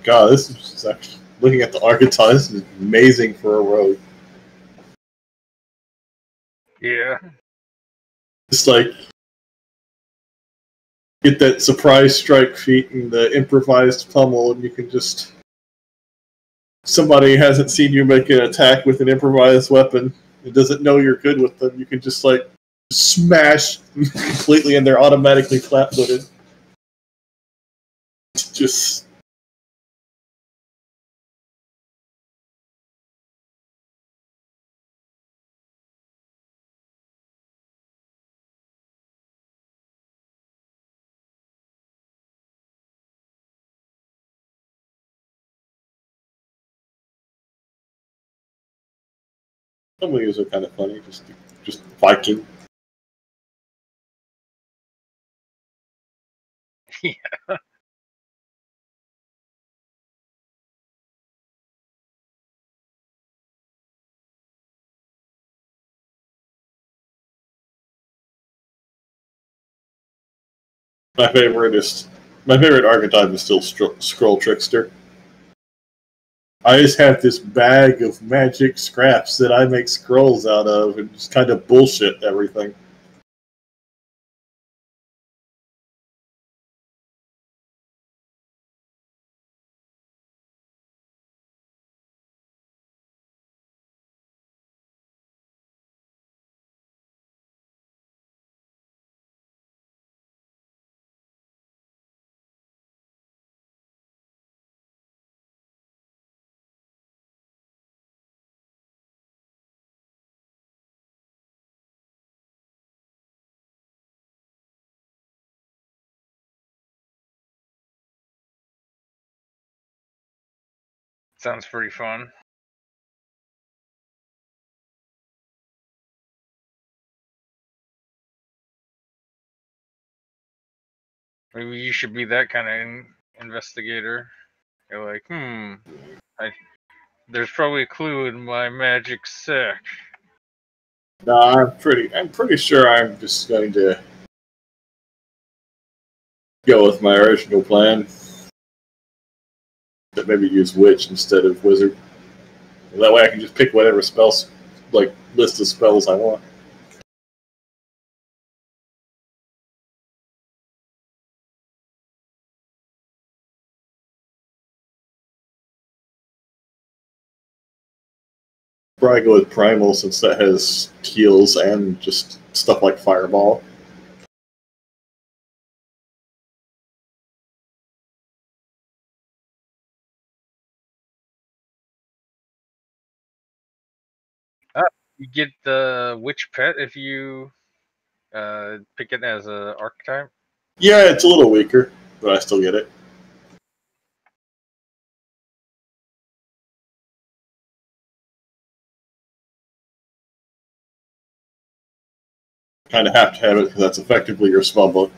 S1: God, this is just actually looking at the archetypes is amazing for a rogue.
S2: Yeah.
S1: It's like get that surprise strike feat and the improvised pummel, and you can just somebody hasn't seen you make an attack with an improvised weapon. It doesn't know you're good with them. You can just like smash completely, and they're automatically flat-footed. Just some of these are kind of funny. Just Viking.
S2: Yeah.
S1: My favorite archetype is still Scroll Trickster. I just have this bag of magic scraps that I make scrolls out of and just kind of bullshit everything.
S2: Sounds pretty fun. Maybe you should be that kind of investigator. You're like, there's probably a clue in my magic sack.
S1: No, I'm pretty sure I'm just going to go with my original plan. That maybe use witch instead of wizard. That way I can just pick whatever spells, like list of spells I want. Probably go with primal since that has heals and just stuff like fireball.
S2: You get the witch pet if you pick it as a archetype.
S1: Yeah, it's a little weaker, but I still get it. Kind of have to have it because that's effectively your spell book.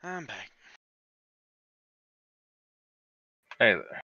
S5: I'm back.
S2: Hey there.